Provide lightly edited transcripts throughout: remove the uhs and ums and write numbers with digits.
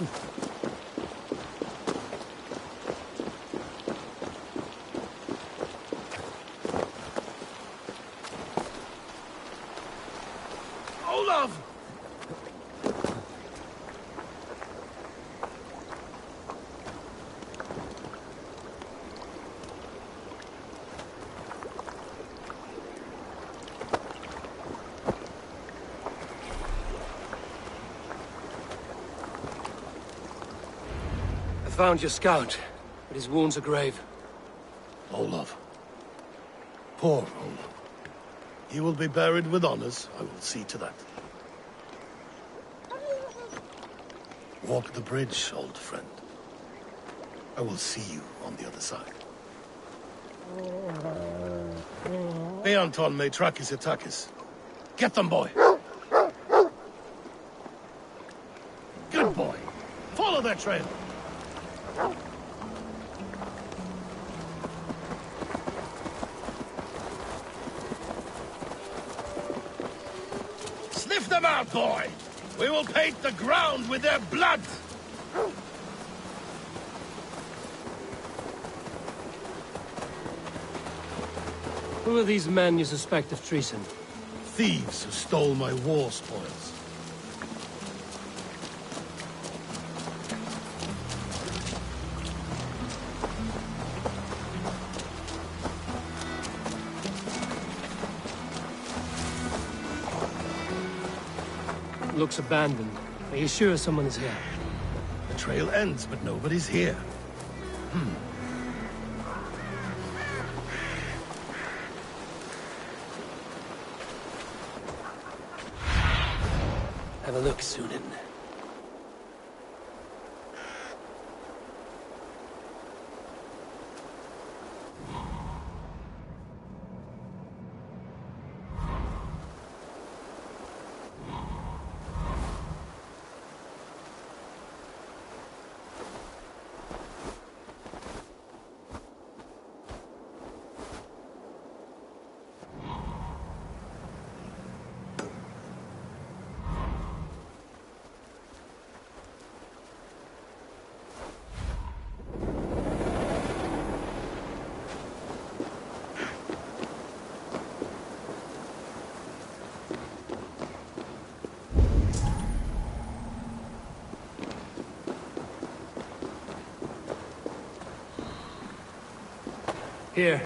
Olaf! I found your scout, but his wounds are grave. Olaf. Poor Olaf. He will be buried with honors. I will see to that. Walk the bridge, old friend. I will see you on the other side. Beanton may track his attackers. Get them, boy! Good boy! Follow their trail! Sniff them out, boy! We will paint the ground with their blood! Who are these men you suspect of treason? Thieves who stole my war spoils. Looks abandoned. Are you sure someone is here? The trail ends, but nobody's here. Have a look, Sunan. Here.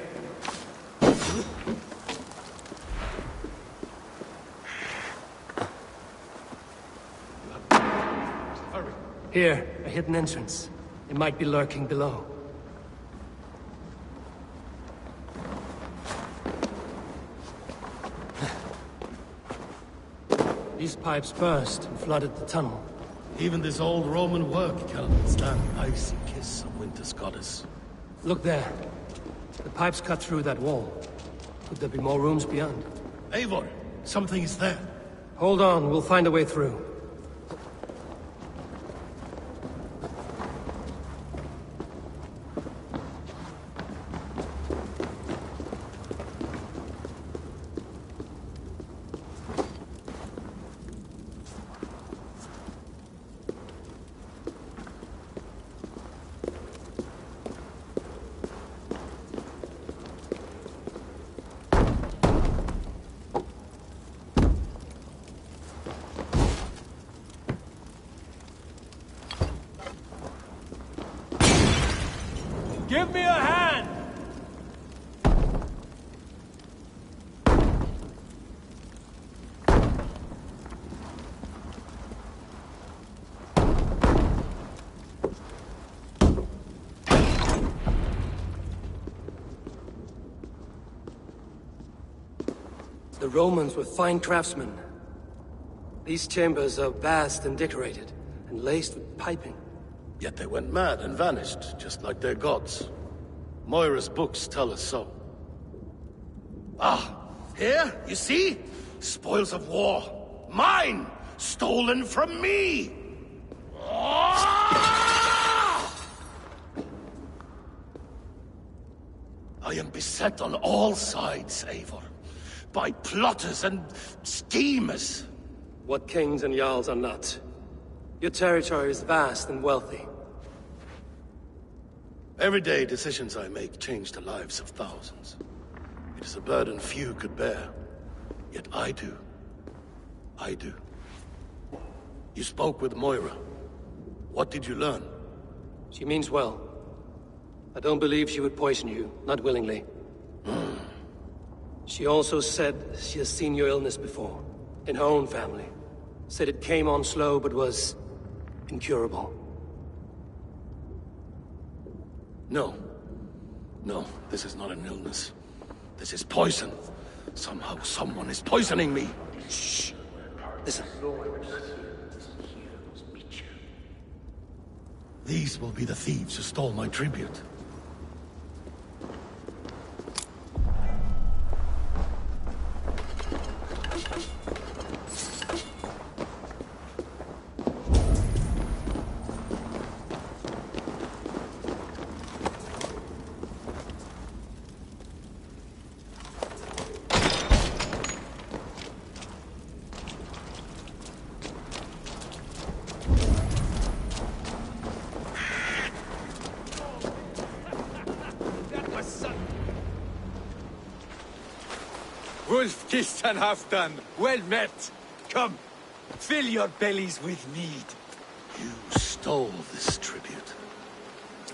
Hurry. Here, a hidden entrance. It might be lurking below. These pipes burst and flooded the tunnel. Even this old Roman work cannot withstand the icy kiss of winter's goddess. Look there. The pipes cut through that wall. Could there be more rooms beyond? Eivor, something is there. Hold on, we'll find a way through. Give me a hand! The Romans were fine craftsmen. These chambers are vast and decorated, and laced with piping. Yet they went mad and vanished, just like their gods. Moira's books tell us so. Ah, here, you see? Spoils of war. Mine! Stolen from me! Ah! I am beset on all sides, Eivor. By plotters and schemers. What kings and jarls are not. Your territory is vast and wealthy. Every day, decisions I make change the lives of thousands. It is a burden few could bear. Yet I do. I do. You spoke with Moira. What did you learn? She means well. I don't believe she would poison you, not willingly. She also said she has seen your illness before, in her own family. Said it came on slow, but was incurable. No. No, this is not an illness. This is poison. Somehow someone is poisoning me. Shh. Listen. These will be the thieves who stole my tribute. Wolf kissed and half done. Well met. Come, fill your bellies with mead. You stole this tribute.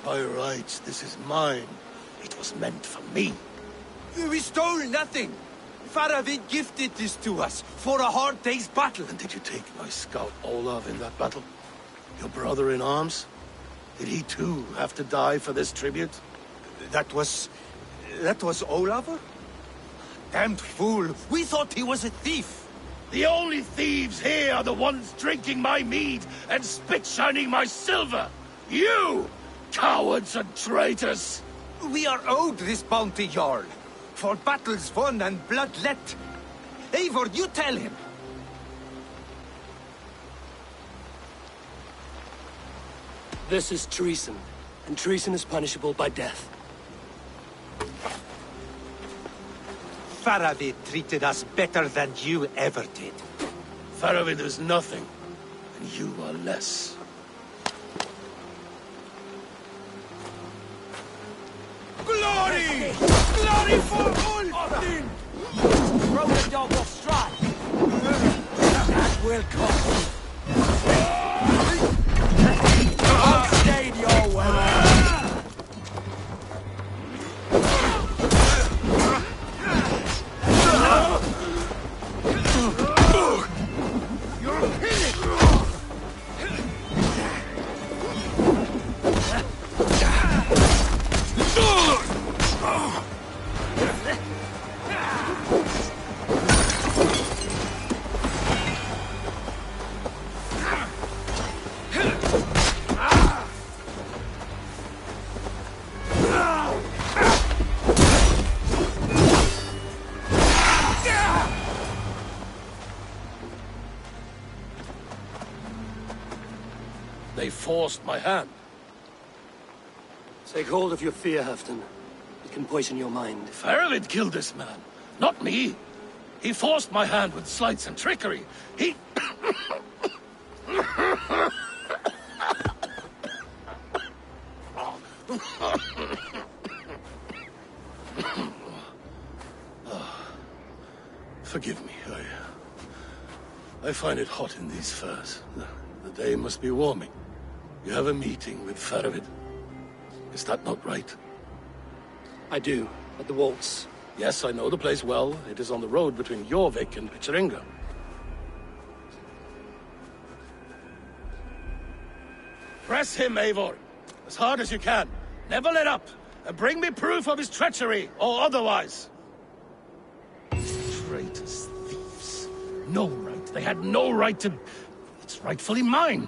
By rights, this is mine. It was meant for me. We stole nothing. Faravid gifted this to us for a hard day's battle. And did you take my scout Olav in that battle? Your brother in arms? Did he too have to die for this tribute? That was Olaver? Damned fool. We thought he was a thief. The only thieves here are the ones drinking my mead and spit-shining my silver! You! Cowards and traitors! We are owed this bounty, Jarl. For battles won and blood let. Eivor, you tell him. This is treason, and treason is punishable by death. Faravid treated us better than you ever did. Faravid is nothing, and you are less. Glory! Glory for Ulfdin! Throw the dog off strike. That will cost. I've stayed your way. They forced my hand. Take hold of your fear, Halfdan. It can poison your mind. Faravid killed this man, not me. He forced my hand with sleights and trickery. He... Forgive me, I find it hot in these furs. The day must be warming. You have a meeting with Faravid. Is that not right? I do, at the waltz. Yes, I know the place well. It is on the road between Jorvik and Picheringa. Press him, Eivor. As hard as you can. Never let up. And bring me proof of his treachery, or otherwise. Traitors, thieves. No right. They had no right to... It's rightfully mine.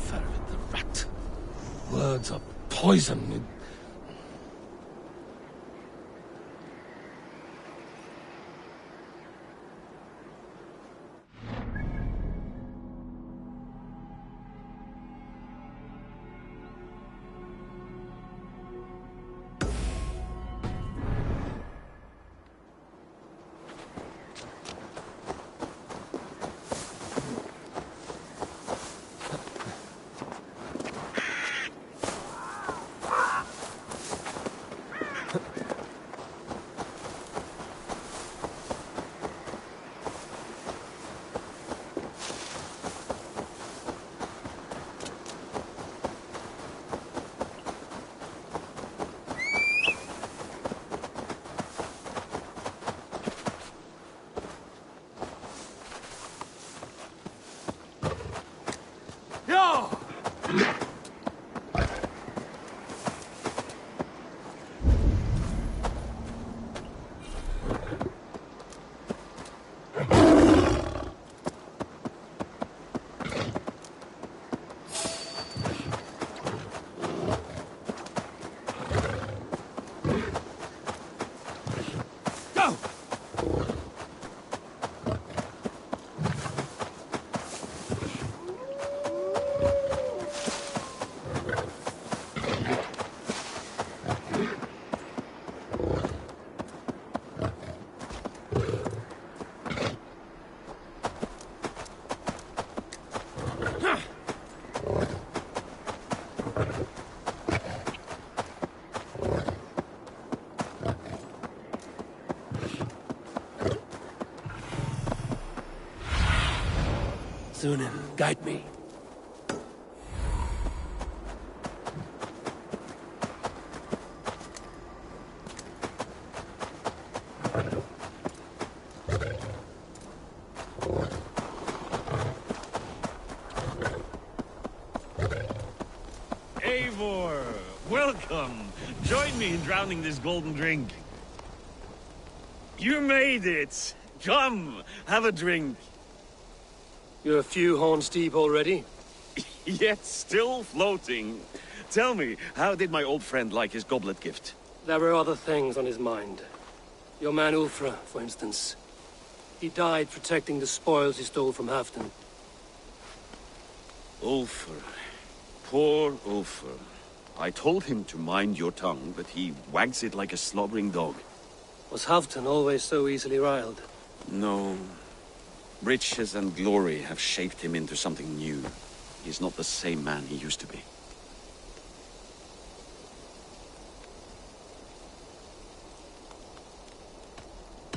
Faravid the rat. Words are poison. Yo! Go! Sunan, guide me. Eivor, welcome. Join me in drowning this golden drink. You made it. Come, have a drink. You're a few horns deep already. Yet still floating. Tell me, how did my old friend like his goblet gift? There were other things on his mind. Your man Ulfra, for instance. He died protecting the spoils he stole from Halfdan. Ulfr. Poor Ulfr. I told him to mind your tongue, but he wags it like a slobbering dog. Was Halfdan always so easily riled? No. Riches and glory have shaped him into something new. He's not the same man he used to be.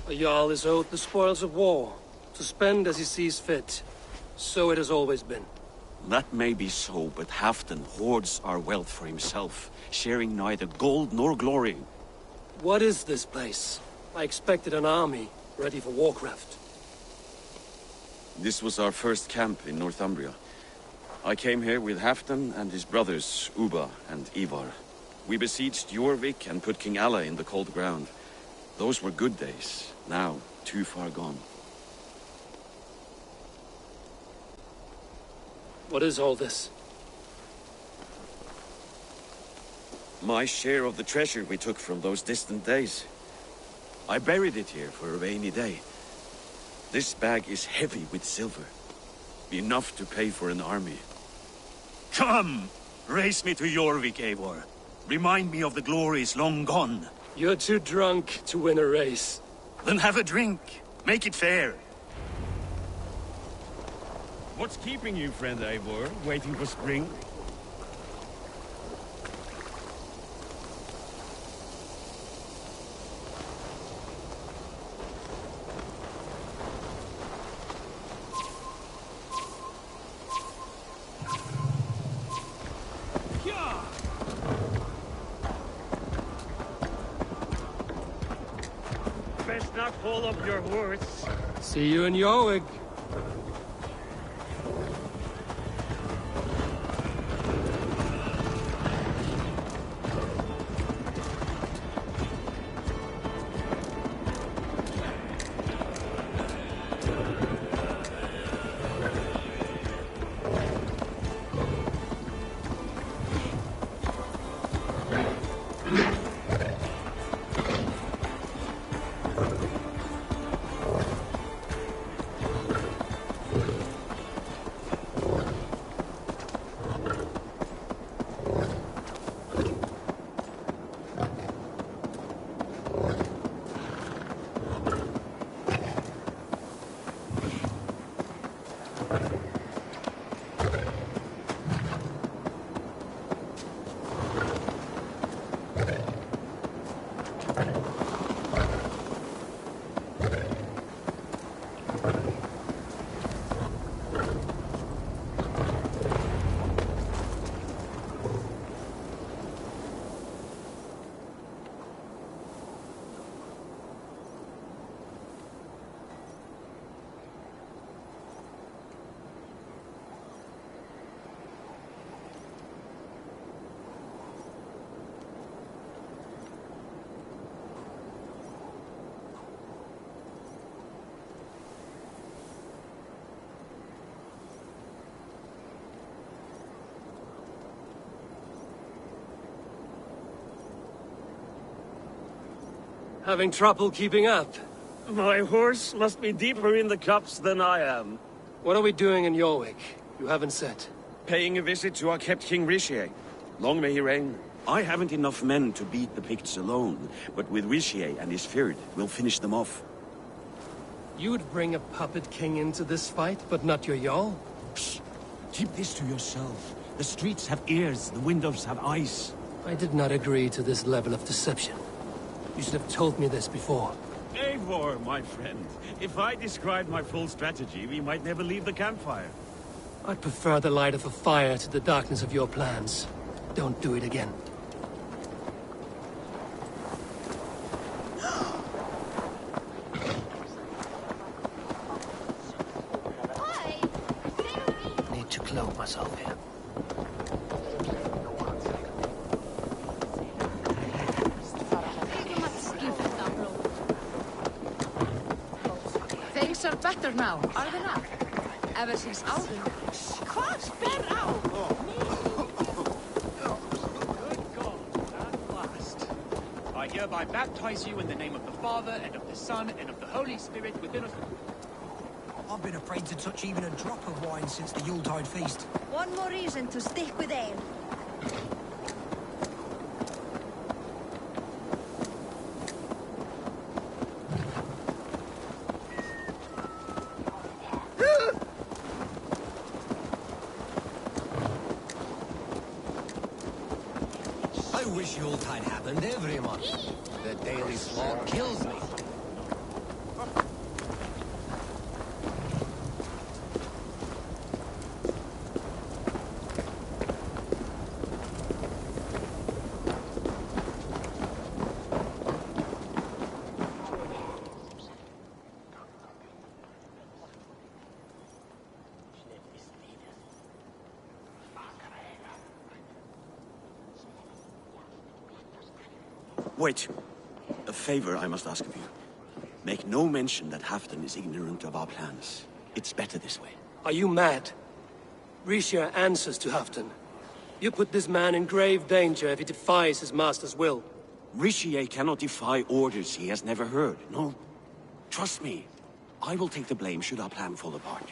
A Jarl is owed the spoils of war, to spend as he sees fit. So it has always been. That may be so, but Halfdan hoards our wealth for himself, sharing neither gold nor glory. What is this place? I expected an army, ready for warcraft. This was our first camp in Northumbria. I came here with Halfdan and his brothers, Ubba and Ivar. We besieged Jorvik and put King Alla in the cold ground. Those were good days, now too far gone. What is all this? My share of the treasure we took from those distant days. I buried it here for a rainy day. This bag is heavy with silver. Enough to pay for an army. Come! Race me to Jorvik, Eivor. Remind me of the glories long gone. You're too drunk to win a race. Then have a drink. Make it fair. What's keeping you, friend Eivor, waiting for spring? Best not fall off your horse. See you in Jorvik. Having trouble keeping up? My horse must be deeper in the cups than I am. What are we doing in Jorvik? You haven't said. Paying a visit to our kept King Richier. Long may he reign. I haven't enough men to beat the Picts alone, but with Richier and his Fyrd, we'll finish them off. You would bring a puppet king into this fight, but not your Jarl? Psst. Keep this to yourself. The streets have ears, the windows have eyes. I did not agree to this level of deception. You should have told me this before. Eivor, my friend. If I described my full strategy, we might never leave the campfire. I'd prefer the light of a fire to the darkness of your plans. Don't do it again. Need to clothe myself here. Things are better now, are they not? Ever since Alden. Hvað ber á? Good God, at last. I hereby baptize you in the name of the Father, and of the Son, and of the Holy Spirit within us. I've been afraid to touch even a drop of wine since the Yuletide feast. One more reason to stick with ale. I wish Yuletide happened every month. The daily slog kills me. Wait. A favor I must ask of you. Make no mention that Halfdan is ignorant of our plans. It's better this way. Are you mad? Richier answers to Halfdan. You put this man in grave danger if he defies his master's will. Richier cannot defy orders he has never heard. No. Trust me. I will take the blame should our plan fall apart.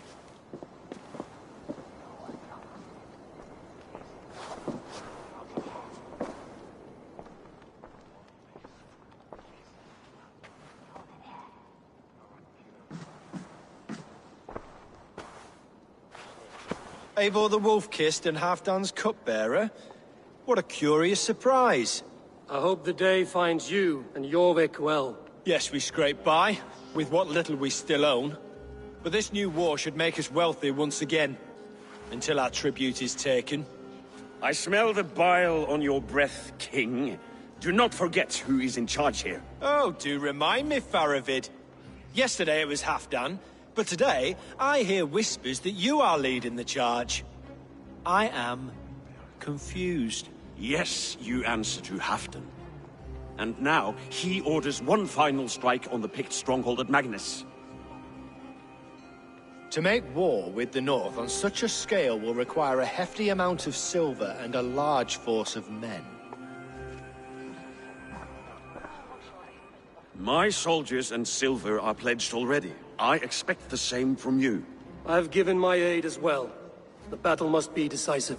Eivor the Wolf-Kissed and Halfdan's cupbearer? What a curious surprise. I hope the day finds you and Jorvik well. Yes, we scrape by, with what little we still own. But this new war should make us wealthy once again. Until our tribute is taken. I smell the bile on your breath, King. Do not forget who is in charge here. Oh, do remind me, Faravid. Yesterday it was Halfdan, but today I hear whispers that you are leading the charge. I am confused. Yes, you answer to Halfdan. And now, he orders one final strike on the Pict stronghold at Magnus. To make war with the North on such a scale will require a hefty amount of silver and a large force of men. My soldiers and silver are pledged already. I expect the same from you. I've given my aid as well. The battle must be decisive.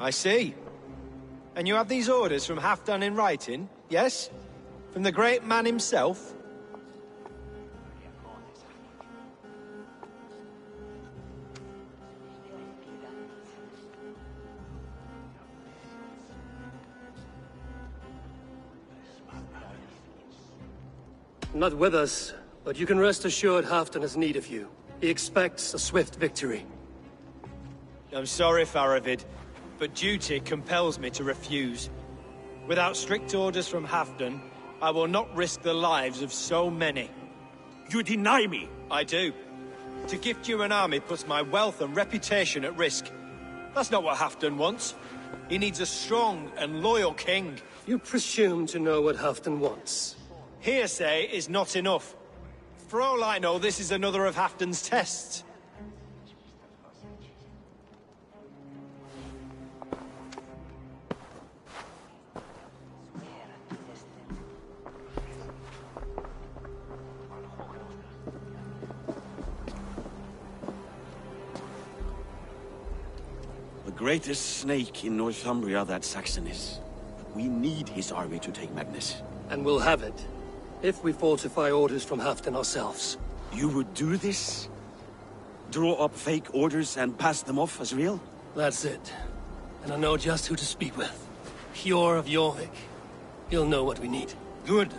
I see. And you have these orders from Halfdan in writing, yes? From the great man himself? Not with us, but you can rest assured Halfdan has need of you. He expects a swift victory. I'm sorry, Faravid, but duty compels me to refuse. Without strict orders from Halfdan, I will not risk the lives of so many. You deny me! I do. To gift you an army puts my wealth and reputation at risk. That's not what Halfdan wants. He needs a strong and loyal king. You presume to know what Halfdan wants. Hearsay is not enough. For all I know, this is another of Halfdan's tests. The greatest snake in Northumbria that Saxon is. We need his army to take Magnus. And we'll have it, if we falsify orders from Halfdan ourselves. You would do this? Draw up fake orders and pass them off as real? That's it. And I know just who to speak with. Hjor of Jorvik. He'll know what we need. Good.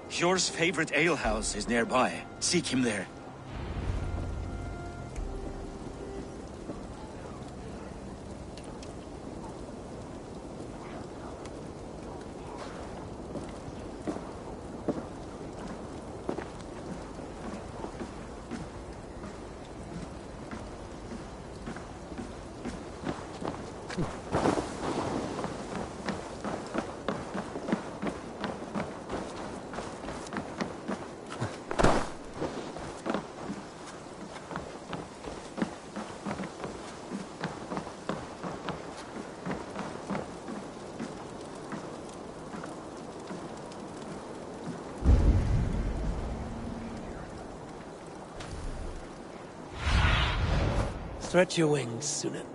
Hjor's favorite alehouse is nearby. Seek him there. Stretch your wings, Sunan.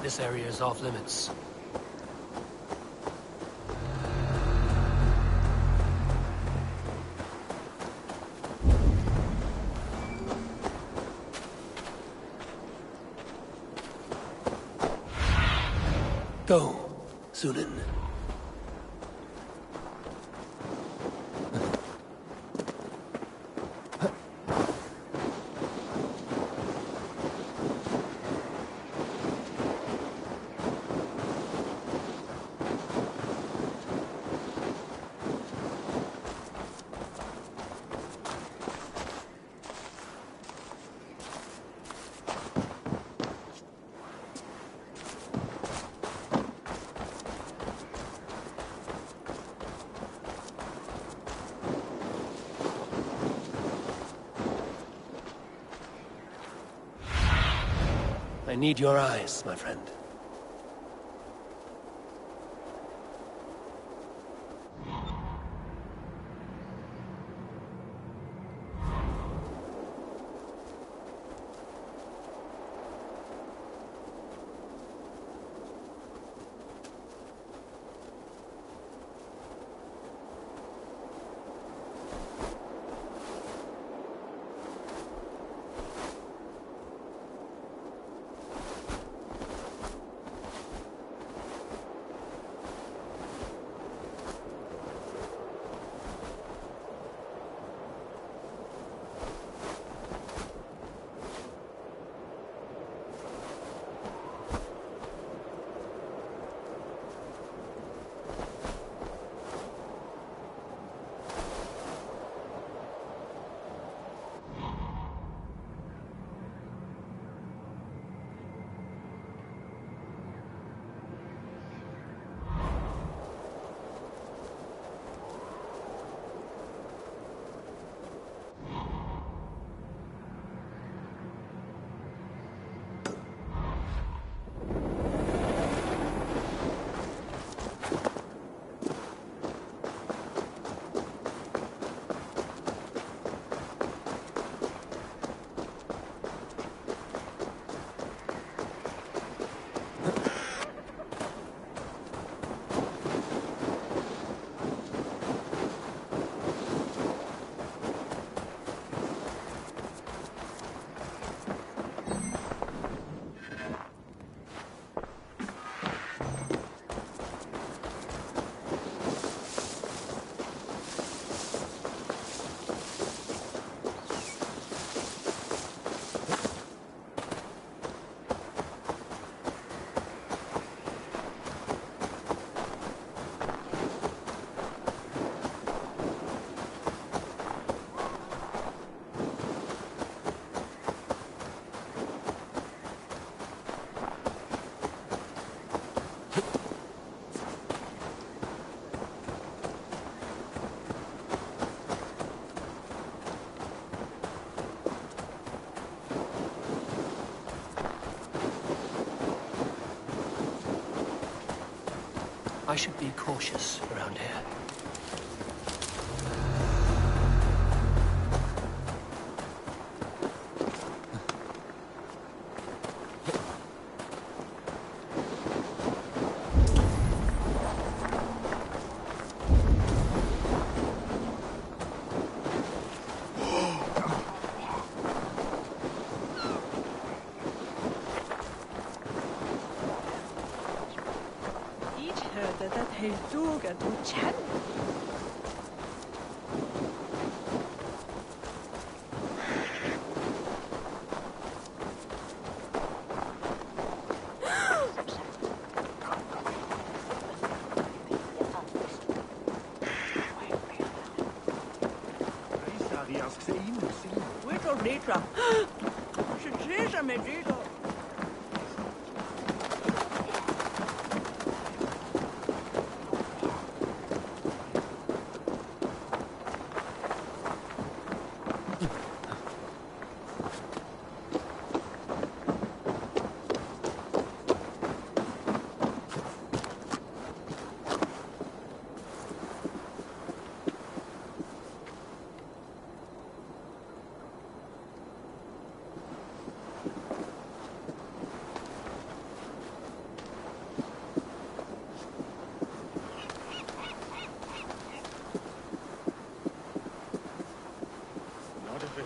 This area is off limits. Go, Sunan. I need your eyes, my friend. I should be cautious around here.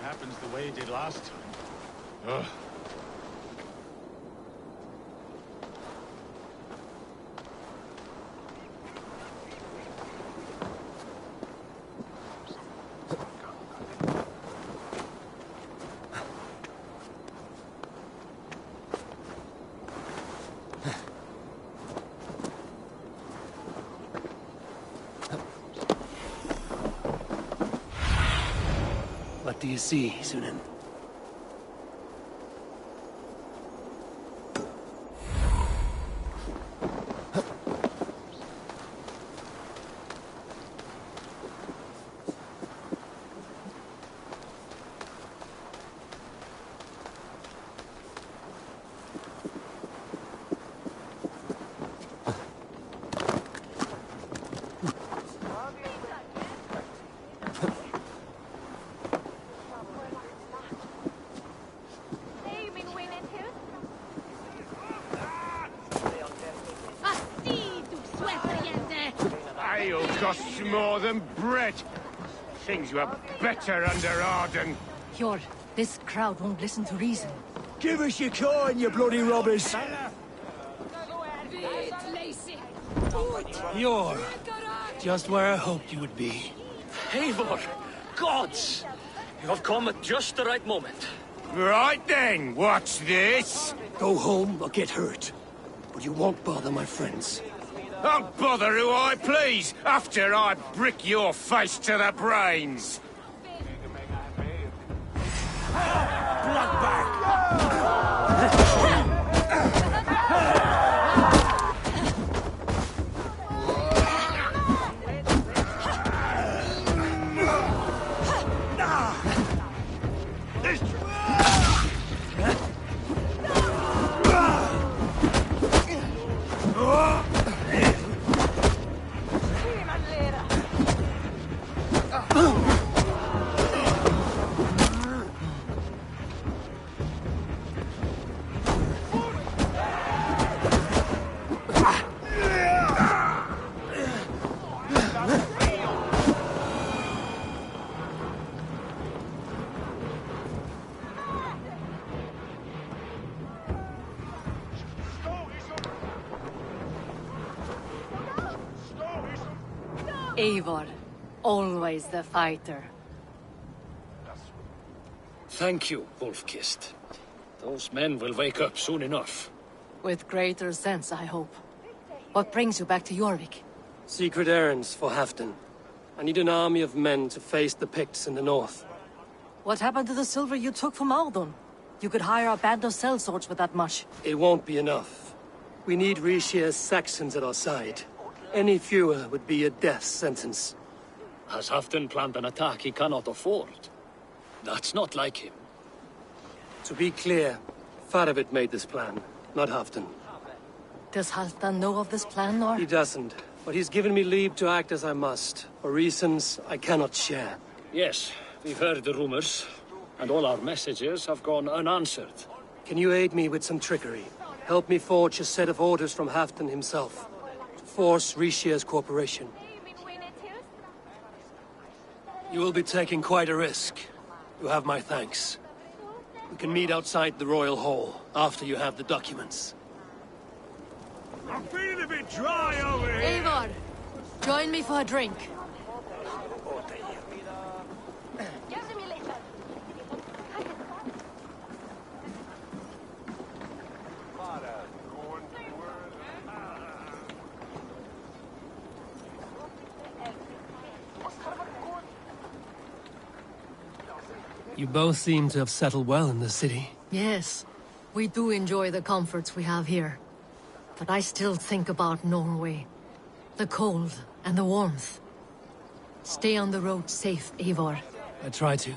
Happens the way it did last time. Ugh. What do you see, Sunan? Ale costs more than bread. Things were better under Arden. Hjor, this crowd won't listen to reason. Give us your coin, you bloody robbers! You're just where I hoped you would be. Eivor! Gods! You have come at just the right moment. Right then, what's this? Go home or get hurt. But you won't bother my friends. I'll bother who I please, after I brick your face to the brains. Eivor, always the fighter. Thank you, Wolf-Kissed. Those men will wake up soon enough. With greater sense, I hope. What brings you back to Jorvik? Secret errands for Halfdan. I need an army of men to face the Picts in the north. What happened to the silver you took from Aldon? You could hire a band of sellswords with that much. It won't be enough. We need Rishia's Saxons at our side. Any fewer would be a death sentence. Has Halfdan planned an attack he cannot afford? That's not like him. To be clear, Faravid made this plan, not Halfdan. Does Halfdan know of this plan, or...? He doesn't. but he's given me leave to act as I must, for reasons I cannot share. Yes, we've heard the rumors, and all our messages have gone unanswered. Can you aid me with some trickery? Help me forge a set of orders from Halfdan himself, to force Rishia's cooperation. You will be taking quite a risk. You have my thanks. We can meet outside the Royal Hall, after you have the documents. I'm feeling a bit dry over here. Eivor, join me for a drink. You both seem to have settled well in the city. Yes, we do enjoy the comforts we have here. But I still think about Norway. The cold and the warmth. Stay on the road safe, Eivor. I try to.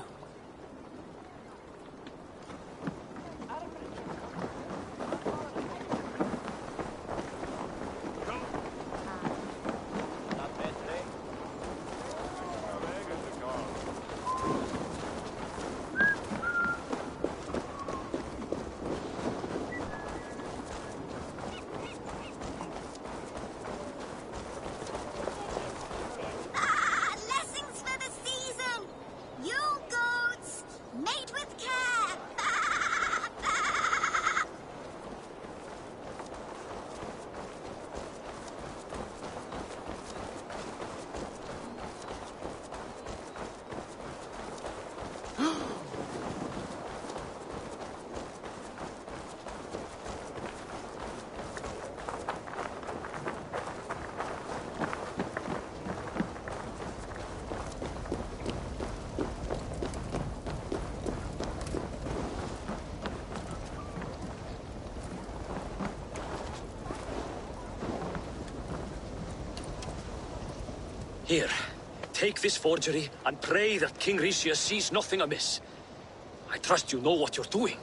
Here, take this forgery and pray that King Rishia sees nothing amiss. I trust you know what you're doing.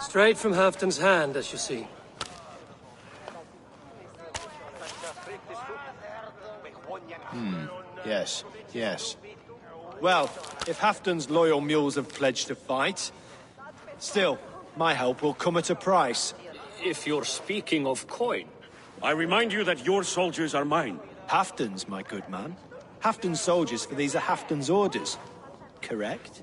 Straight from Halfdan's hand, as you see. Yes, yes. Well, if Halfdan's loyal mules have pledged to fight, still, my help will come at a price. If you're speaking of coin. I remind you that your soldiers are mine. Halfdan's, my good man. Halfdan's soldiers, for these are Halfdan's orders. Correct?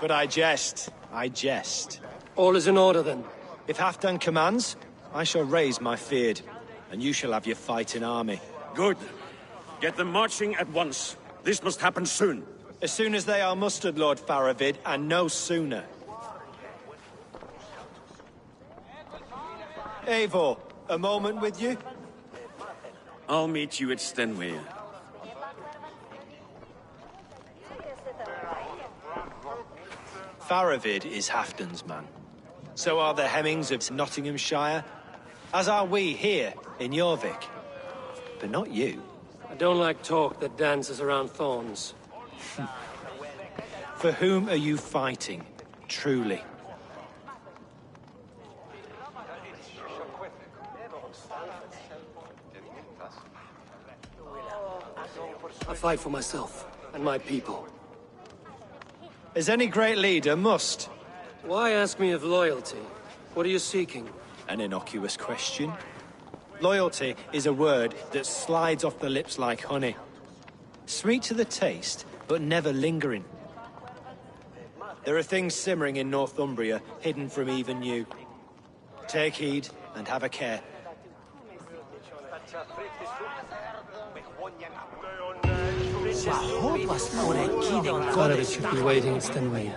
But I jest. I jest. All is in order, then. If Halfdan commands, I shall raise my feared, and you shall have your fighting army. Good. Get them marching at once. This must happen soon. As soon as they are mustered, Lord Faravid, and no sooner. Eivor, a moment with you? I'll meet you at Stenway. Faravid is Halfdan's man. So are the Hemmings of Nottinghamshire, as are we here in Jorvik. But not you. I don't like talk that dances around thorns. For whom are you fighting, truly? I fight for myself and my people. As any great leader must. Why ask me of loyalty? What are you seeking? An innocuous question. Loyalty is a word that slides off the lips like honey. Sweet to the taste, but never lingering. There are things simmering in Northumbria, hidden from even you. Take heed, and have a care. Faravid should be waiting at Stenway.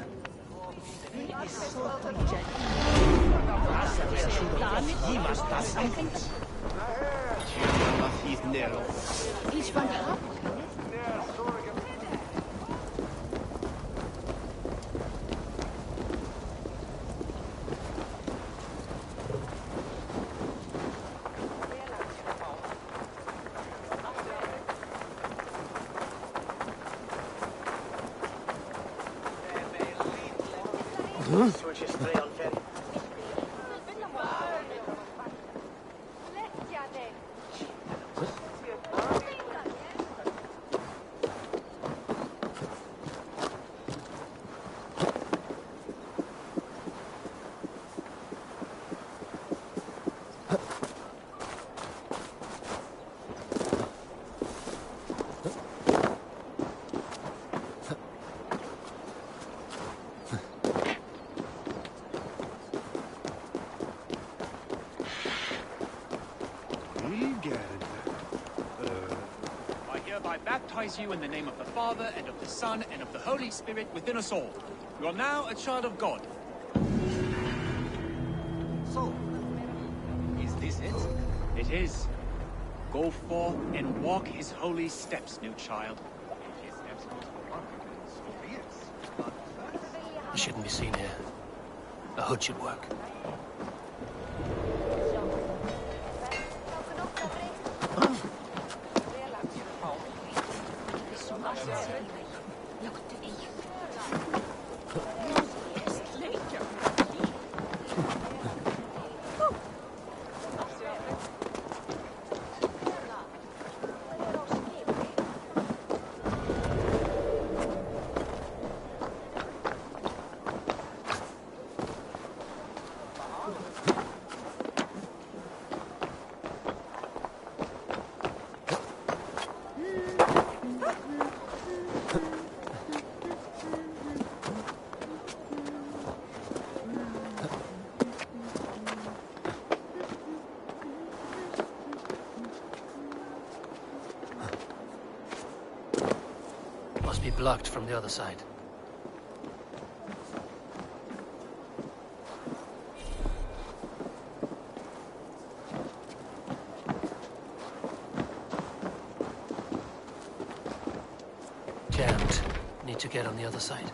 I baptize you in the name of the Father, and of the Son, and of the Holy Spirit within us all. You are now a child of God. So, is this it? It is. Go forth and walk his holy steps, new child. His steps must walk, so be it. But You shouldn't be seen here. A hood should work. Must be blocked from the other side. Jammed. Need to get on the other side.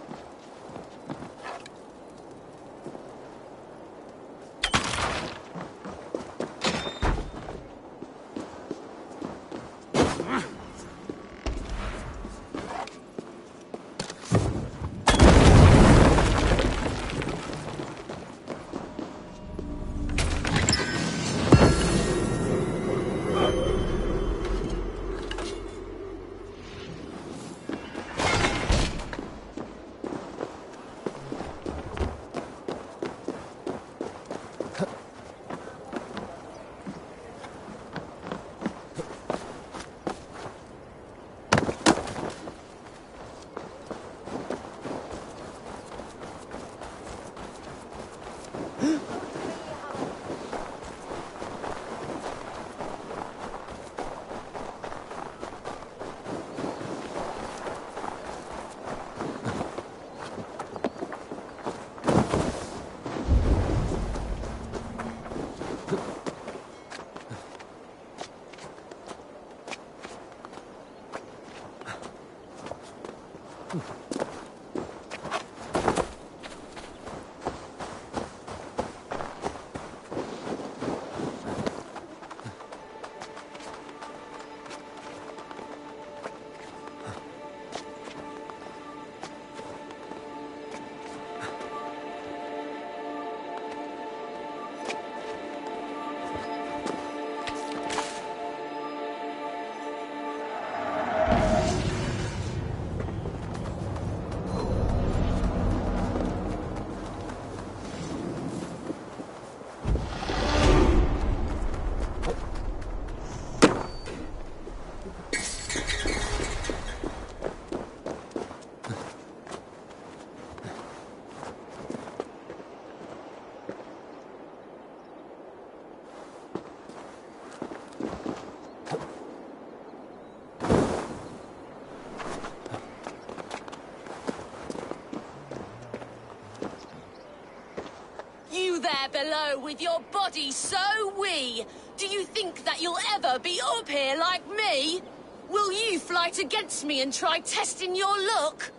There below with your body so wee. Do you think that you'll ever be up here like me? Will you fight against me and try testing your luck?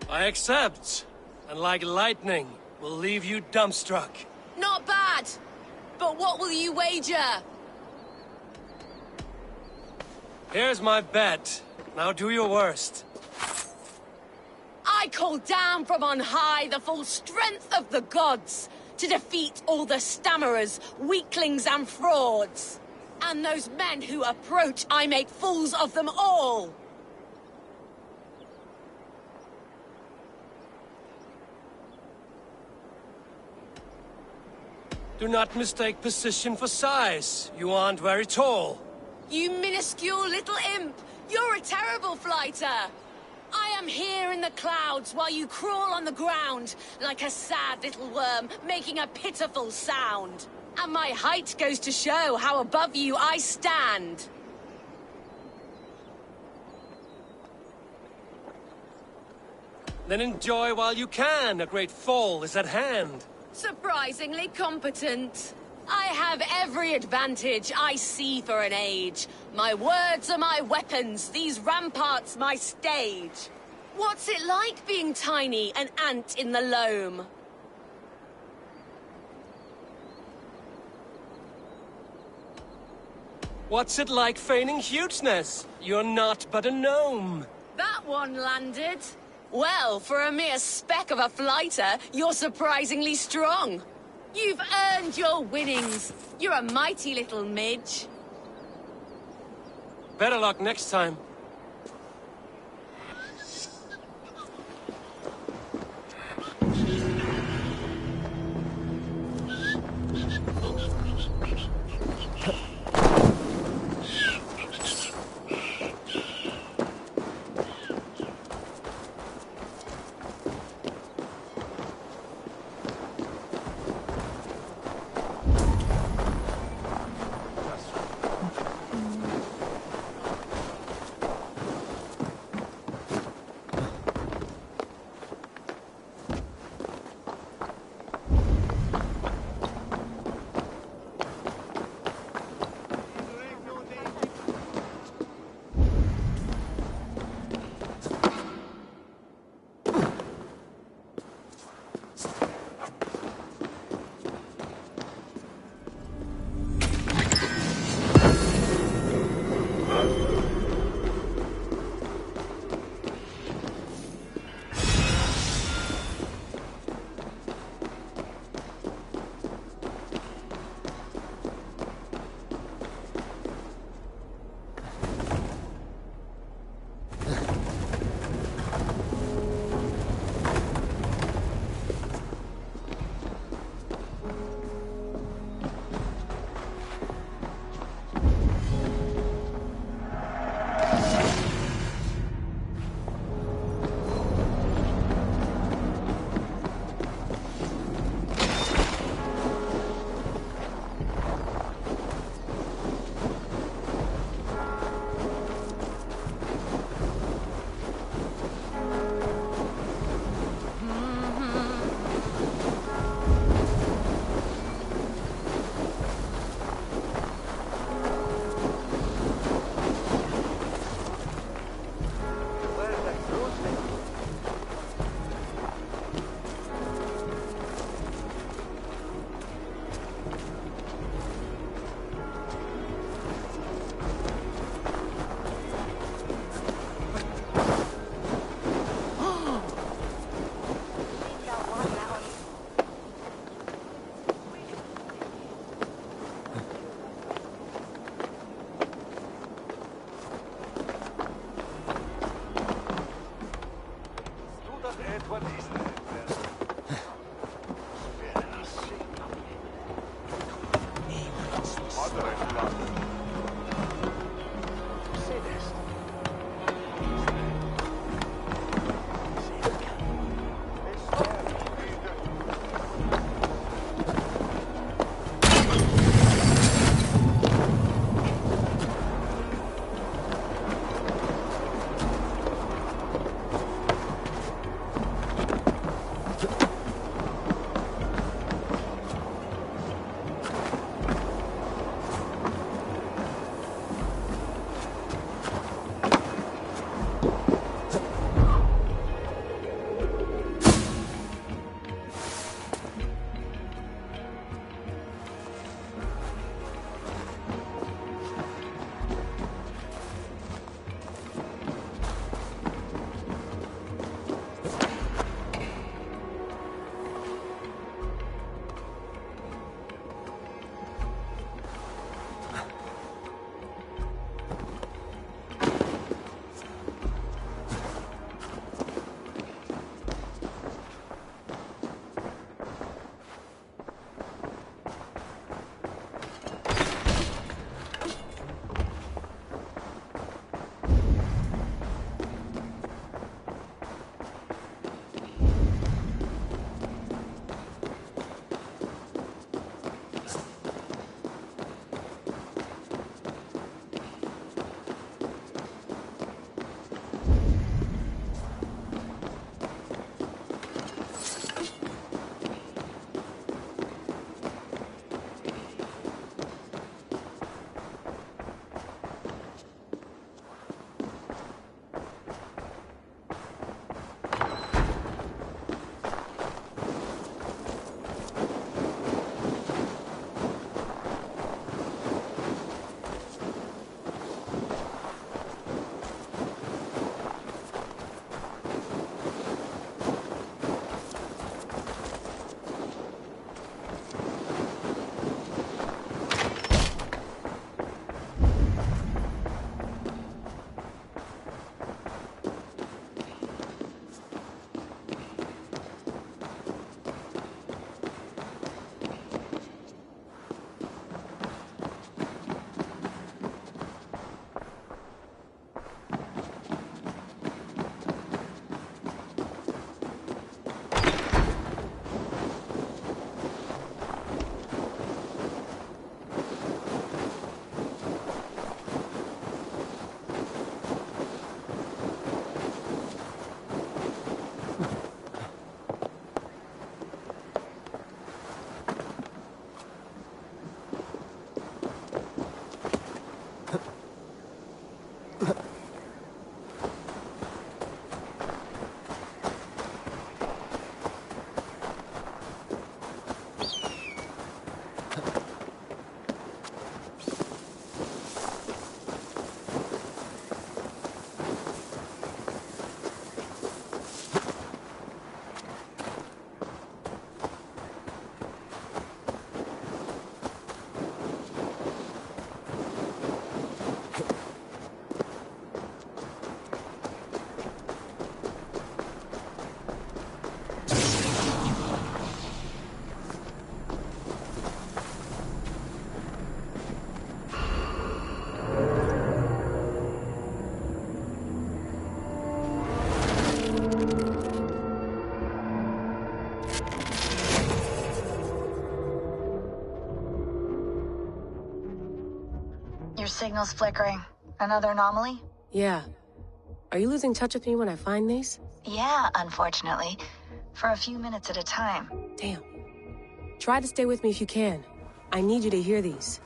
I accept. And like lightning, will leave you dumbstruck. Not bad. But what will you wager? Here's my bet. Now do your worst. I I call down from on high the full strength of the gods to defeat all the stammerers, weaklings and frauds. And those men who approach, I make fools of them all. Do not mistake position for size. You aren't very tall. You minuscule little imp! You're a terrible flighter! I am here in the clouds while you crawl on the ground like a sad little worm making a pitiful sound. And my height goes to show how above you I stand. Then enjoy while you can. A great fall is at hand. Surprisingly competent. I have every advantage I see for an age. My words are my weapons, these ramparts my stage. What's it like being tiny, an ant in the loam? What's it like feigning hugeness? You're not but a gnome. That one landed. Well, for a mere speck of a flighter, you're surprisingly strong. You've earned your winnings. You're a mighty little midge. Better luck next time. signal's flickering. Another anomaly? Yeah. Are you losing touch with me when I find these? Yeah, unfortunately. For a few minutes at a time. Damn. Try to stay with me if you can. I need you to hear these.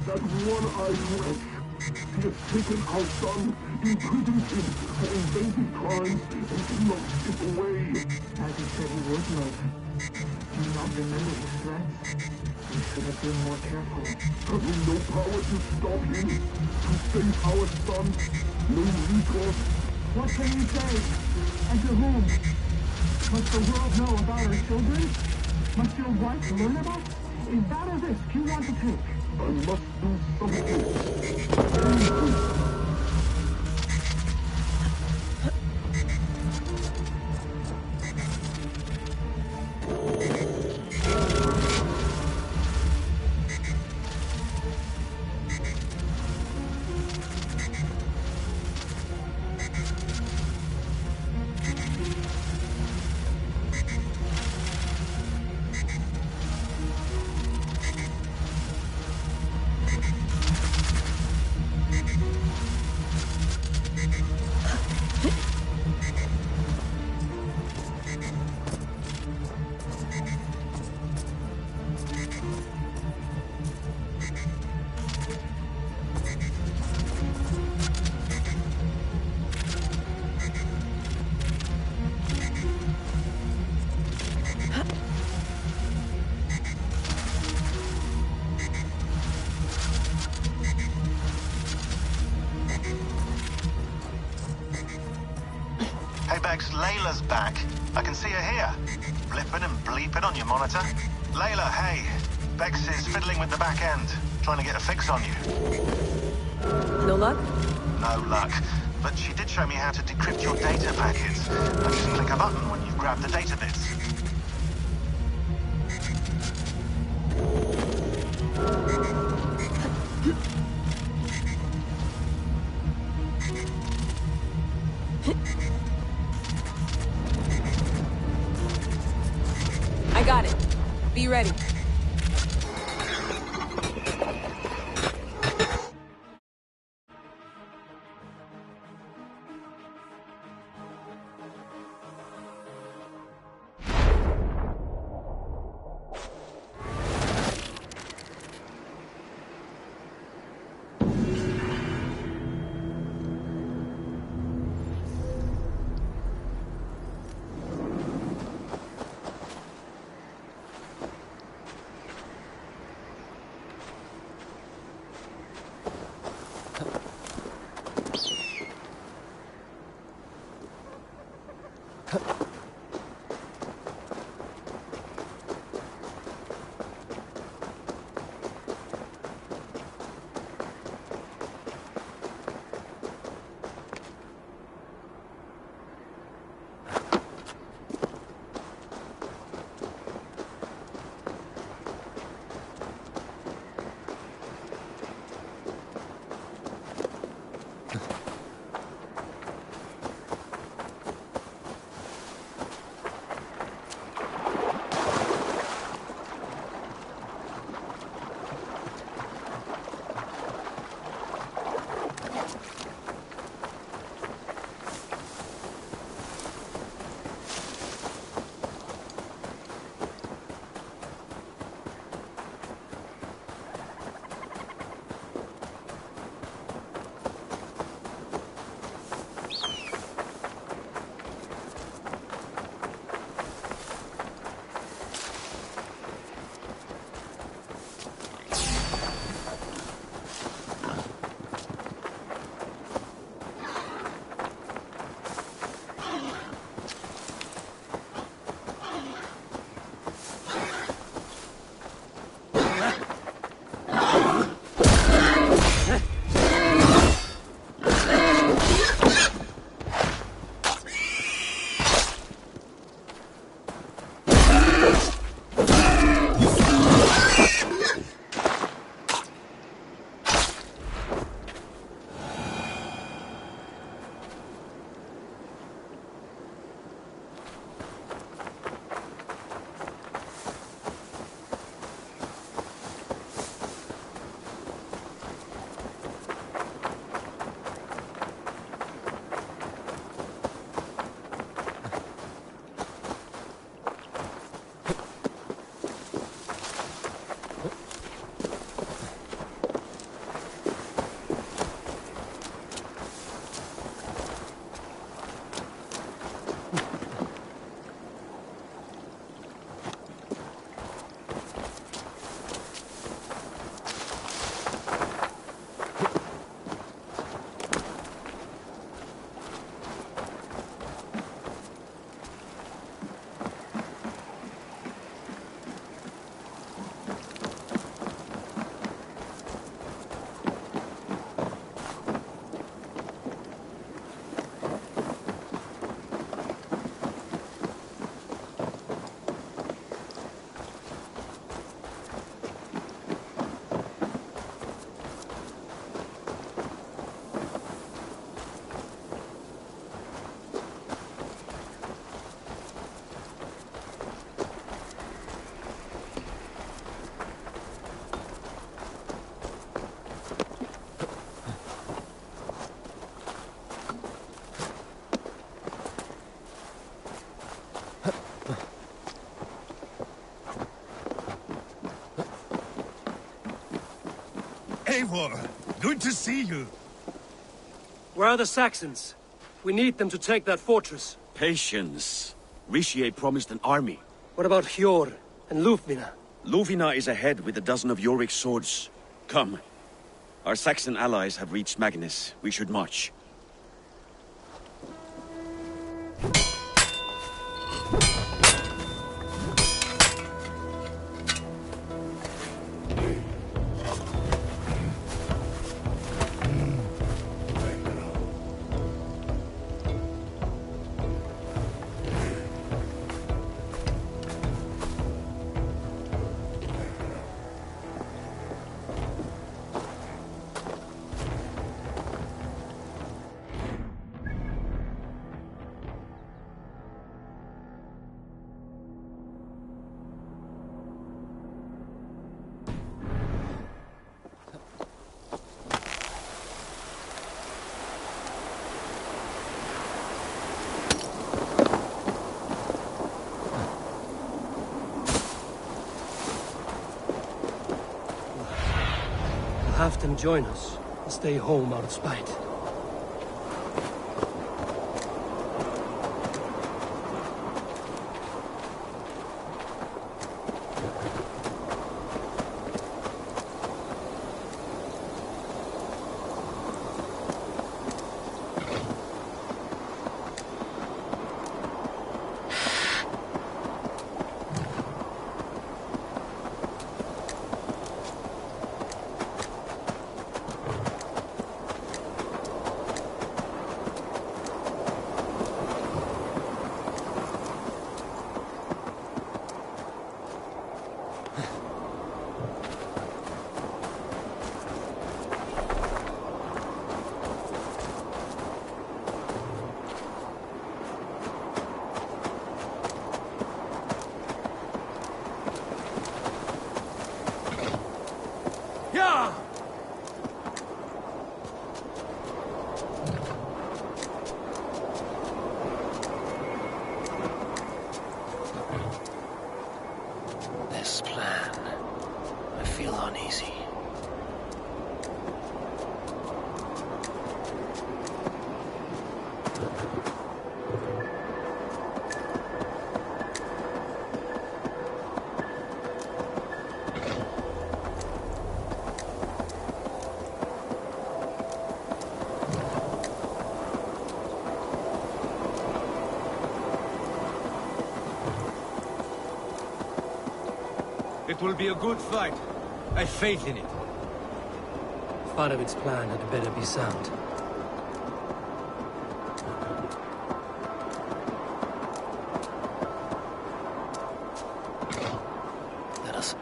That one-eyed wretch. He has taken our son, imprisoned him for invasive crimes, and locked him away. As he said he would, Lord. Do you not remember his threats? You should have been more careful. Have we no power to stop him? To save our son? No recourse? What can you say? And to whom? Must the world know about our children? Must your wife learn of us? Is that a risk you want to take? I must do something. Layla's back. I can see her here. Blipping and bleeping on your monitor. Layla, hey. Bex is fiddling with the back end, trying to get a fix on you. No luck? No luck. But she did show me how to decrypt your data packets. I just click a button when you've grabbed the data bits. I got it. Be ready. Eivor, good to see you. Where are the Saxons? We need them to take that fortress. Patience. Richier promised an army. What about Hjor and Lufvina? Lufvina is ahead with a dozen of Jorvik's swords. Come. Our Saxon allies have reached Magnus. We should march. Have them join us and stay home out of spite. This plan, I feel uneasy. It will be a good fight. I have faith in it. Farovic's plan had better be sound. Let us...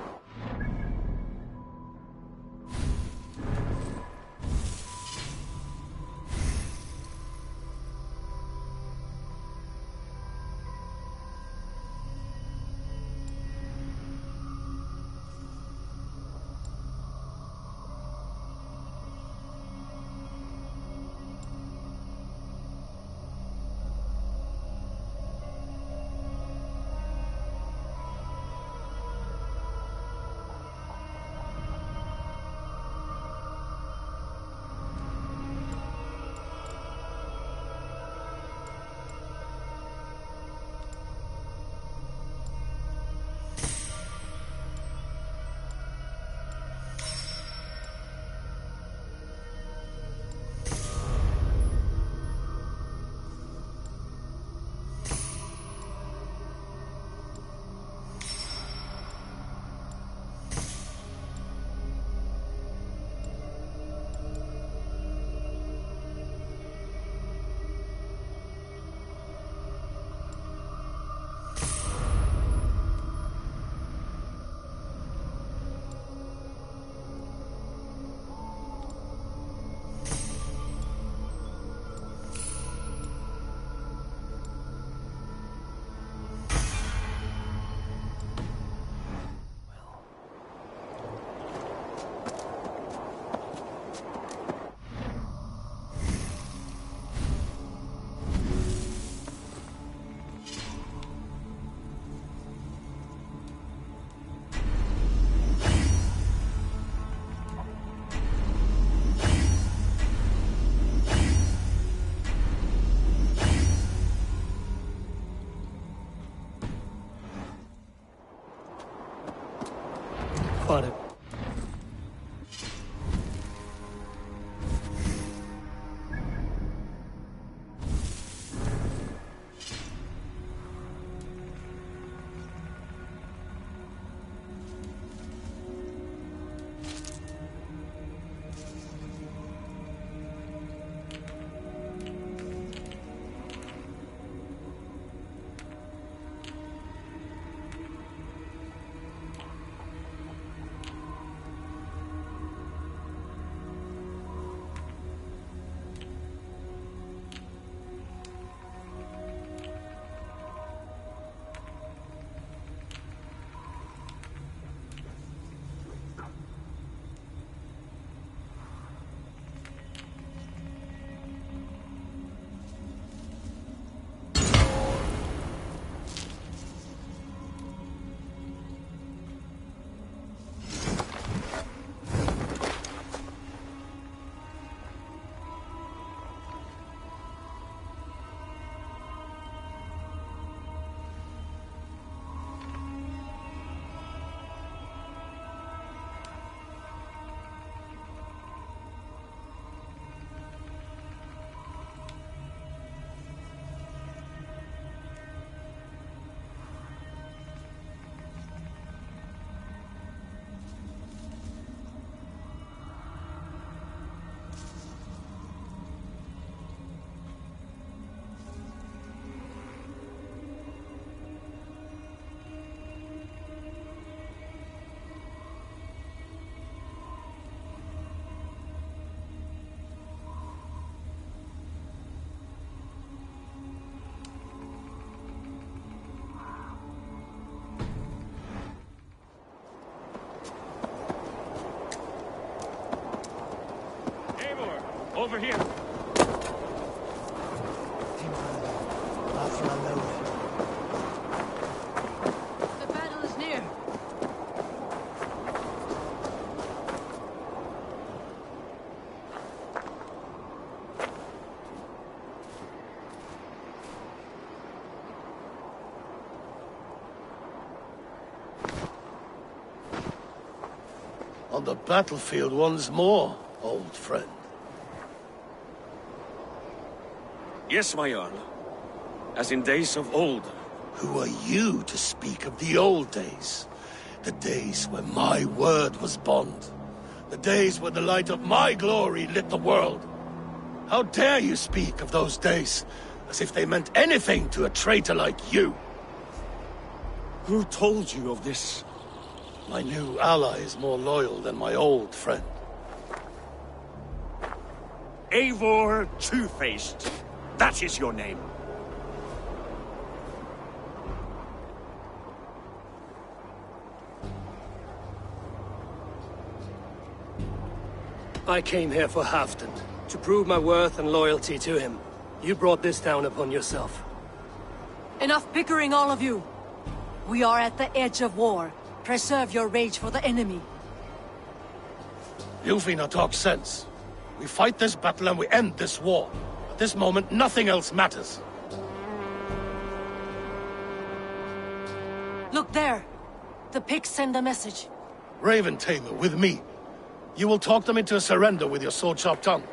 Father. Over here. The battle is near. On the battlefield once more, old friend. Yes, my Jarl. As in days of old. Who are you to speak of the old days? The days when my word was bond. The days when the light of my glory lit the world. How dare you speak of those days, as if they meant anything to a traitor like you? Who told you of this? My new ally is more loyal than my old friend. Eivor Two-Faced. That is your name. I came here for Halfdan, to prove my worth and loyalty to him. You brought this down upon yourself. Enough bickering, all of you. We are at the edge of war. Preserve your rage for the enemy. Yufina talks sense. We fight this battle and we end this war. At this moment, nothing else matters. Look there. The pigs send a message. Raven Tamer, with me. You will talk them into a surrender with your sword-sharp tongue.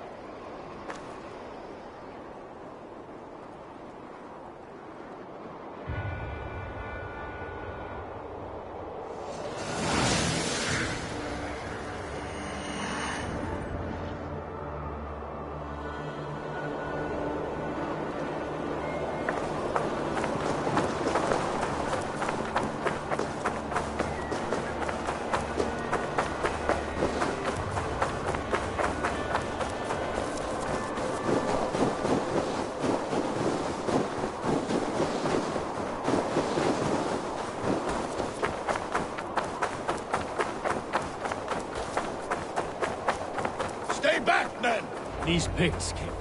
These pigs came.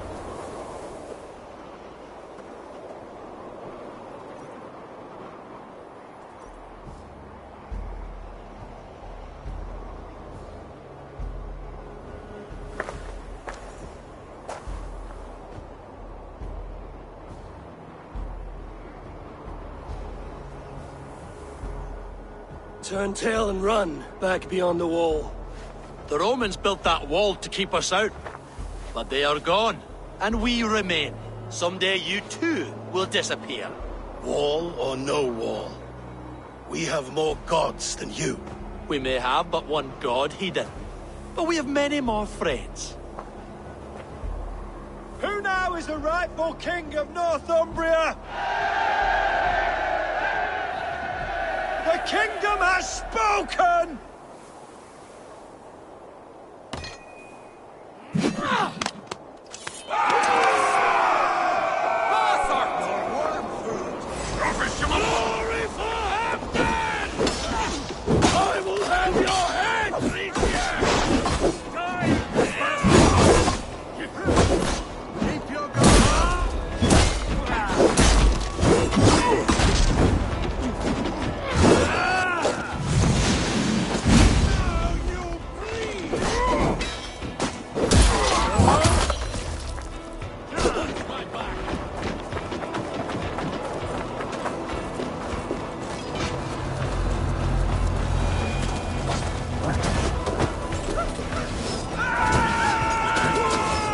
Turn tail and run, back beyond the wall. The Romans built that wall to keep us out. But they are gone, and we remain. Someday you too will disappear. Wall or no wall, we have more gods than you. We may have but one god, Hedon, but we have many more friends. Who now is the rightful king of Northumbria? The kingdom has spoken! Glory for Hampton! I will have your head, Keep your guard!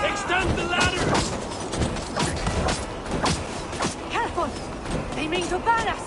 Extend the ladder! Careful! They mean to ban us!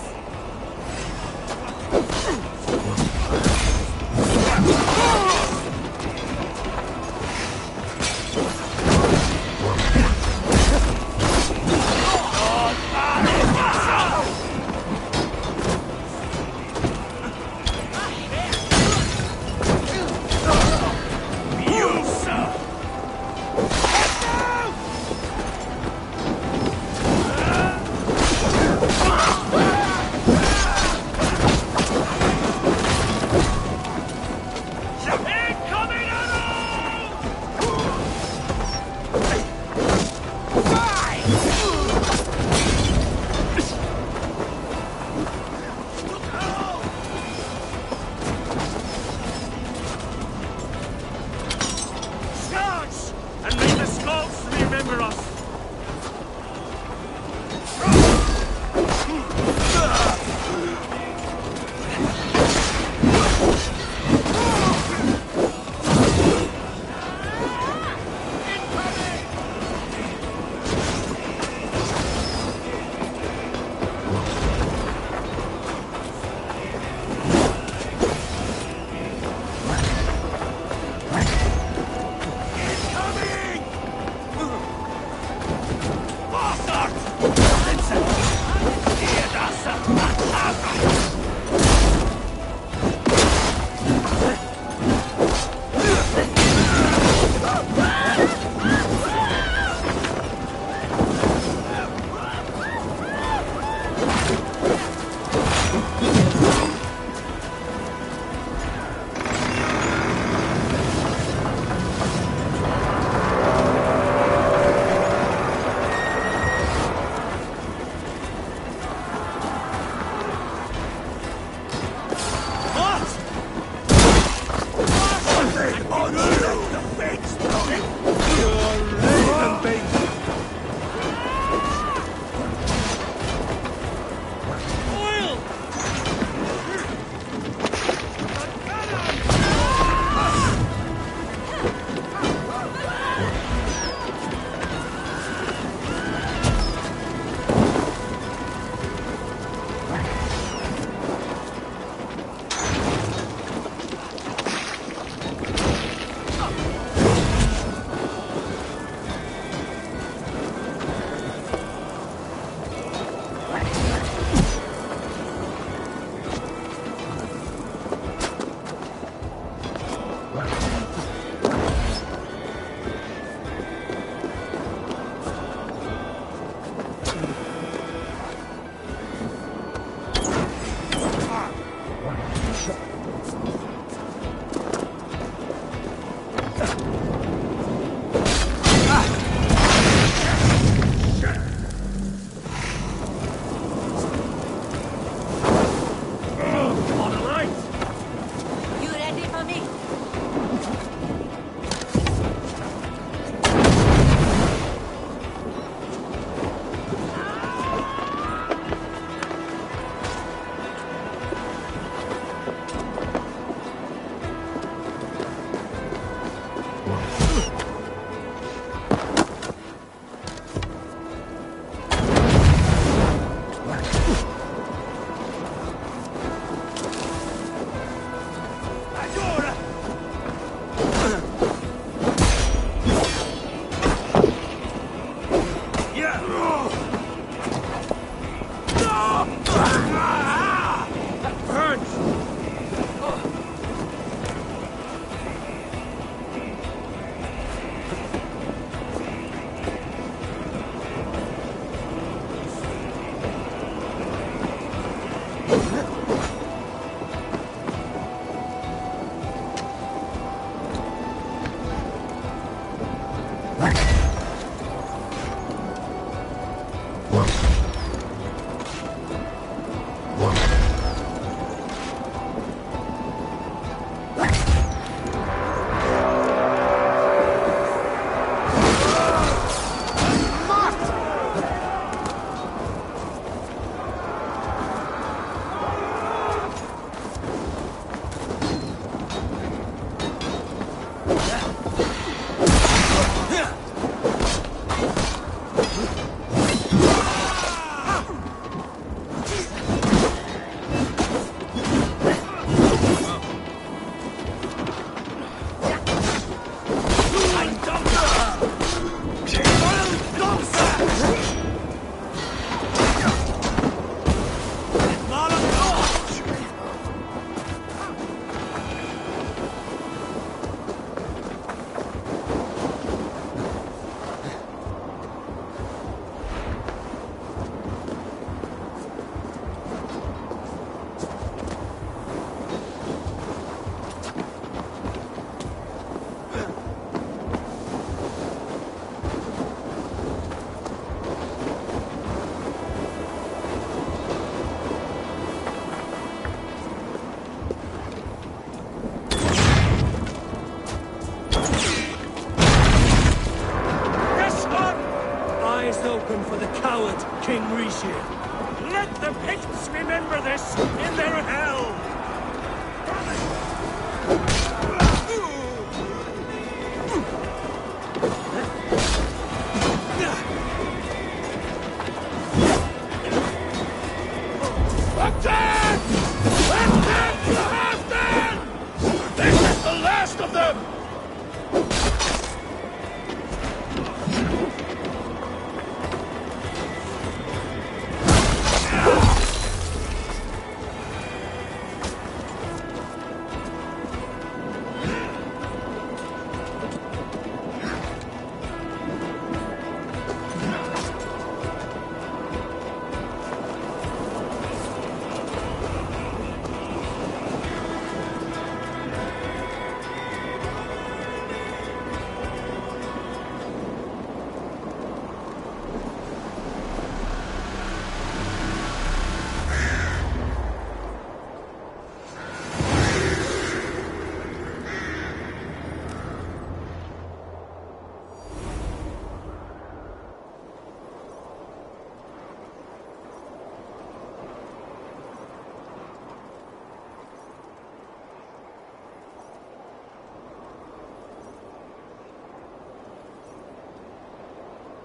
That burns! Open for the coward, King Rishir. Let the Picts remember this in their hell! Attack! Attack, you Halfdan! This is the last of them!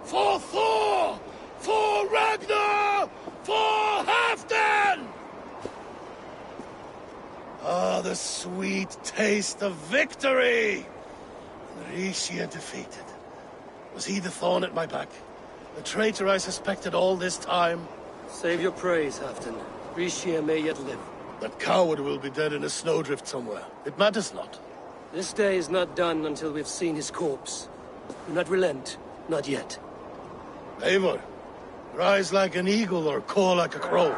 For Thor! For Ragnar! For Halfdan! Ah, the sweet taste of victory! And Rishia defeated. Was he the thorn at my back? The traitor I suspected all this time? Save your praise, Halfdan. Rishia may yet live. That coward will be dead in a snowdrift somewhere. It matters not. This day is not done until we've seen his corpse. Do not relent. Not yet. Eivor, rise like an eagle or caw like a crow.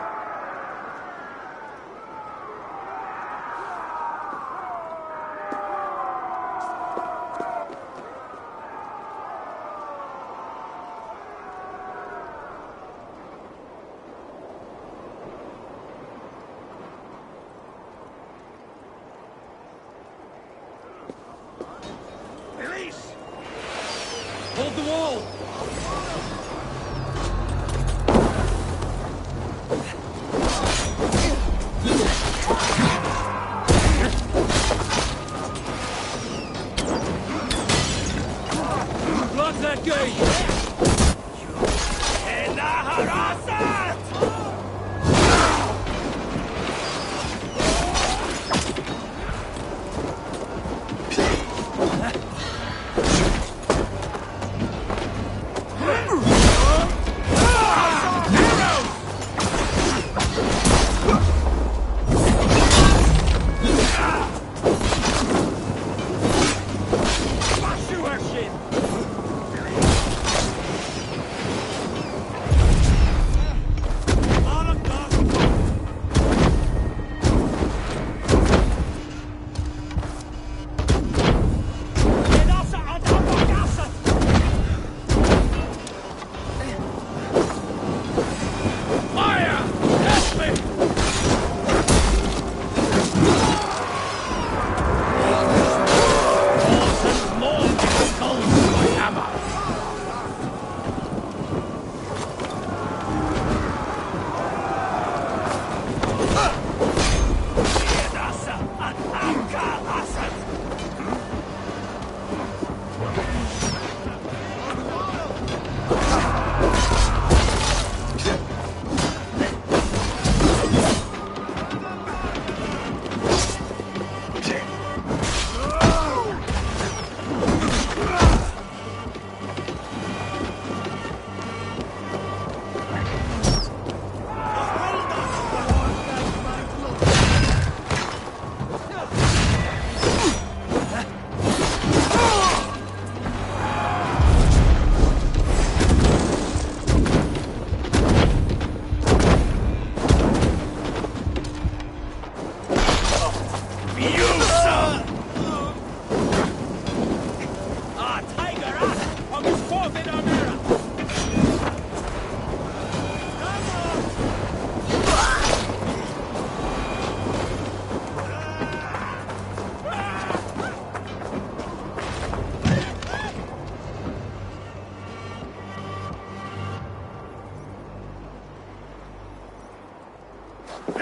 Release! Hold the wall! Block that gate!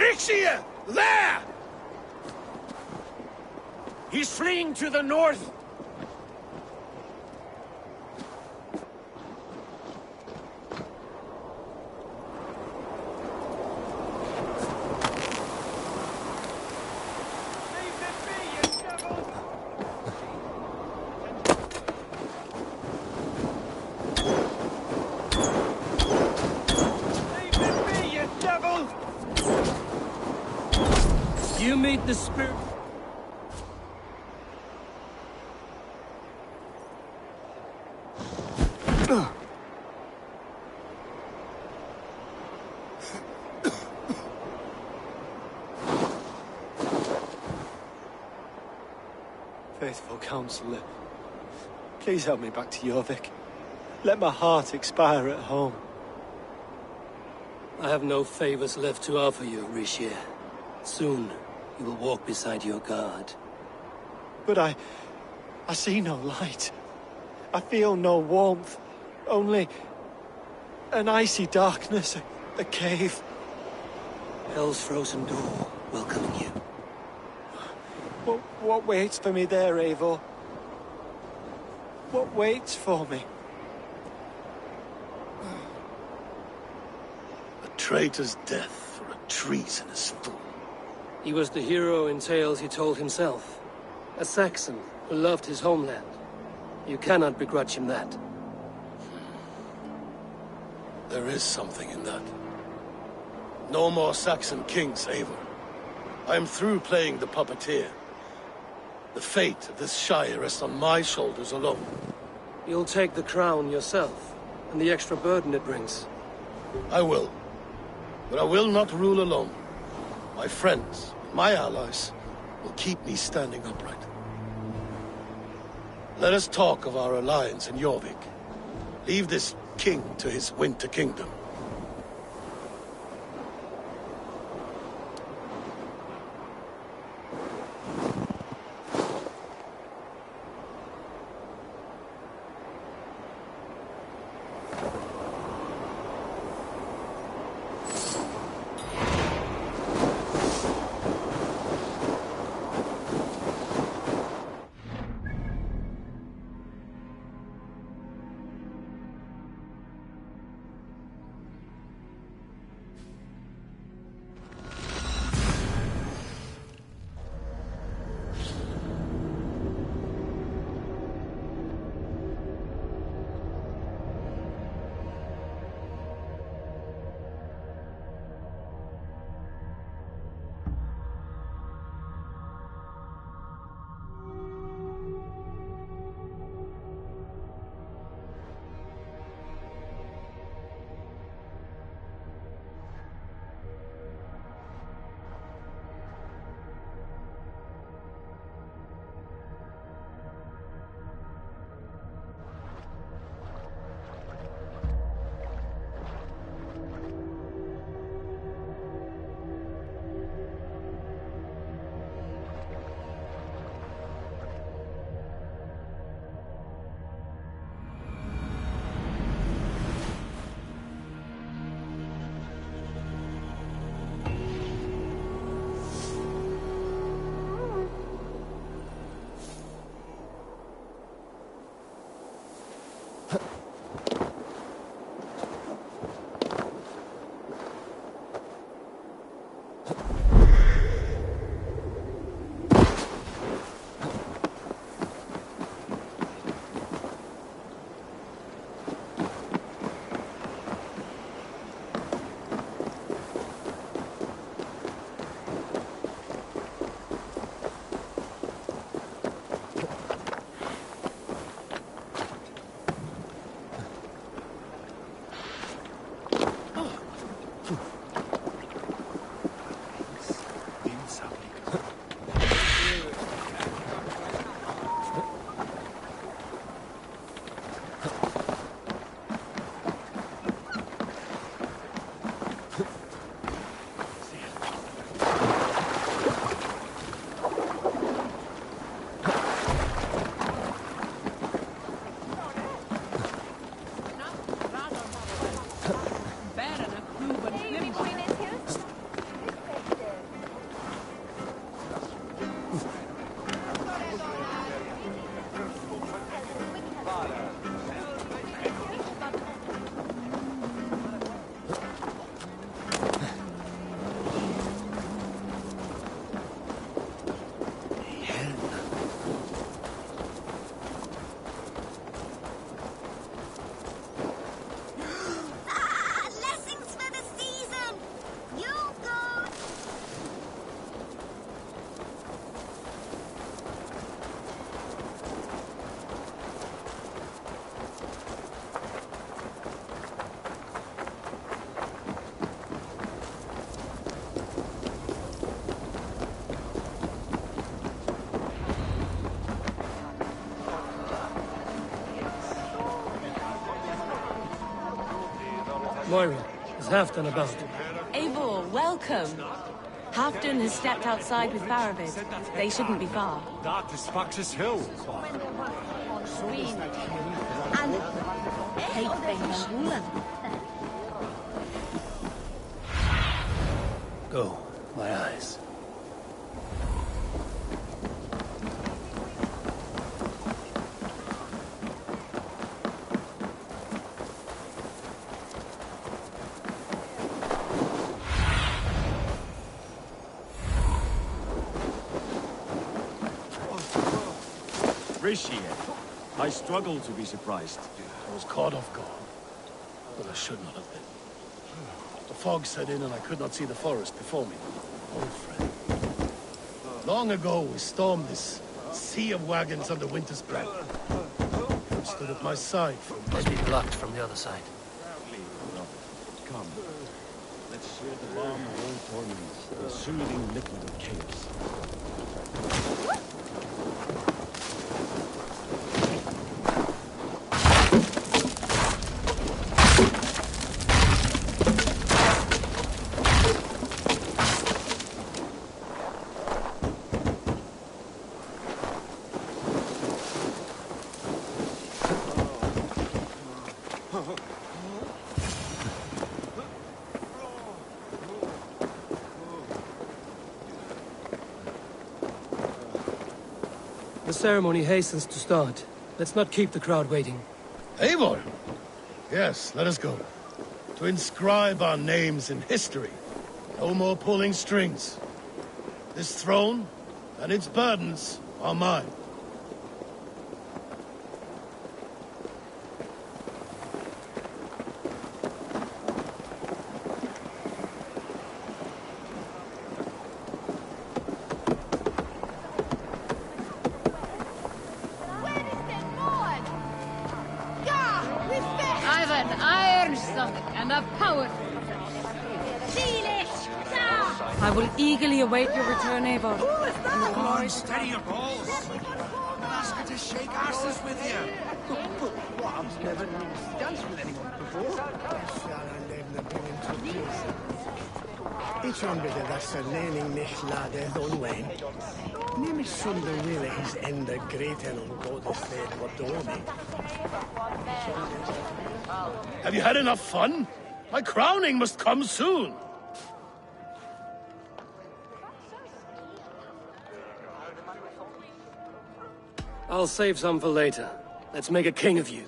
Rixia! There! He's fleeing to the north. You meet the spirit. Faithful counselor, please help me back to Jorvik. Let my heart expire at home. I have no favors left to offer you, Rishir. Soon, you will walk beside your guard. But I see no light. I feel no warmth. Only an icy darkness, a cave. Hell's frozen door welcoming you. What waits for me there, Eivor? What waits for me? A traitor's death or a treasonous fool. He was the hero in tales he told himself. A Saxon who loved his homeland. You cannot begrudge him that. There is something in that. No more Saxon kings, Eivor. I am through playing the puppeteer. The fate of this Shire rests on my shoulders alone. You'll take the crown yourself, and the extra burden it brings. I will. But I will not rule alone. My friends, my allies, will keep me standing upright. Let us talk of our alliance in Jorvik. Leave this king to his winter kingdom. Moira, is Halfdan about? Eivor, welcome. Halfdan has stepped outside with Faravid. They shouldn't be far. That is Fax's Hill. Go, my eyes. Rishi, I struggle to be surprised. I was caught off guard, but I should not have been. The fog set in and I could not see the forest before me. Old friend. Long ago, we stormed this sea of wagons under winter's breath. You stood at my side from... Must be blocked from the other side. Come. Let's share the balm of old torments, the soothing liquid of chaos. The ceremony hastens to start. Let's not keep the crowd waiting. Eivor! Yes, let us go. To inscribe our names in history. No more pulling strings. This throne and its burdens are mine. I will eagerly await your return, Eivor. Come on, steady your balls. And ask her to shake asses with you. What? I've never danced with anyone before. Ich anbitte das Verlehnung nicht lade Donwain. Nimm ich schon der Wille his Ende Gretel und Gottesfeld Wadoni. Have you had enough fun? My crowning must come soon. I'll save some for later. Let's make a king of you.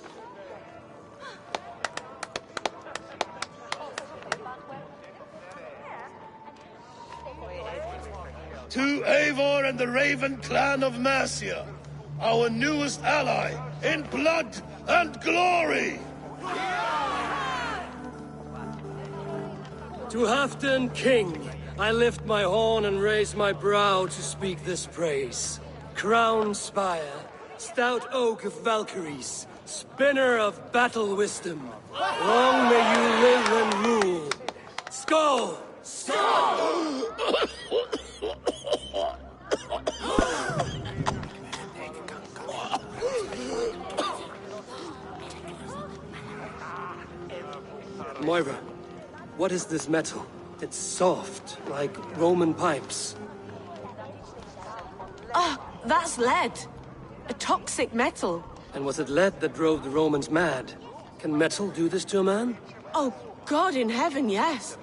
To Eivor and the Raven clan of Mercia, our newest ally in blood and glory! To Halfdan, king, I lift my horn and raise my brow to speak this praise. Crown spire, stout oak of Valkyries, spinner of battle wisdom. Long may you live and rule. Skull! Skull! Moira, what is this metal? It's soft, like Roman pipes. Ah, that's lead. A toxic metal. And was it lead that drove the Romans mad? Can metal do this to a man? Oh, God in heaven, yes.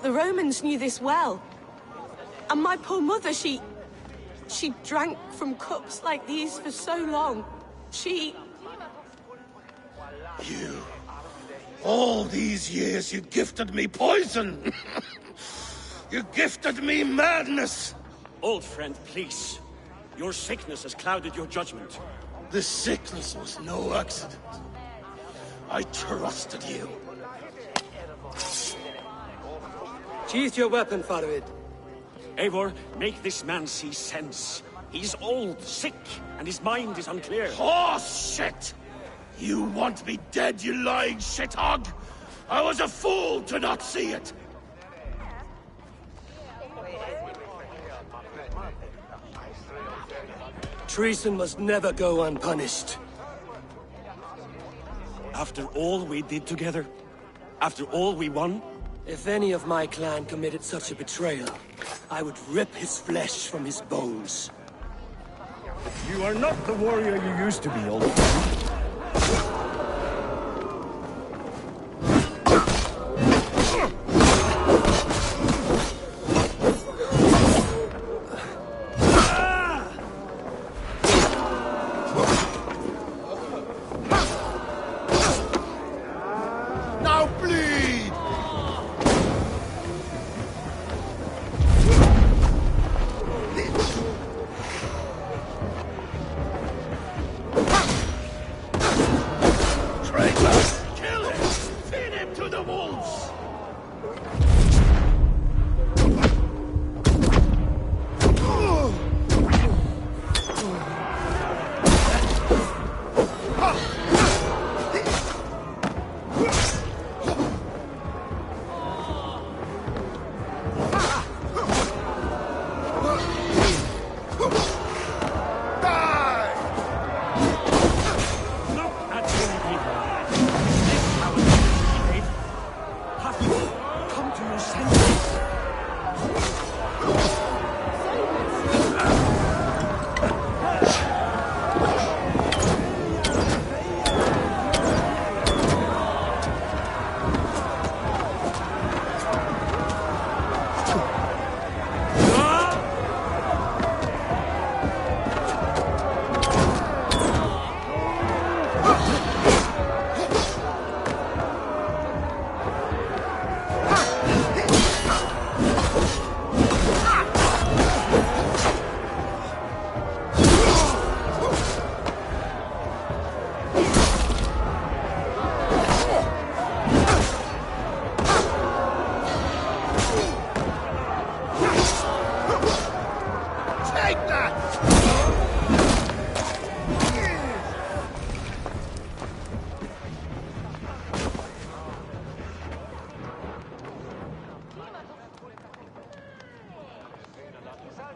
The Romans knew this well. And my poor mother, she drank from cups like these for so long. You... All these years you gifted me poison! You gifted me madness! Old friend, please. Your sickness has clouded your judgment. This sickness was no accident. I trusted you. Sheath your weapon, Faravid. Eivor, make this man see sense. He's old, sick, and his mind is unclear. Horse shit! You want me dead, you lying shithog? I was a fool to not see it! Treason must never go unpunished. After all we did together, After all we won? If any of my clan committed such a betrayal, I would rip his flesh from his bones. You are not the warrior you used to be, old friend.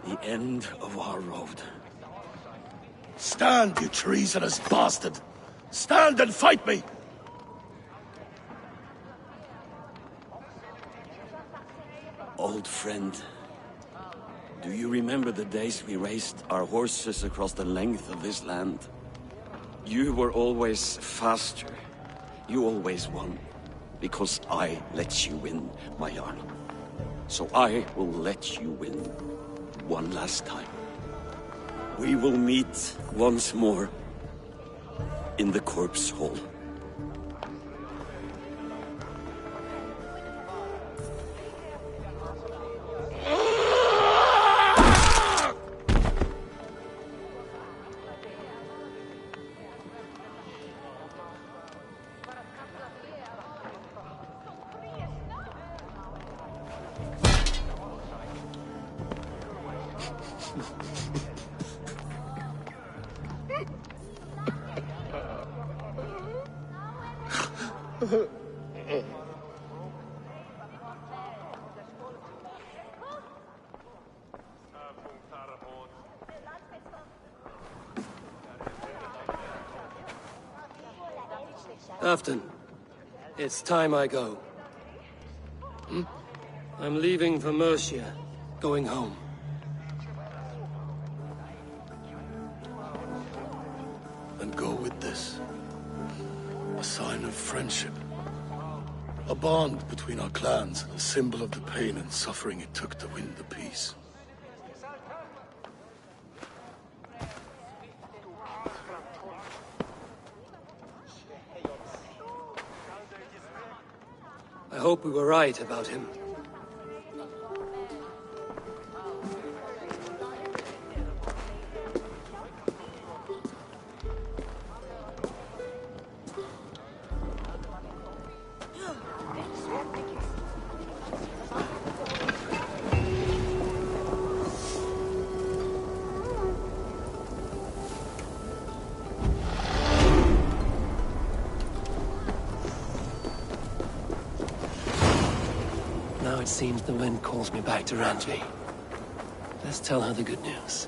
The end of our road. Stand, you treasonous bastard! Stand and fight me! Old friend, do you remember the days we raced our horses across the length of this land? You were always faster. You always won. Because I let you win, my Jarl. So I will let you win one last time. We will meet once more in the corpse hall. Afton, it's time I go. I'm leaving for Mercia, going home. And go with this. A sign of friendship. A bond between our clans, a symbol of the pain and suffering it took to win the peace. I hope we were right about him. Now it seems the wind calls me back to Randvi. Let's tell her the good news.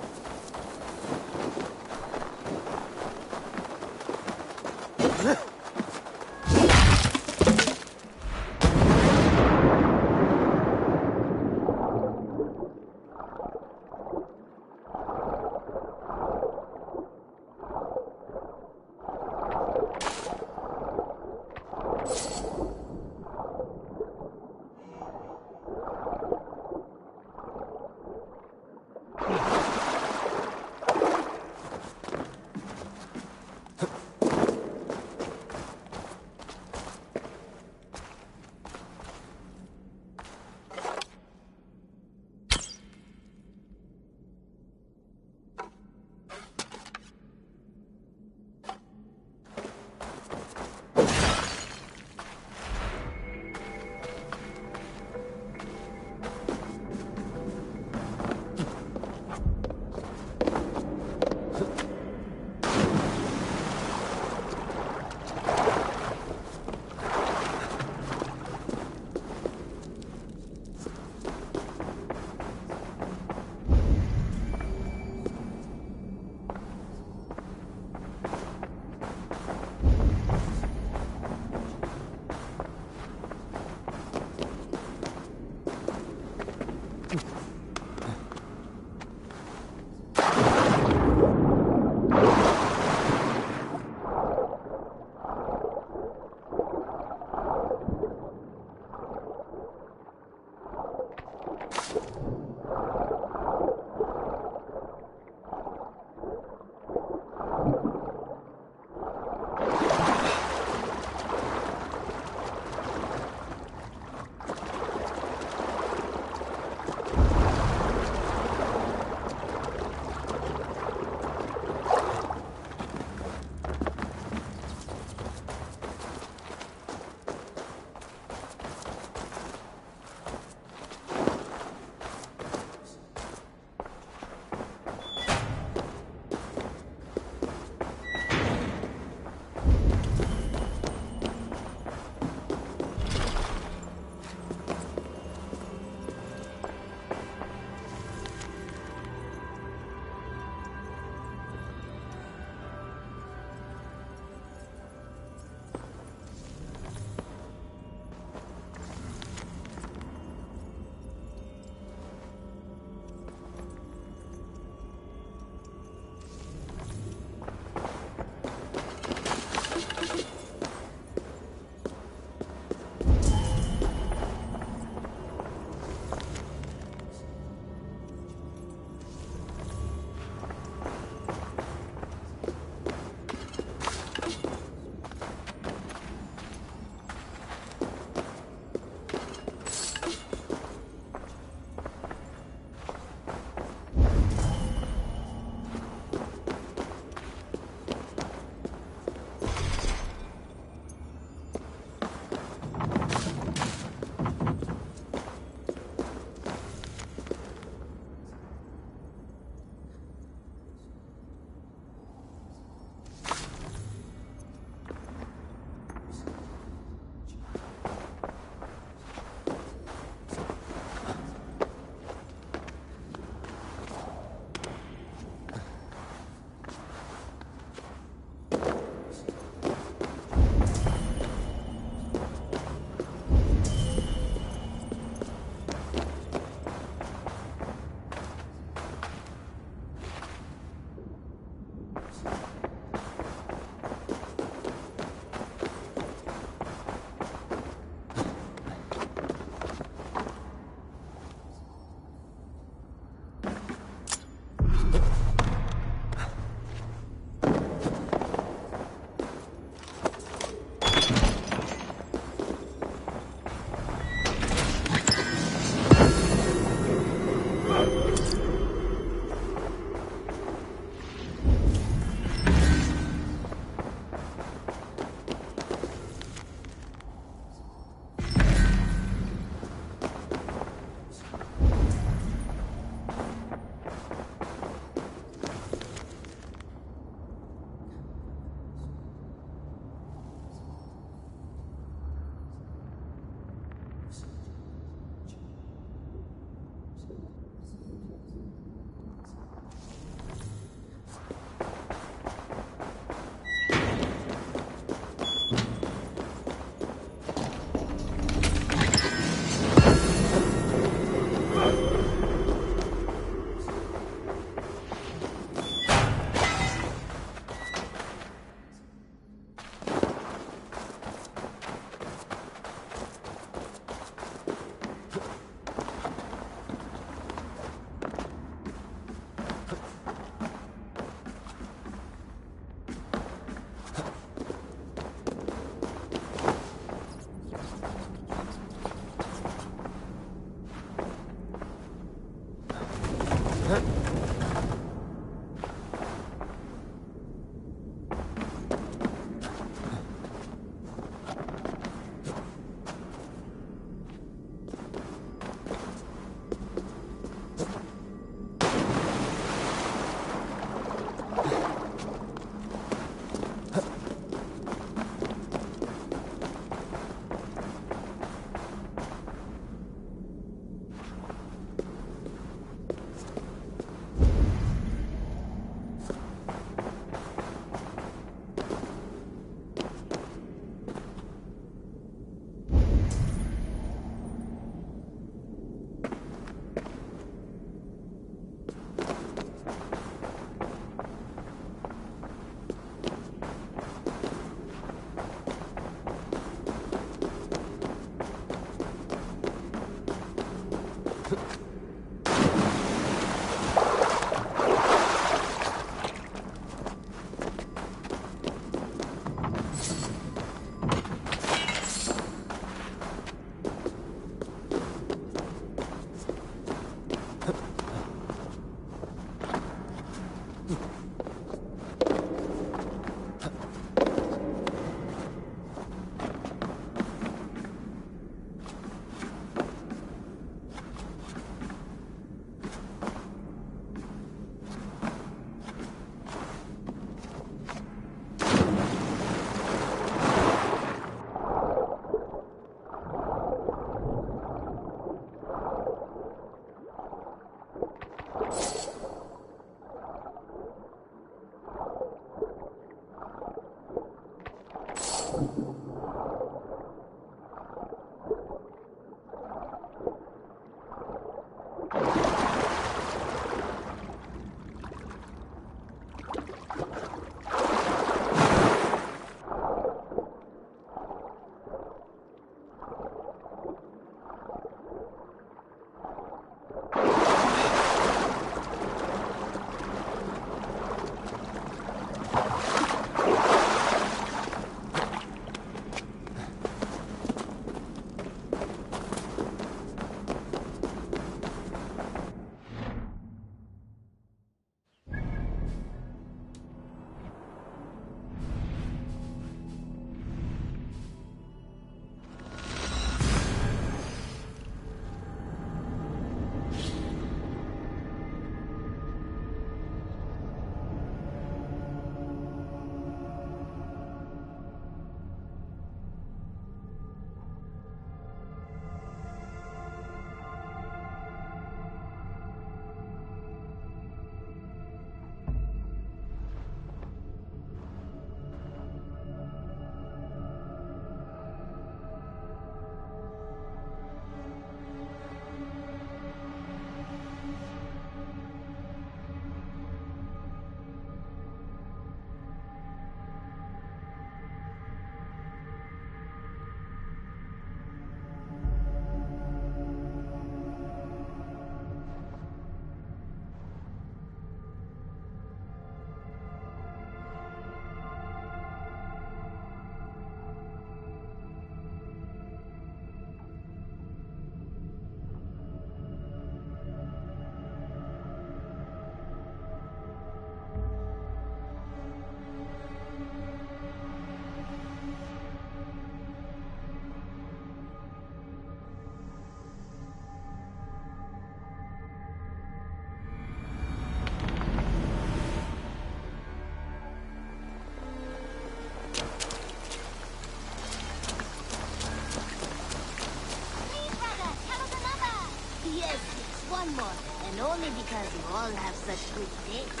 one more, and only because you all have such good taste.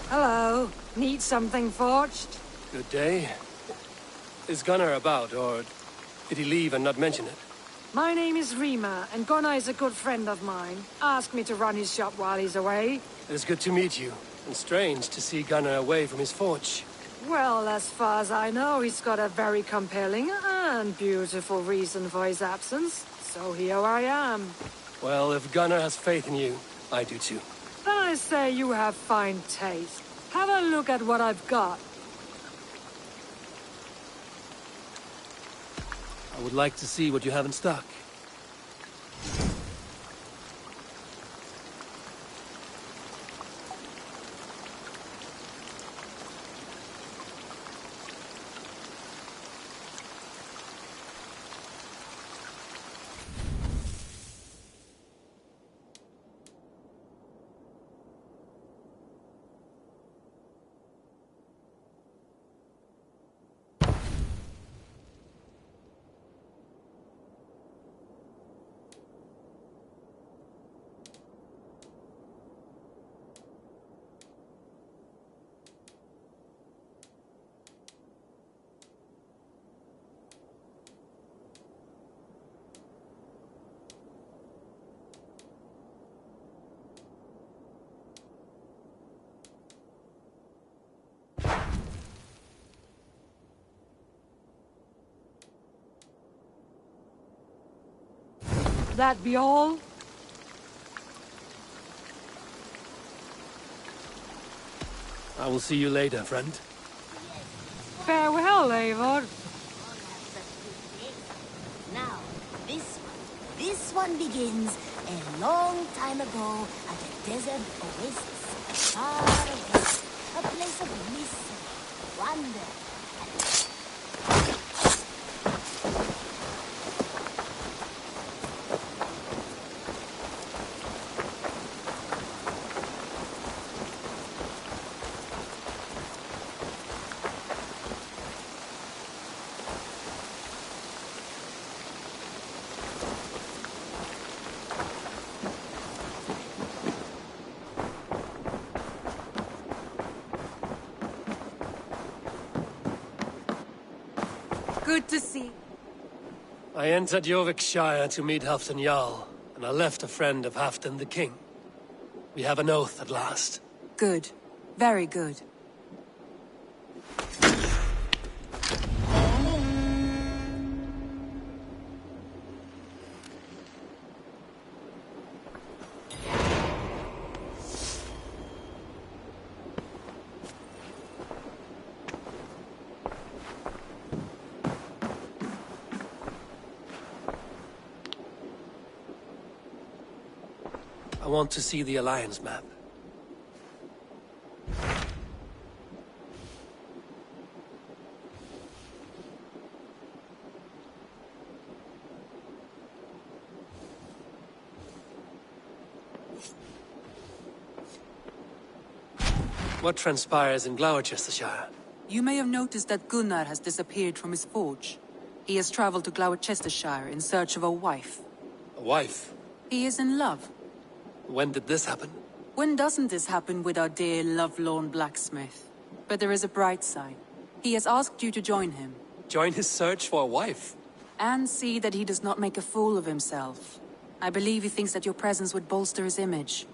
Hello. Need something forged? Good day. Is Gunnar about, or did he leave and not mention it? My name is Rima, and Gunnar is a good friend of mine. Asked me to run his shop while he's away. It is good to meet you, and strange to see Gunnar away from his forge. Well, as far as I know, he's got a very compelling and beautiful reason for his absence. So here I am. Well, if Gunnar has faith in you, I do too. Then I say you have fine taste. Have a look at what I've got. I would like to see what you have in stock. that be all? I will see you later, friend. Farewell, Eivor. Now, this one begins a long time ago at a desert oasis, far away, a place of mystery, wonder, Good to see. I entered Jorvikshire to meet Halfdan Jarl, and I left a friend of Halfdan the King. We have an oath at last. Good. Very good. I want to see the Alliance map. What transpires in Gloucestershire? You may have noticed that Gunnar has disappeared from his forge. He has traveled to Gloucestershire in search of a wife. A wife? He is in love. When did this happen? When doesn't this happen with our dear lovelorn blacksmith? But there is a bright side. He has asked you to join him. Join his search for a wife? And see that he does not make a fool of himself. I believe he thinks that your presence would bolster his image.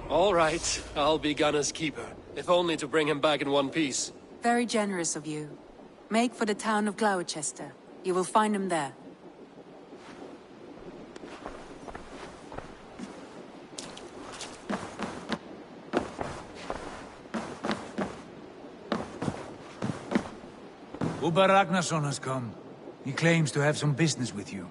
All right, I'll be Gunner's keeper, if only to bring him back in one piece. Very generous of you. Make for the town of Gloucester. You will find him there. Ubba Ragnarsson has come. He claims to have some business with you.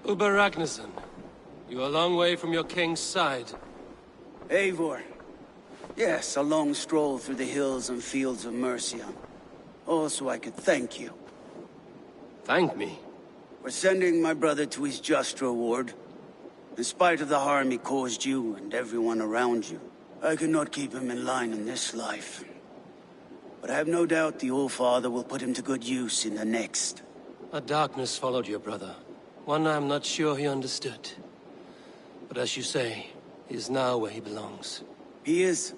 Ubba Ragnarsson, you are a long way from your king's side. Eivor. Yes, a long stroll through the hills and fields of Mercia. Also, I could thank you. Thank me? For sending my brother to his just reward. In spite of the harm he caused you and everyone around you, I could not keep him in line in this life. But I have no doubt the Old Father will put him to good use in the next. A darkness followed your brother. One I'm not sure he understood. But as you say, he is now where he belongs. He is.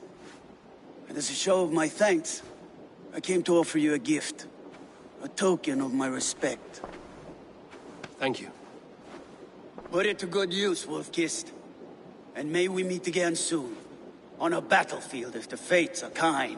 And as a show of my thanks, I came to offer you a gift. A token of my respect. Thank you. Put it to good use, Wolf-Kissed. And may we meet again soon. On a battlefield if the fates are kind.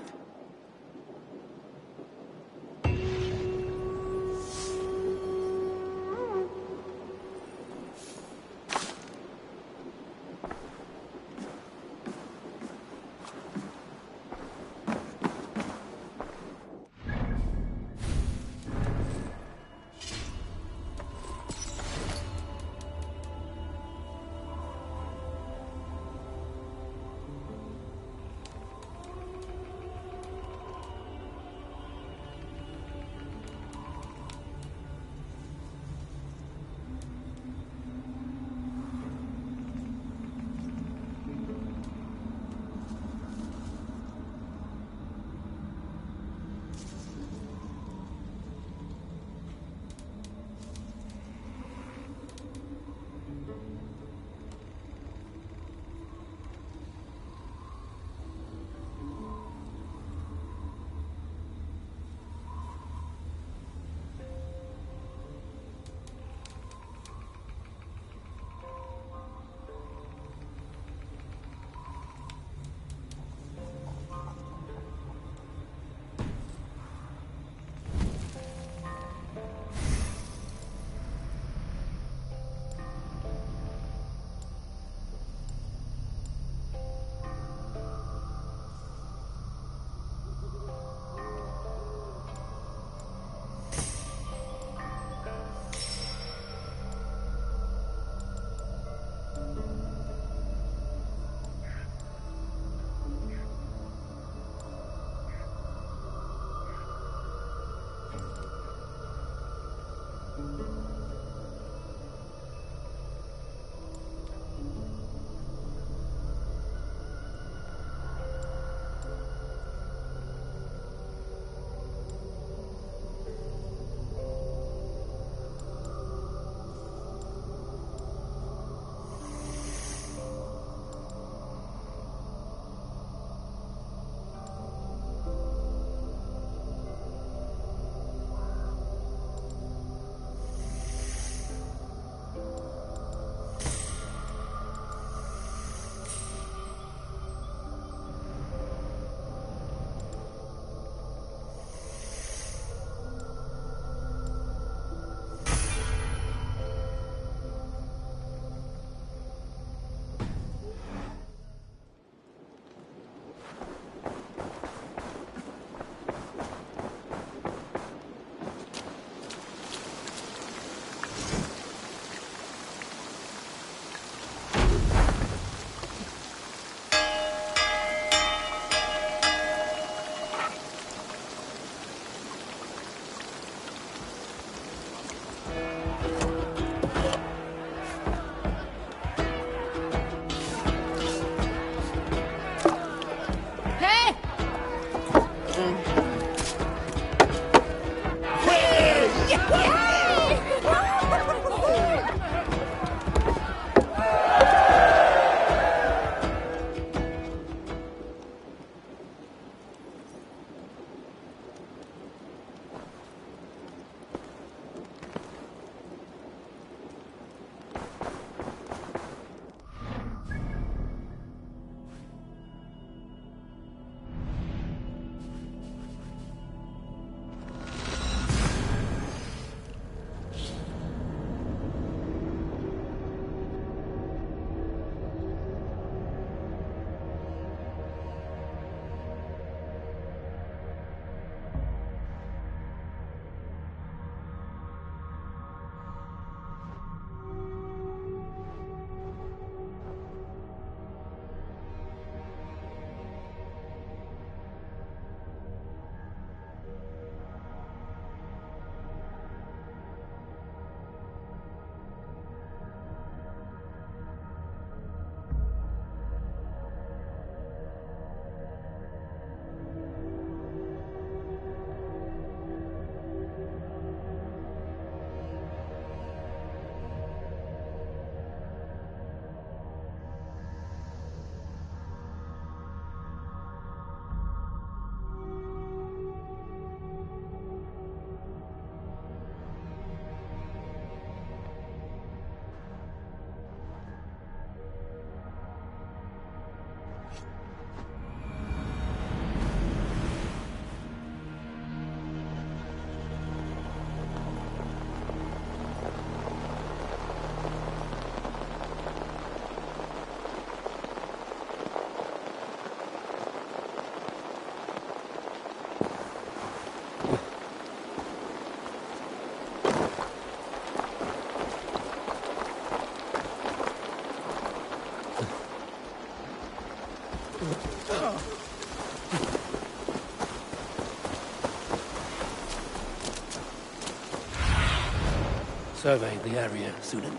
Survey the area, student.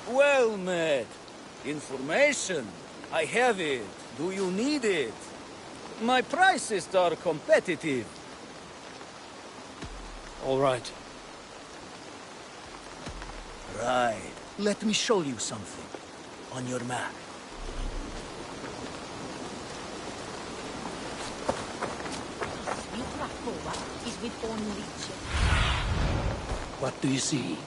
Well met. Information. I have it. Do you need it? My prices are competitive. All right. Right. Let me show you something. On your map. Is with only. What do you see?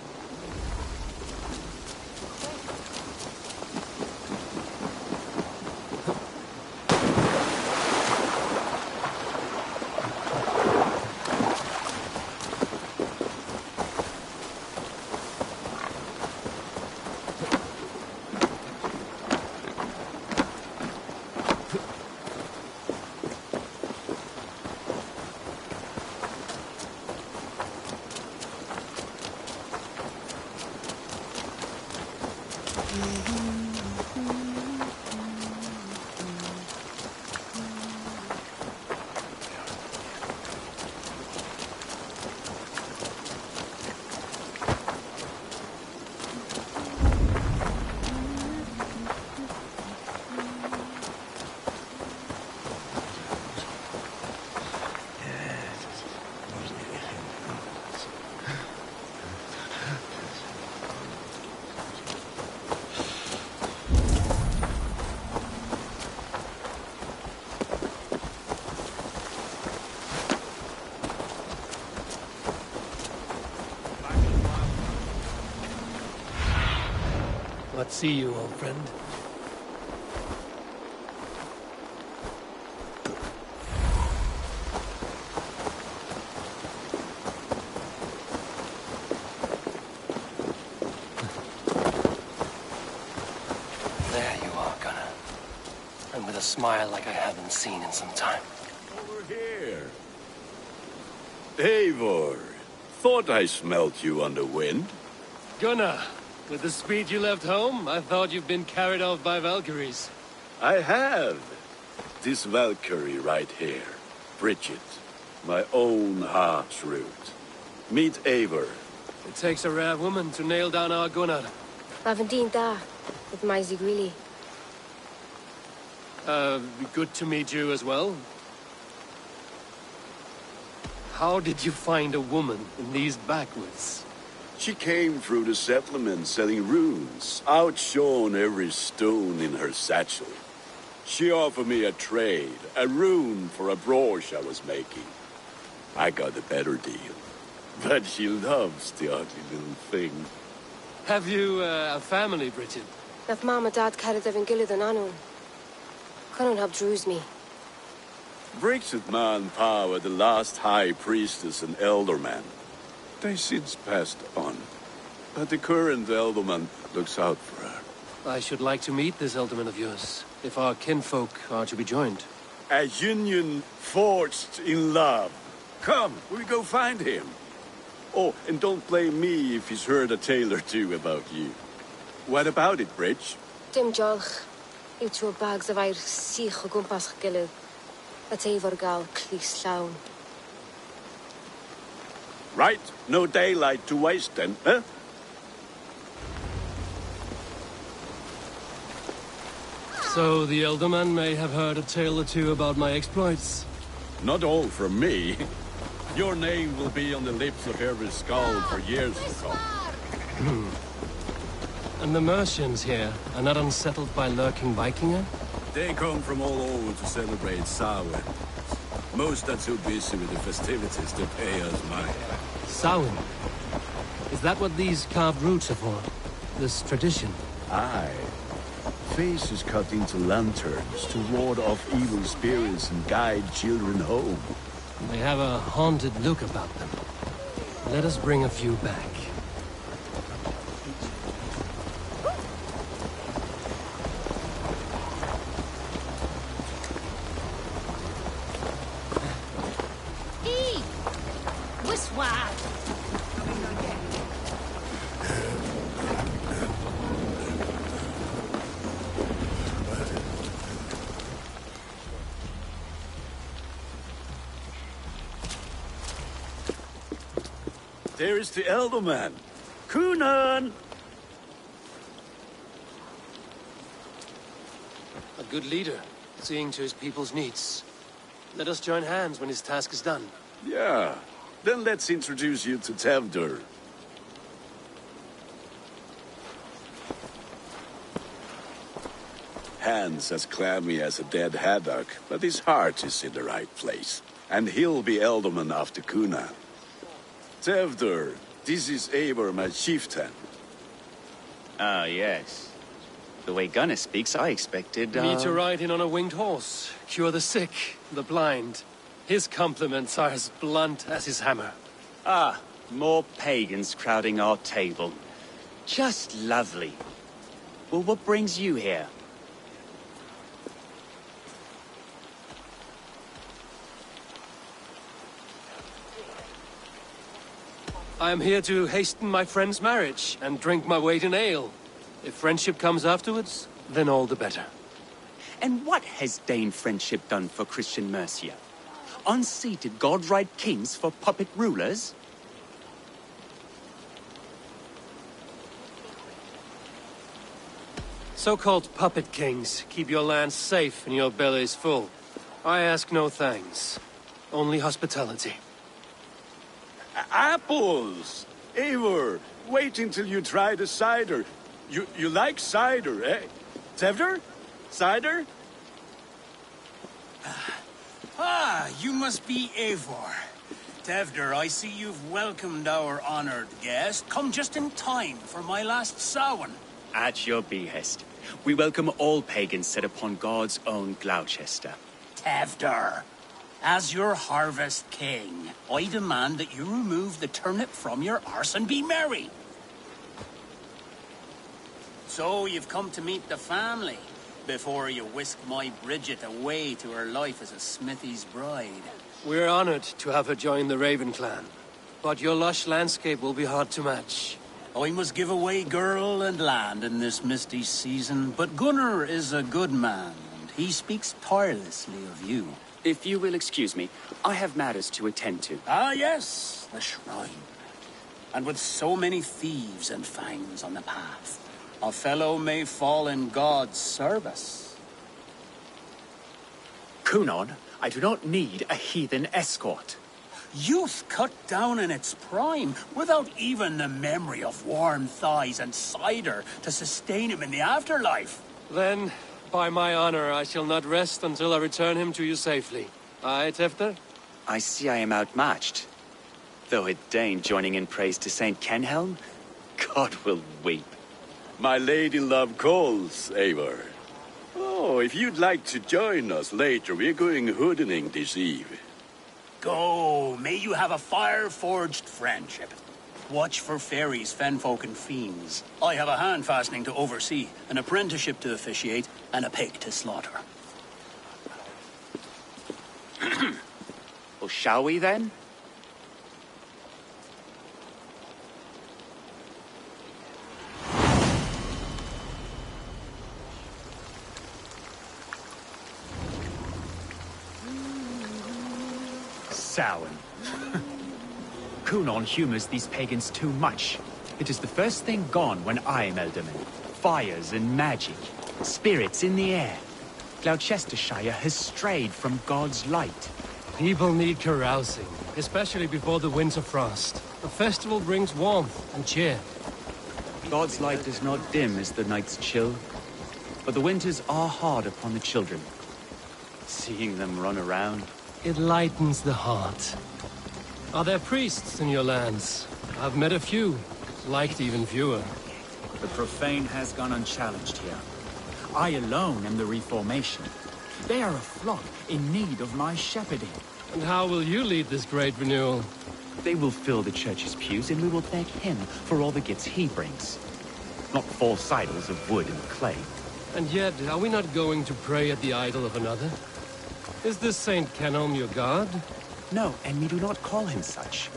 Let's see you, old friend. There you are, Gunnar. And with a smile like I haven't seen in some time. Over here. Eivor, thought I smelt you on the wind. Gunnar, with the speed you left home, I thought you've been carried off by Valkyries. I have. This Valkyrie right here. Bridget, my own heart's root. Meet Eivor. It takes a rare woman to nail down our Gunnar. Bavendine da, with Maisy Greeley. Good to meet you as well. How did you find a woman in these backwoods? She came through the settlement selling runes, outshone every stone in her satchel. She offered me a trade, a rune for a brooch I was making. I got a better deal. But she loves the ugly little thing. Have you a family, Bridget? Naf Mom and Dad carried them in Gillid and Anun. Couldn't have drews me. Bridget Man Power, the last high priestess and elderman. They since passed on. But the current elderman looks out for her. I should like to meet this elderman of yours, if our kinfolk are to be joined. A union forged in love. Come, we go find him. Oh, and don't blame me if he's heard a tale or two about you. What about it, Bridge? Dim Jolch. You two bags of air sich o gwmpas Gillid. A Eivor gal clis llawn. Right, no daylight to waste then, huh? So the elderman may have heard a tale or two about my exploits. Not all from me. Your name will be on the lips of every skull for years to come. And the Mercians here are not unsettled by lurking Vikinger? They come from all over to celebrate Samhain. Most are too busy with the festivities to pay us money. Samhain? Is that what these carved roots are for? This tradition? Aye. Faces cut into lanterns to ward off evil spirits and guide children home. They have a haunted look about them. Let us bring a few back. There is the elderman. Kunan! A good leader, seeing to his people's needs. Let us join hands when his task is done. Yeah. Then let's introduce you to Tevdur. Hands as clammy as a dead haddock, but his heart is in the right place. And he'll be elderman after Kunan. Tevdur, this is Eivor, my chieftain. Ah, yes. The way Gunnar speaks, I expected, Me to ride in on a winged horse, cure the sick, the blind. His compliments are as blunt as his hammer. Ah, more pagans crowding our table. Just lovely. Well, what brings you here? I am here to hasten my friend's marriage and drink my weight in ale. If friendship comes afterwards, then all the better. And what has Dane friendship done for Christian Mercia? Unseated god-right kings for puppet rulers? So-called puppet kings keep your lands safe and your bellies full. I ask no thanks, only hospitality. Apples! Eivor, wait until you try the cider. You like cider, eh? Tevdur? Cider? You must be Eivor. Tevdur, I see you've welcomed our honored guest. Come just in time for my last Samhain. At your behest. We welcome all pagans set upon God's own Gloucester. Tevdur, as your harvest king, I demand that you remove the turnip from your arse and be merry. So you've come to meet the family before you whisk my Bridget away to her life as a smithy's bride. We're honored to have her join the Raven clan, but your lush landscape will be hard to match. I must give away girl and land in this misty season, but Gunnar is a good man, and he speaks tirelessly of you. If you will excuse me, I have matters to attend to. Ah, yes, the shrine. And with so many thieves and fangs on the path, a fellow may fall in God's service. Kunon, I do not need a heathen escort. Youth cut down in its prime, without even the memory of warm thighs and cider to sustain him in the afterlife. Then, by my honor, I shall not rest until I return him to you safely. Aye, Tefter? I see I am outmatched. Though a Dane joining in praise to Saint Kenhelm, God will weep. My lady love calls, Eivor. Oh, if you'd like to join us later, we're going hoodening this eve. Go, may you have a fire-forged friendship. Watch for fairies, fenfolk, and fiends. I have a hand fastening to oversee, an apprenticeship to officiate, and a pig to slaughter. Well, shall we then? Samhain. Kunon humors these pagans too much. It is the first thing gone when I am Elderman. Fires and magic. Spirits in the air. Gloucestershire has strayed from God's light. People need carousing, especially before the winter frost. A festival brings warmth and cheer. God's light does not dim as the nights chill, but the winters are hard upon the children. Seeing them run around, it lightens the heart. Are there priests in your lands? I've met a few, liked even fewer. The profane has gone unchallenged here. I alone am the Reformation. They are a flock in need of my shepherding. And how will you lead this great renewal? They will fill the church's pews, and we will thank him for all the gifts he brings. Not false idols of wood and clay. And yet, are we not going to pray at the idol of another? Is this Saint Kenhelm your god? No, and we do not call him such.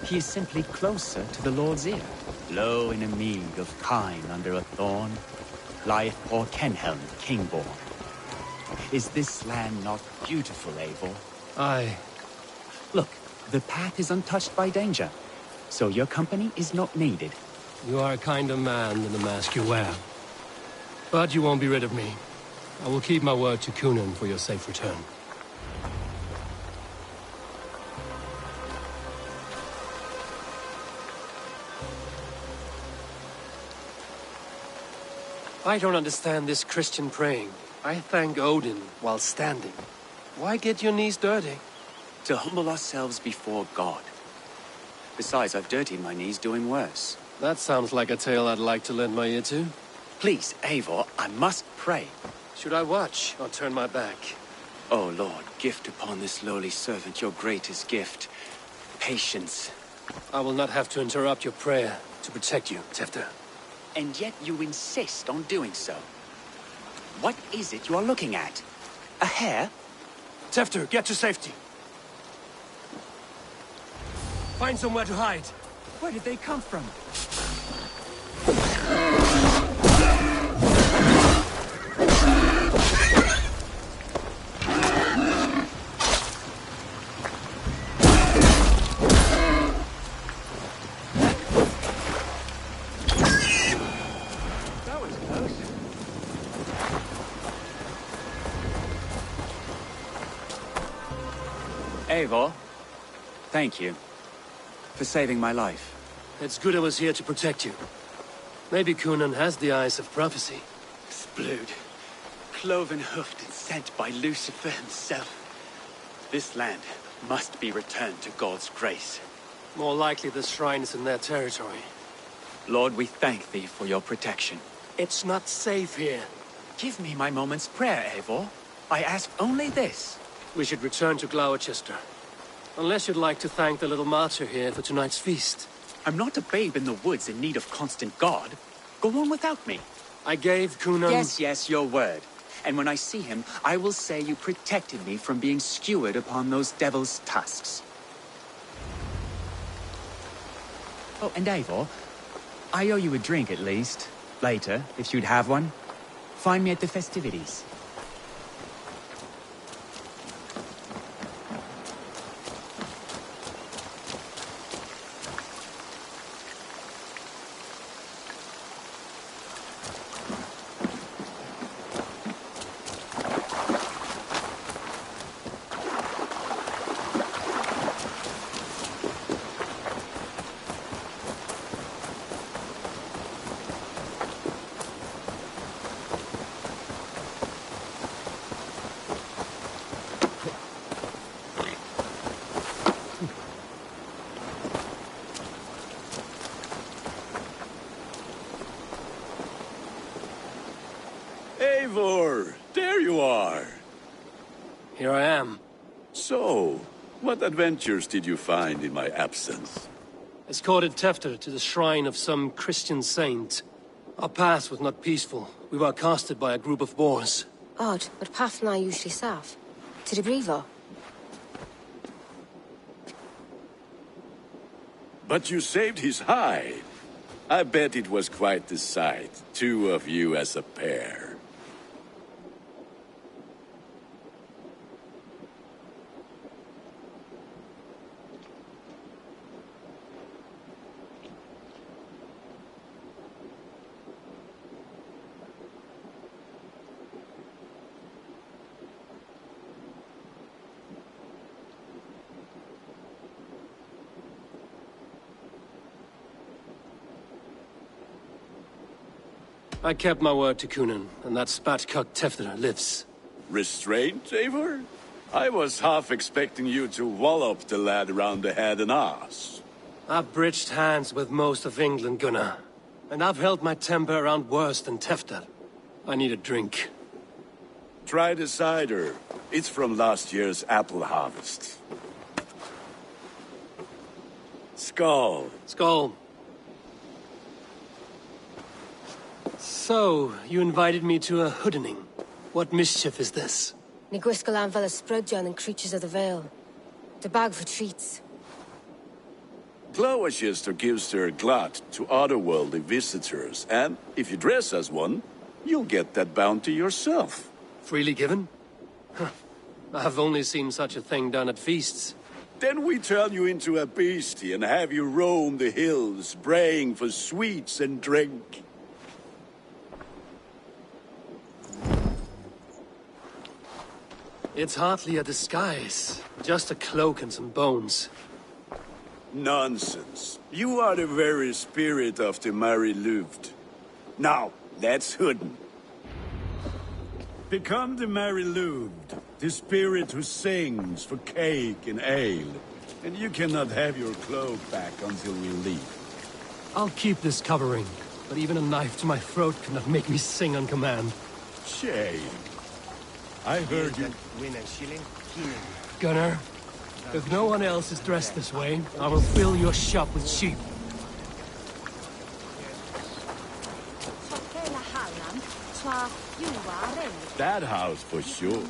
He is simply closer to the Lord's ear. Low in a mead of kine under a thorn, lieth poor Kenhelm, king-born. Is this land not beautiful, Eivor? Aye. Look, the path is untouched by danger, so your company is not needed. You are a kinder man than the mask you wear. But you won't be rid of me. I will keep my word to Kunon for your safe return. I don't understand this Christian praying. I thank Odin while standing. Why get your knees dirty? To humble ourselves before God. Besides, I've dirtied my knees doing worse. That sounds like a tale I'd like to lend my ear to. Please, Eivor, I must pray. Should I watch or turn my back? Oh, Lord, gift upon this lowly servant your greatest gift. Patience. I will not have to interrupt your prayer to protect you, Tefter. And yet you insist on doing so. What is it you are looking at? A hare? Tefter, get to safety. Find somewhere to hide. Where did they come from? Eivor, thank you for saving my life. It's good I was here to protect you. Maybe Kunon has the eyes of prophecy. Blood, cloven-hoofed and sent by Lucifer himself. This land must be returned to God's grace. More likely the shrine is in their territory. Lord, we thank thee for your protection. It's not safe here. Give me my moment's prayer, Eivor. I ask only this. We should return to Gloucester. Unless you'd like to thank the little martyr here for tonight's feast. I'm not a babe in the woods in need of constant guard. Go on without me. I gave Kunon... Yes, your word. And when I see him, I will say you protected me from being skewered upon those devil's tusks. Oh, and Eivor, I owe you a drink at least. Later, if you'd have one. Find me at the festivities. So, what adventures did you find in my absence? Escorted Tefter to the shrine of some Christian saint. Our path was not peaceful. We were accosted by a group of boars. Odd, but path na usually safe. To the Brevo. But you saved his hide. I bet it was quite the sight, two of you as a pair. I kept my word to Kunan, and that spatcock Tefter lives. Restraint, Eivor? I was half expecting you to wallop the lad around the head and ass. I've bridged hands with most of England, Gunnar. And I've held my temper around worse than Tefter. I need a drink. Try the cider. It's from last year's apple harvest. Skull. Skull. So, you invited me to a hoodening. What mischief is this? Ni gwisgalan fel ysbrydion and creatures of the Vale. The bag for treats. Gloucester gives their glut to otherworldly visitors, and if you dress as one, you'll get that bounty yourself. Freely given? I've only seen such a thing done at feasts. Then we turn you into a beastie and have you roam the hills, braying for sweets and drink. It's hardly a disguise. Just a cloak and some bones. Nonsense. You are the very spirit of the Mary Louved. Now, let's hoodin. Become the Mary Louved, the spirit who sings for cake and ale. And you cannot have your cloak back until we leave. I'll keep this covering, but even a knife to my throat cannot make me sing on command. Shame. I heard you. Gunnar, if no one else is dressed this way, I will fill your shop with sheep. That house for sure.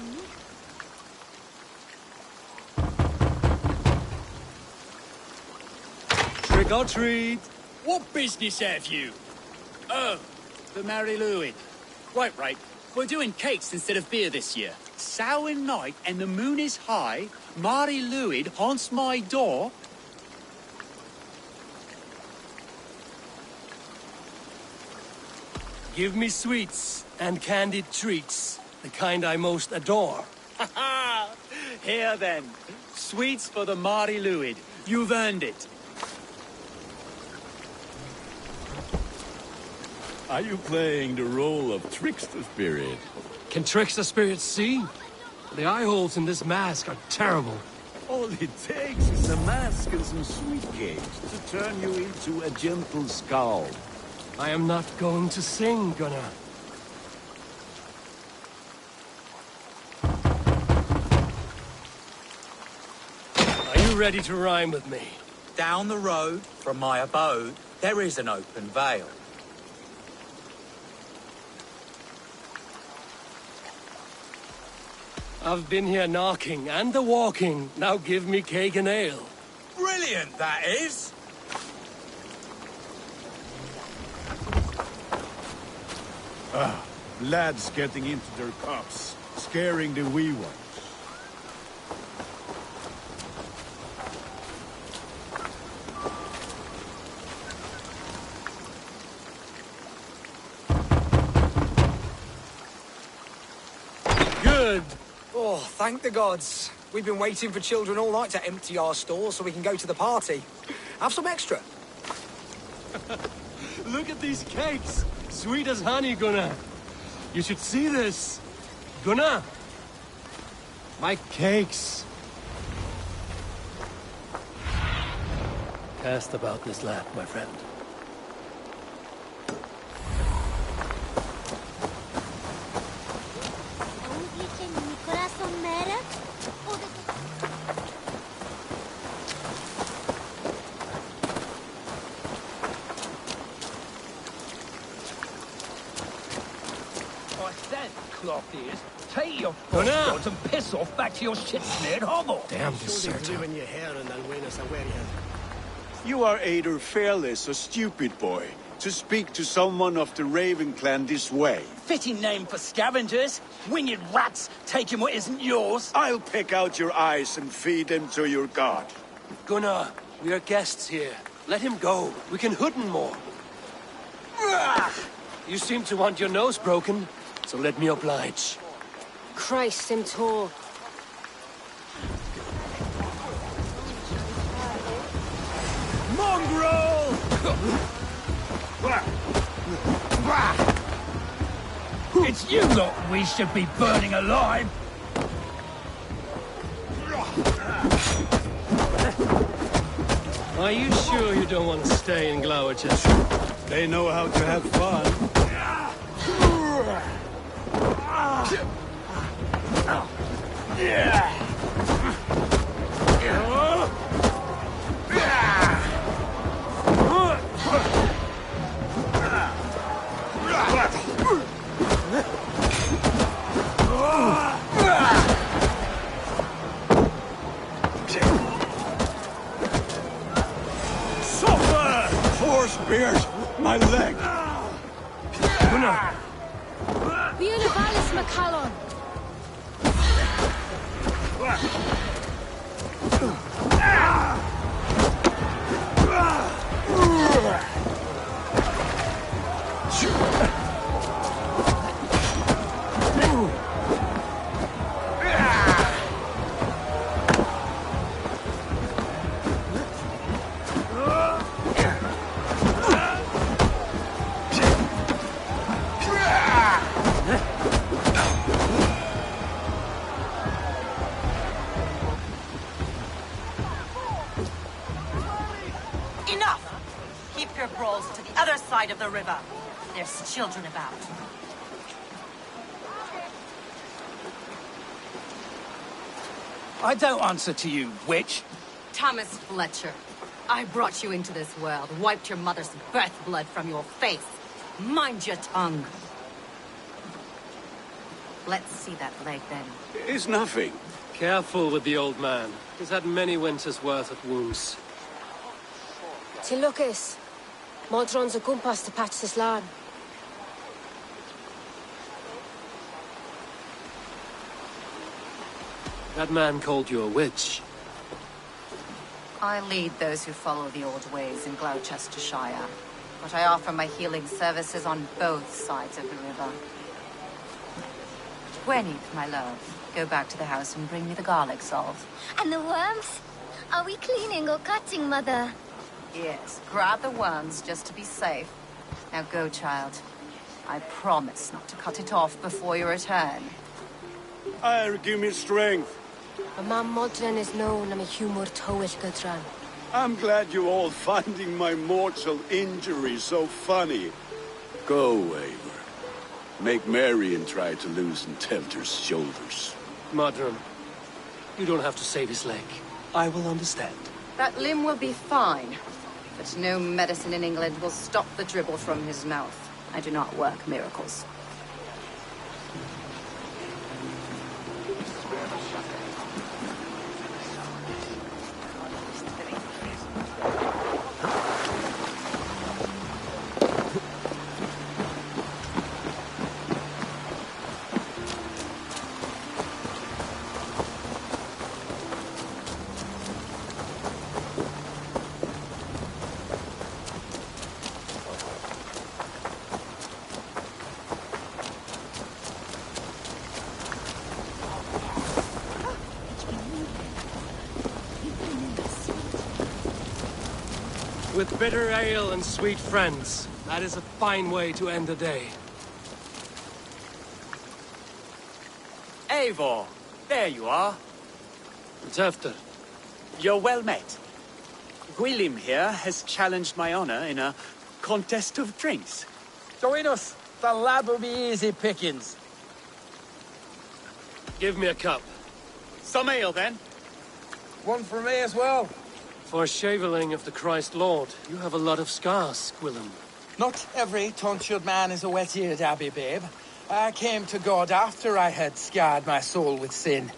Trick or treat. What business have you? Oh, the Mary Louis. Right. We're doing cakes instead of beer this year. Samhain night and the moon is high. Mary Louis haunts my door. Give me sweets and candied treats, the kind I most adore. Ha ha! Here then, sweets for the Mary Louis. You've earned it. Are you playing the role of trickster spirit? Can trickster spirits see? The eye holes in this mask are terrible. All it takes is a mask and some sweet cakes to turn you into a gentle skull. I am not going to sing, Gunnar. Are you ready to rhyme with me? Down the road from my abode, there is an open vale. I've been here knocking and the walking. Now give me cake and ale. Brilliant, that is! Lads getting into their cups, scaring the wee ones. Good. Oh, thank the gods. We've been waiting for children all night to empty our stores so we can go to the party. Have some extra. Look at these cakes. Sweet as honey, Gunnar. You should see this. Gunnar. My cakes. Cast about this lad, my friend. off is, take your Go now. gods and piss off back to your shit-smeared hovel. Damn in your hair and I'll win us a wedding. You are either fearless or stupid, boy, to speak to someone of the Raven clan this way. Fitting name for scavengers. Winged rats taking what isn't yours. I'll pick out your eyes and feed them to your god. Gunnar, we are guests here. Let him go. We can hood him more. You seem to want your nose broken, so let me oblige. Christ, him tall. Mongrel! It's you lot we should be burning alive! Are you sure you don't want to stay in Gloucester? They know how to have fun. Four spears! My leg! Bionavalis Macallon. Enough! Keep your brawls to the other side of the river. There's children about. I don't answer to you, witch. Thomas Fletcher, I brought you into this world, wiped your mother's birth blood from your face. Mind your tongue. Let's see that leg, then. It's nothing. Careful with the old man. He's had many winters' worth of wounds. Tilukis. Modron's a gumpas to patch this land. That man called you a witch. I lead those who follow the old ways in Gloucestershire, but I offer my healing services on both sides of the river. Gweneth, my love, go back to the house and bring me the garlic salt. And the worms? Are we cleaning or cutting, Mother? Yes, grab the worms just to be safe. Now go, child. I promise not to cut it off before you return. Give me strength. A man Modron is known am a humor towel Gudran. I'm glad you're all finding my mortal injury so funny. Go, Eivor. Make merry and try to loosen Telter's shoulders. Modron, you don't have to save his leg. I will understand. That limb will be fine, but no medicine in England will stop the dribble from his mouth. I do not work miracles. With bitter ale and sweet friends, that is a fine way to end the day. Eivor, there you are. It's after. You're well met. Gwilym here has challenged my honor in a contest of drinks. Join us. The lad will be easy pickings. Give me a cup. Some ale, then. One for me as well. For a shaveling of the Christ Lord, you have a lot of scars, Gwilym. Not every tonsured man is a wet-eared Abbey, babe. I came to God after I had scarred my soul with sin.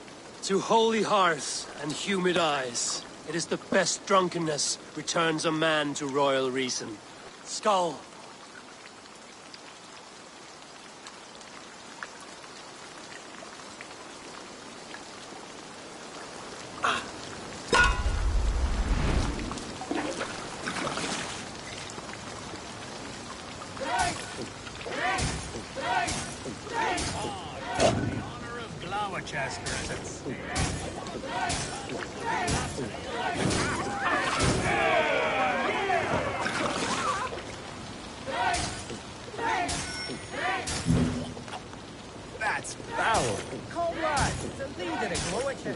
To holy hearts and humid eyes, it is the best drunkenness returns a man to royal reason. Skull. That's foul. Cold blood. The leader of Glowachester.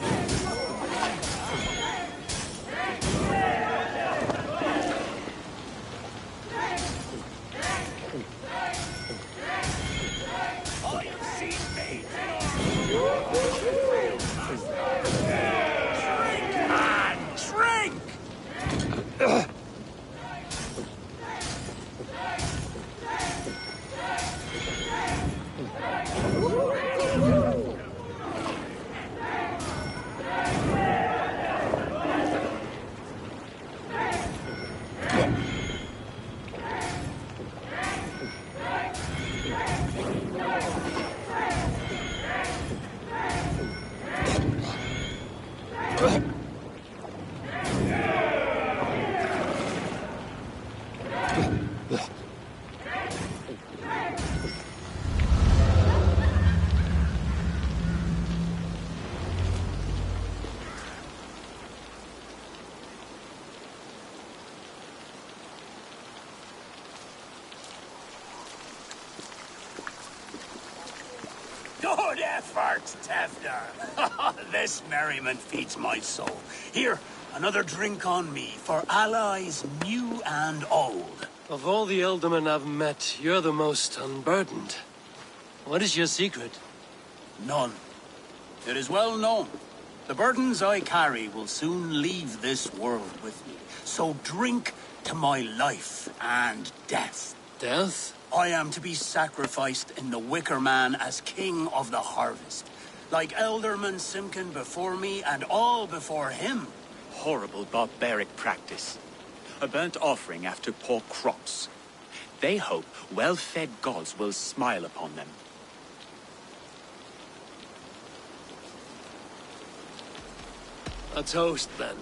All you see me. Drink and drink! Good effort, Tevder. This merriment feeds my soul. Here, another drink on me for allies new and old. Of all the Ealdormen I've met, you're the most unburdened. What is your secret? None. It is well known. The burdens I carry will soon leave this world with me. So drink to my life and death. Death? I am to be sacrificed in the Wicker Man as king of the harvest. Like Elderman Simkin before me and all before him. Horrible barbaric practice. A burnt offering after poor crops. They hope well-fed gods will smile upon them. A toast, then.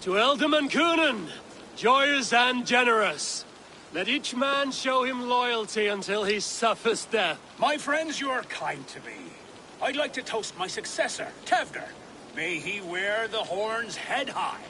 To Ealdorman Coonan, joyous and generous. Let each man show him loyalty until he suffers death. My friends, you are kind to me. I'd like to toast my successor, Tevder. May he wear the horns head high.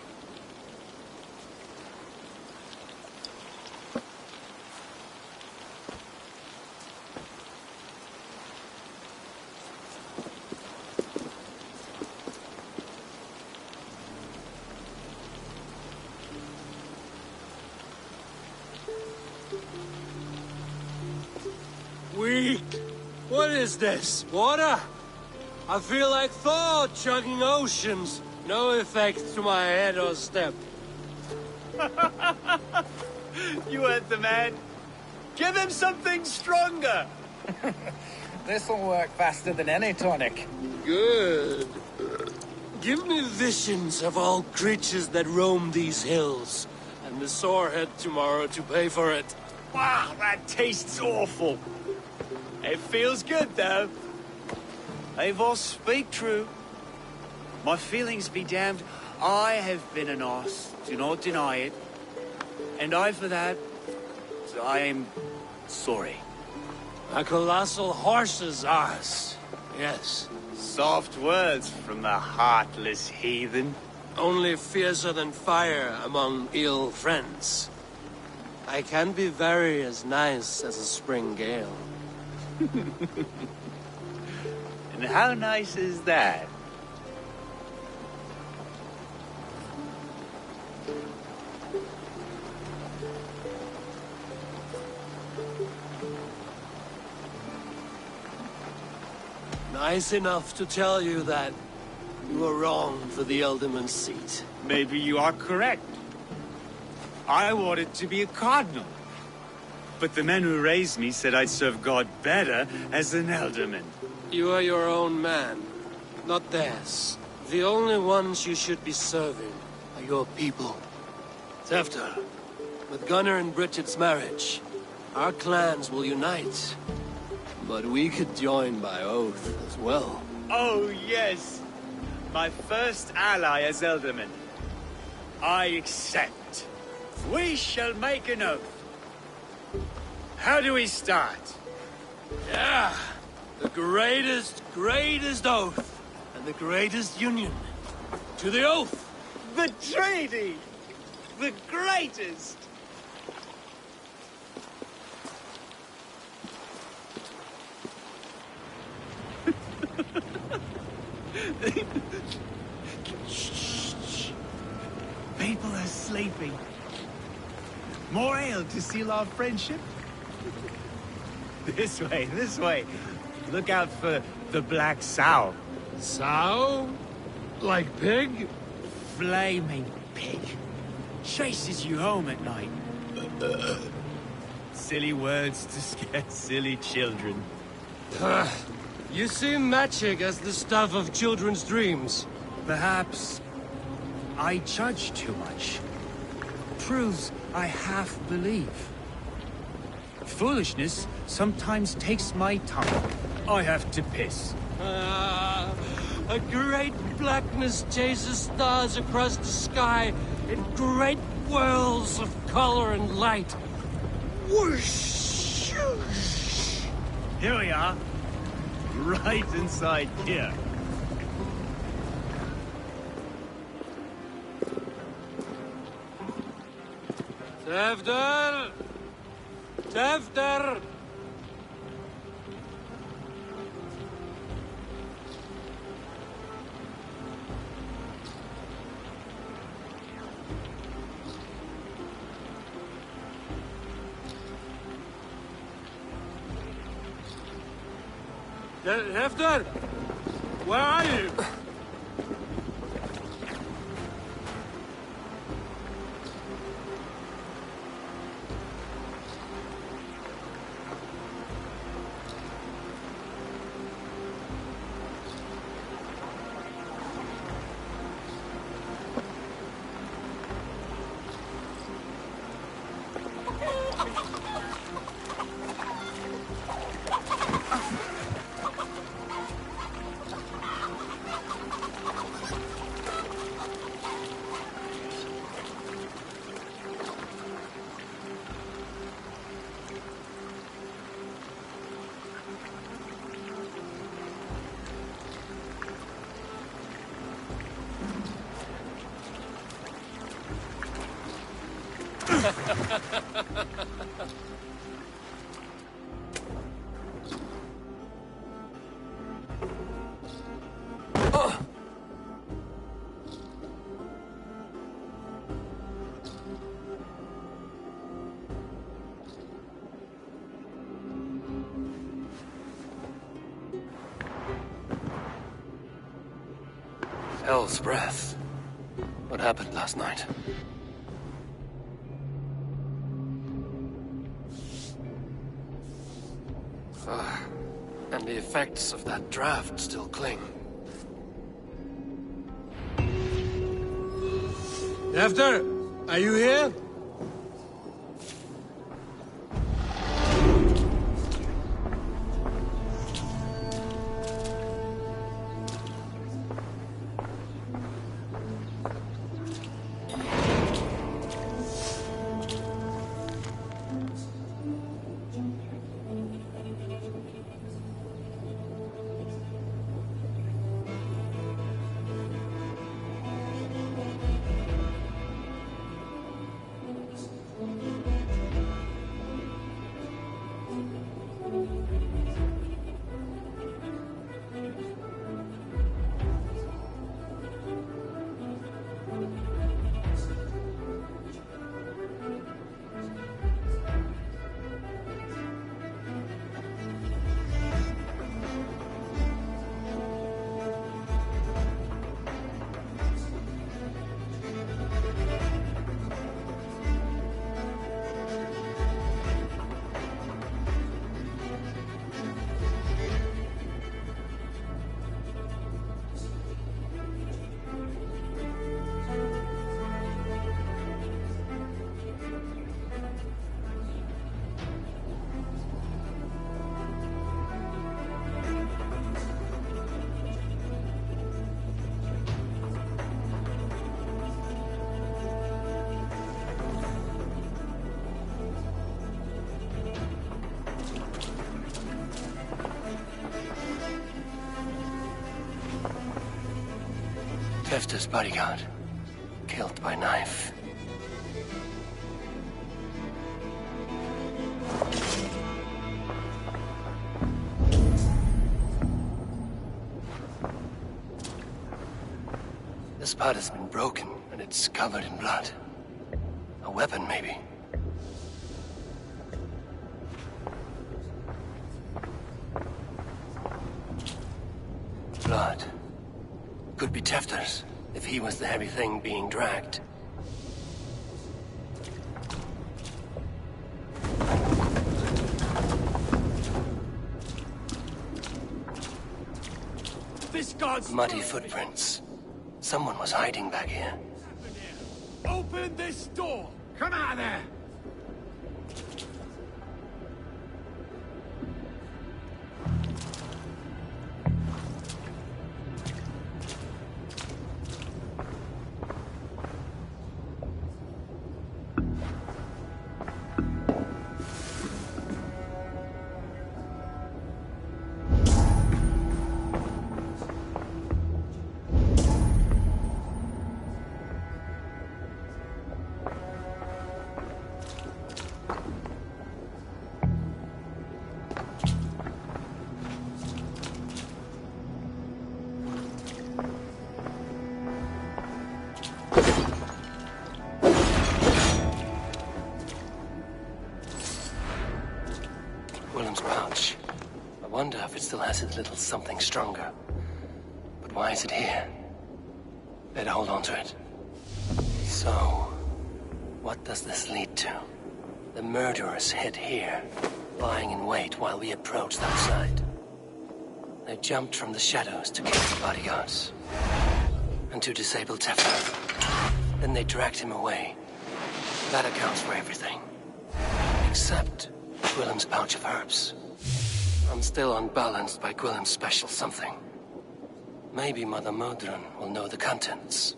Weak. What is this? Water? I feel like Thor chugging oceans. No effect to my head or step. You heard the man. Give him something stronger. This'll work faster than any tonic. Good. Give me visions of all creatures that roam these hills, and the sorehead tomorrow to pay for it. Wow, that tastes awful. It feels good, though. Eivor, speak true. My feelings be damned. I have been an arse, do not deny it. And I, for that, I am sorry. A colossal horse's arse, yes. Soft words from the heartless heathen. Only fiercer than fire among ill friends. I can be very as nice as a spring gale. And how nice is that? Nice enough to tell you that you were wrong for the Ealdorman's seat. Maybe you are correct. I wanted to be a cardinal. But the men who raised me said I'd serve God better as an elderman. You are your own man, not theirs. The only ones you should be serving are your people. Tefter, with Gunnar and Bridget's marriage, our clans will unite. But we could join by oath as well. Oh, yes. My first ally as Elderman. I accept. We shall make an oath. How do we start? Yeah. The greatest oath. And the greatest union. To the oath! The treaty! The greatest! Shh. People are sleeping. More ale to seal our friendship? This way. Look out for the black sow. Sow? Like pig? Flaming pig. Chases you home at night. Silly words to scare silly children. You see magic as the stuff of children's dreams. Perhaps I judge too much. Proves I half believe. Foolishness sometimes takes my tongue. I have to piss. A great blackness chases stars across the sky in great whirls of color and light. Whoosh! Here we are. Right inside here. Tefter! Tefter! Tefter! Where are you? Hell's breath. What happened last night? And the effects of that draft still cling. Tefter, are you here? Tefter's bodyguard. Killed by knife. The spot has been broken, and it's covered in blood. A weapon, maybe. Blood. Could be Tefter's, if he was the heavy thing being dragged. This god's Muddy footprints. Someone was hiding back here. Open this door! Come out of there! Willem's pouch. I wonder if it still has its little something stronger. But why is it here? Better hold on to it. So, what does this lead to? The murderers hid here, lying in wait while we approached outside. They jumped from the shadows to kill the bodyguards. And to disable Tefter. Then they dragged him away. That accounts for everything. Except Gwillem's pouch of herbs. I'm still unbalanced by Gwillem's special something. Maybe Mother Modron will know the contents.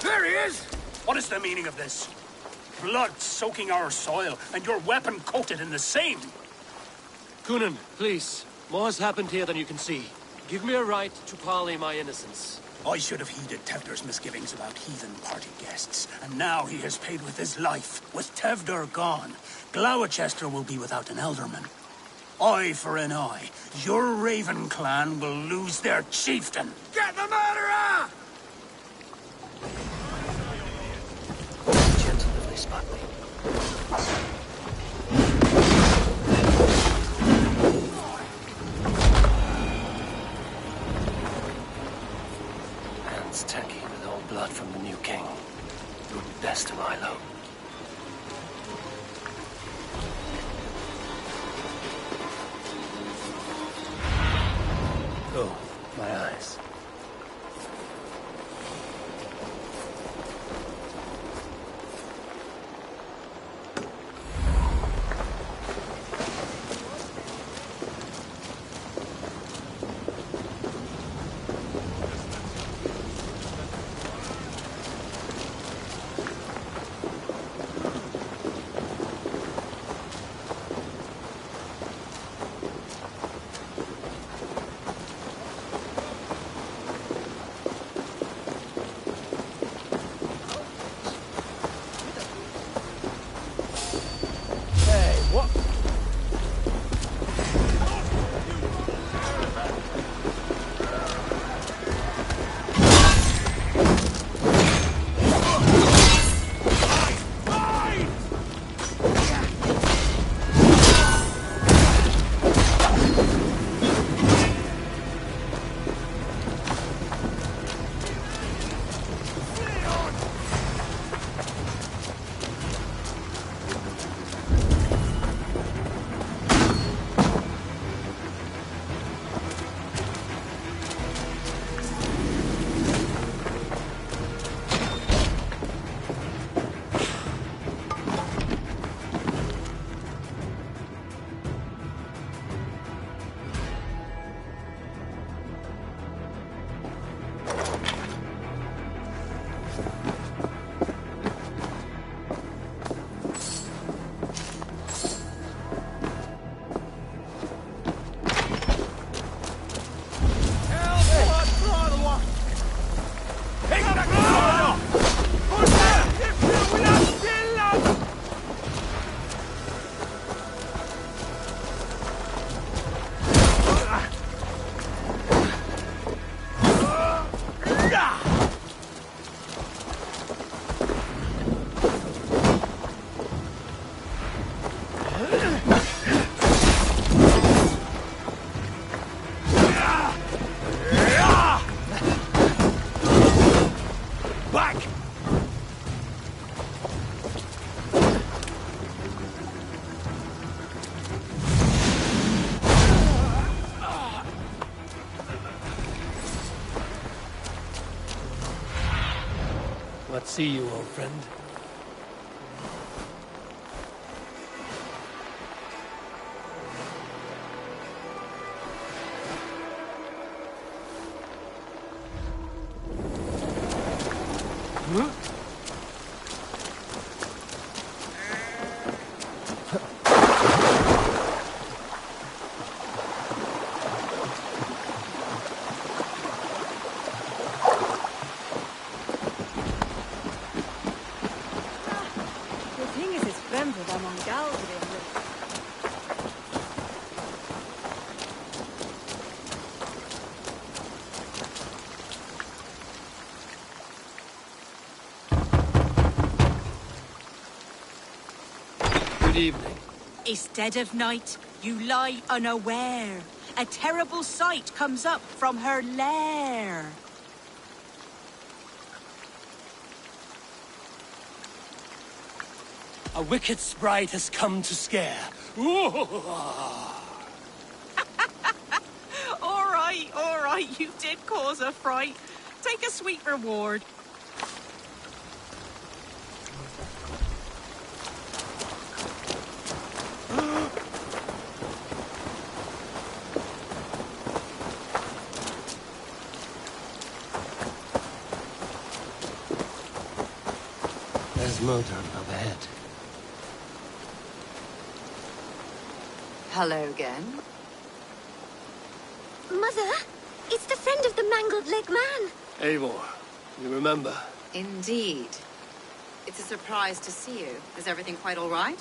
There he is! What is the meaning of this? Blood soaking our soil, and your weapon coated in the same! Kunin, please. More has happened here than you can see. Give me a right to parley my innocence. I should have heeded Tevder's misgivings about heathen party guests, and now he has paid with his life. With Tevder gone, Gloucester will be without an elderman. Eye for an eye. Your Raven clan will lose their chieftain. Get the murderer! Gentle if they spot me. Hands tacky with old blood from the new king. Would be best to lie low. Oh, my eyes. What see you, old friend? Good evening. Instead of night, you lie unaware. A terrible sight comes up from her lair. A wicked sprite has come to scare. All right, you did cause a fright. Take a sweet reward. There's murder up ahead. Hello again. Mother, it's the friend of the mangled leg man. Eivor, you remember? Indeed. It's a surprise to see you. Is everything quite all right?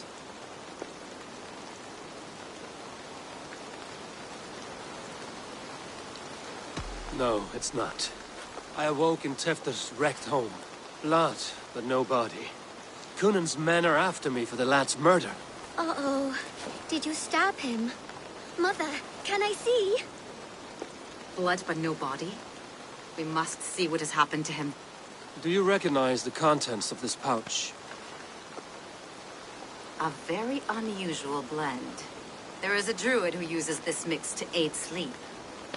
No, it's not. I awoke in Tefter's wrecked home. Blood, but no body. Cunan's men are after me for the lad's murder. Uh-oh. Did you stab him? Mother, can I see? Blood but no body? We must see what has happened to him. Do you recognize the contents of this pouch? A very unusual blend. There is a druid who uses this mix to aid sleep.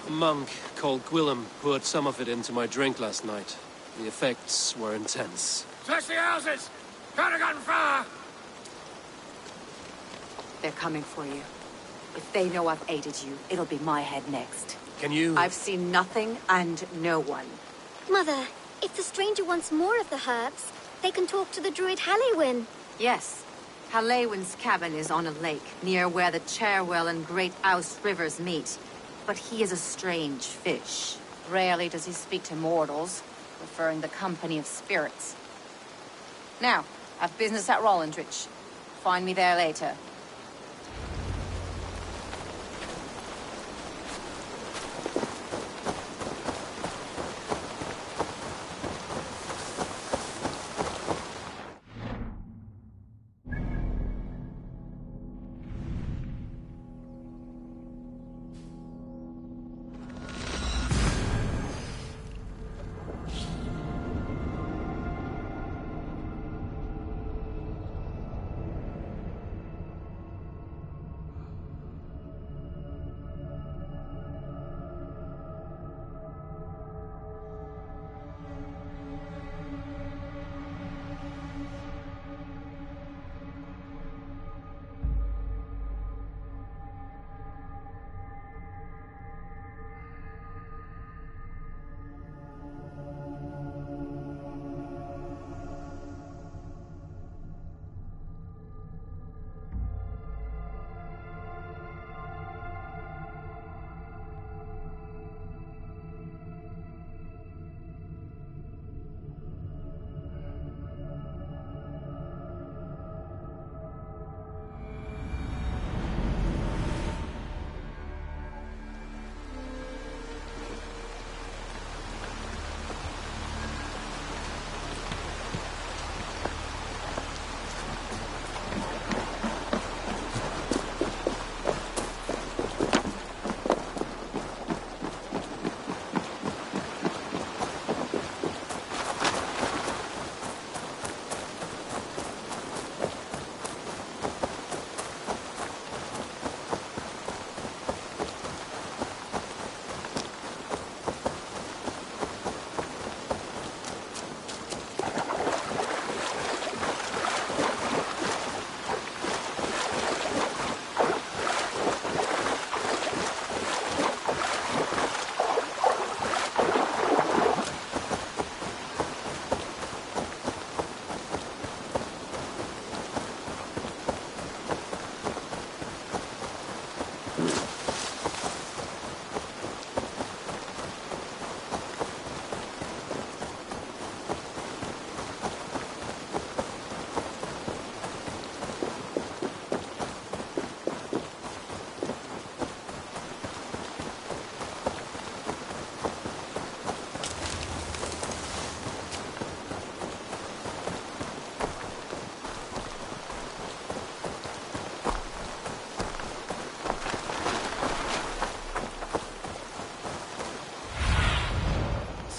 A monk called Gwillem poured some of it into my drink last night. The effects were intense. Search the houses! Could have gotten far! They're coming for you. If they know I've aided you, it'll be my head next. Can you... I've seen nothing and no one. Mother, if the stranger wants more of the herbs, they can talk to the druid Halewyn. Yes. Halewyn's cabin is on a lake, near where the Cherwell and Great Ouse rivers meet. But he is a strange fish. Rarely does he speak to mortals, preferring the company of spirits. Now, I've business at Rollindrich. Find me there later.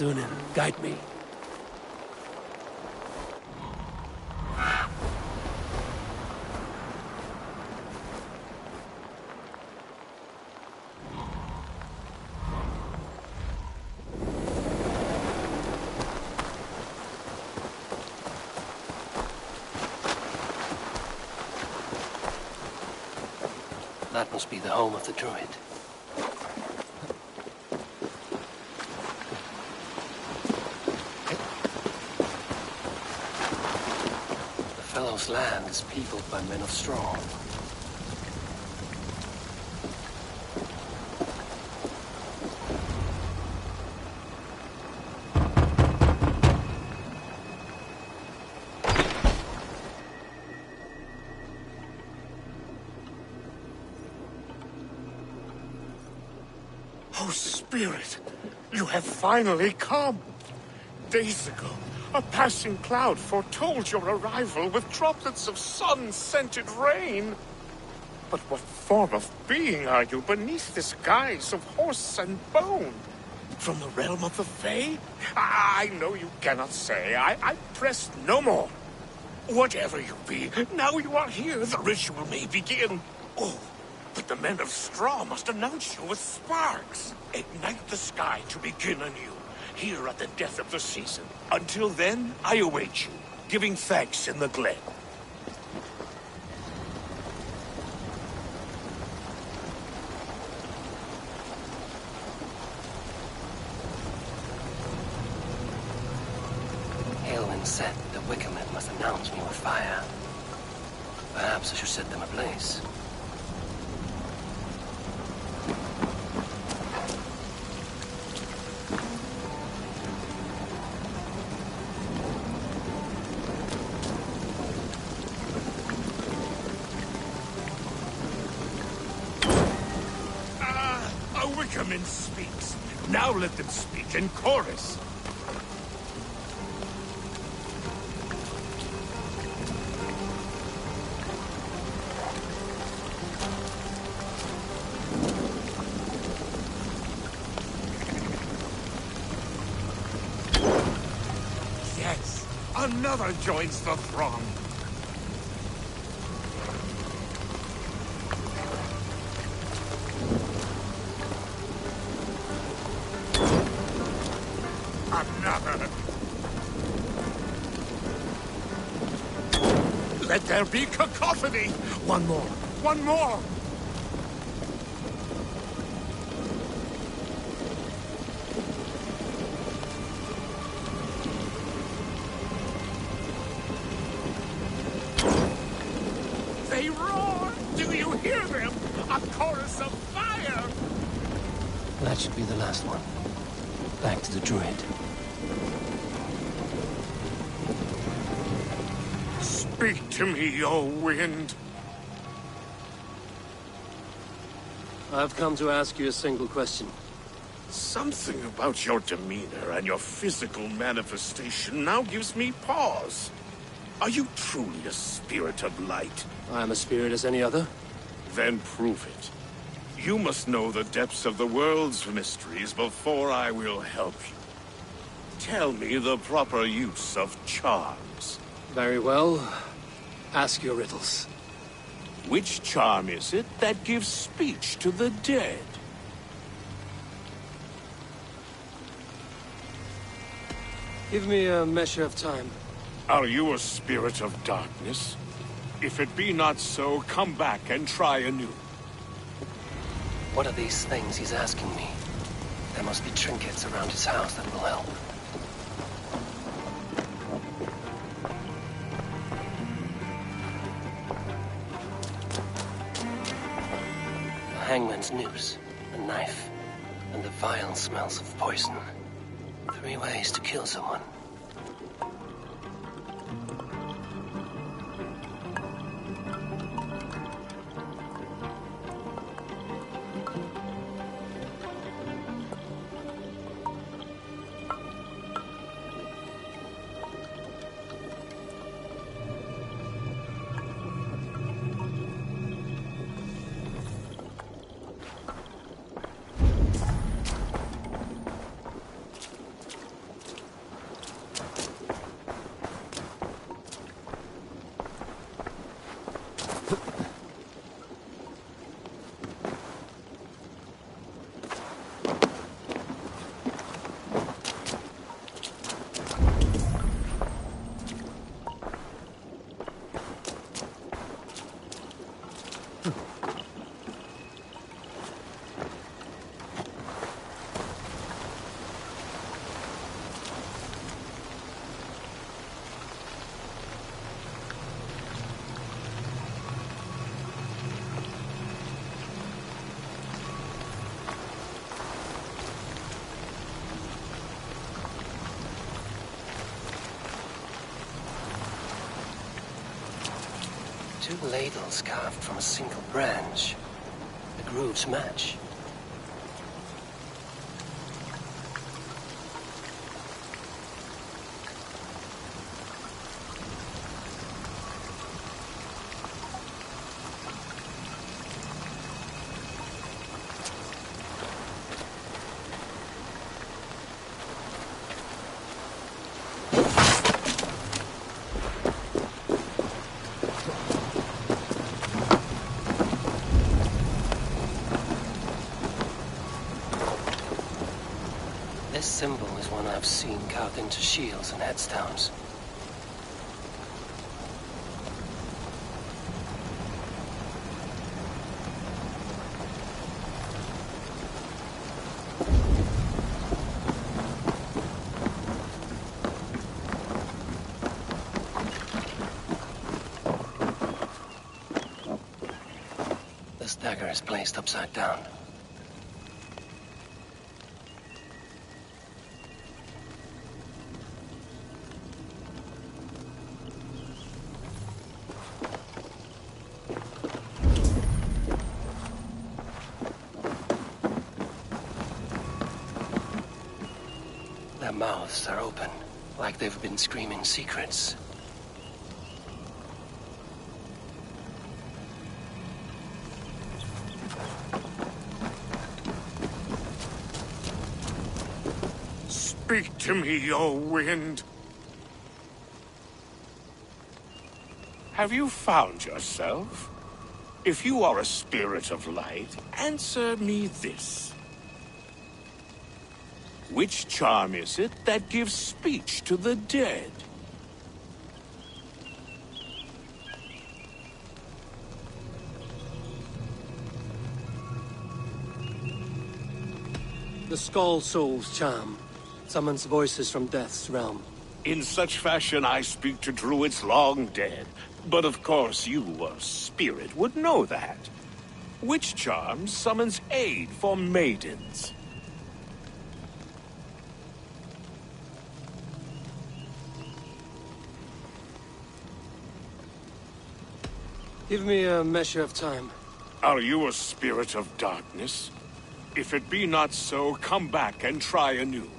Dunin, guide me. That must be the home of the druid. The fellow's land is peopled by men of straw. Oh, Spirit, you have finally come. Days ago, a passing cloud foretold your arrival with droplets of sun-scented rain. But what form of being are you beneath this guise of horse and bone? From the realm of the Fae? I know you cannot say. I press no more. Whatever you be, now you are here, the ritual may begin. Oh, but the men of straw must announce you with sparks. Ignite the sky to begin anew, here at the death of the season. Until then, I await you, giving thanks in the glen. Aelwyn said the Wickermen must announce me with fire. Perhaps I should set them ablaze. A Wickerman speaks. Now let them speak in chorus. Yes, another joins the throng. Another. Let there be cacophony. One more. One more. They roar. Do you hear them? A chorus of fire. That should be the last one. Back to the druid. Speak to me, O wind. I've come to ask you a single question. Something about your demeanor and your physical manifestation now gives me pause. Are you truly a spirit of light? I am a spirit as any other. Then prove it. You must know the depths of the world's mysteries before I will help you. Tell me the proper use of charms. Very well. Ask your riddles. Which charm is it that gives speech to the dead? Give me a measure of time. Are you a spirit of darkness? If it be not so, come back and try anew. What are these things he's asking me? There must be trinkets around his house that will help. A hangman's noose, a knife, and the vile smells of poison. 3 ways to kill someone. 2 ladles carved from a single branch. The grooves match. This symbol is one I've seen carved into shields and headstones. This dagger is placed upside down. Their mouths are open, like they've been screaming secrets. Speak to me, O wind. Have you found yourself? If you are a spirit of light, answer me this. Which charm is it that gives speech to the dead? The Skull Soul's charm summons voices from Death's realm. In such fashion I speak to druids long dead. But of course you, a spirit, would know that. Which charm summons aid for maidens? Give me a measure of time. Are you a spirit of darkness? If it be not so, come back and try anew.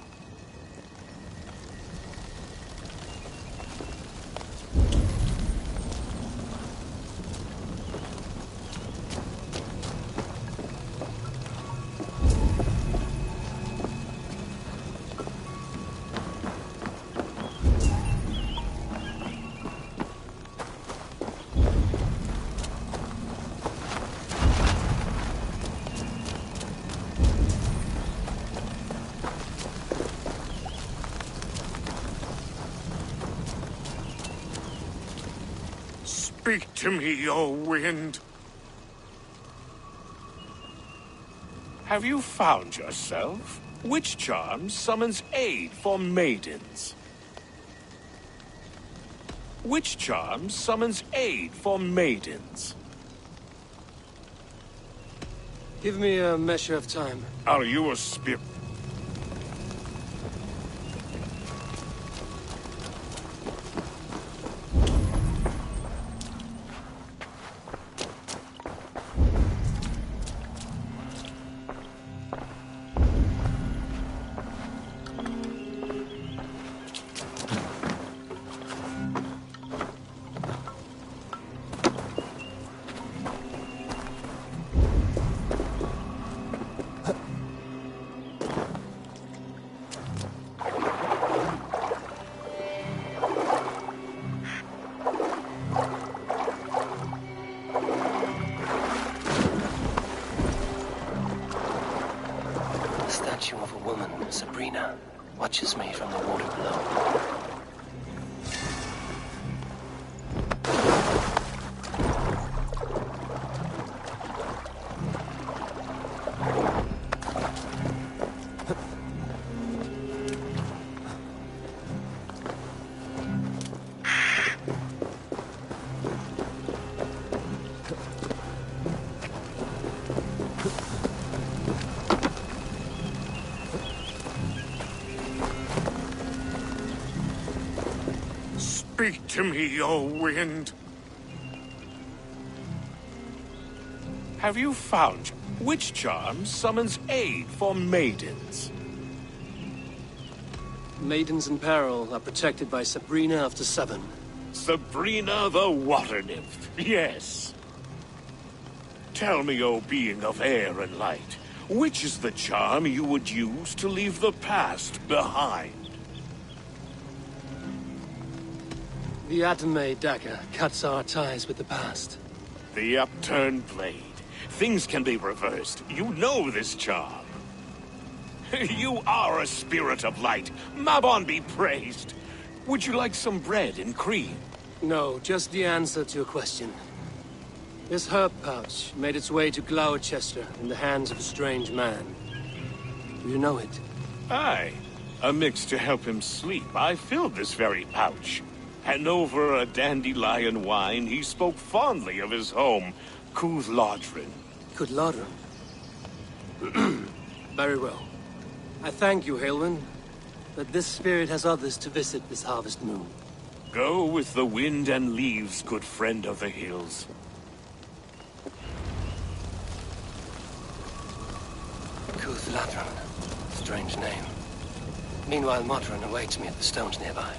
Speak to me, O wind. Have you found yourself? Which charm summons aid for maidens? Which charm summons aid for maidens? Give me a measure of time. Are you a spirit? Sabrina watches me from the water below. Speak to me, O wind. have you found which charm summons aid for maidens? Maidens in peril are protected by Sabrina of the Seven. Sabrina the Water Nymph, yes. Tell me, O being of air and light, which is the charm you would use to leave the past behind? The Atame dagger cuts our ties with the past. The upturned blade. Things can be reversed. You know this charm. You are a spirit of light. Mabon be praised. Would you like some bread and cream? No, just the answer to your question. This herb pouch made its way to Gloucester in the hands of a strange man. Do you know it? Aye. A mix to help him sleep. I filled this very pouch. And over a dandelion wine, he spoke fondly of his home, Cooth-Lodrin. Cooth-Lodrin? Very well. I thank you, Haelwyn, but this spirit has others to visit this harvest moon. Go with the wind and leaves, good friend of the hills. Cooth-Lodrin. Strange name. Meanwhile, Modron awaits me at the stones nearby.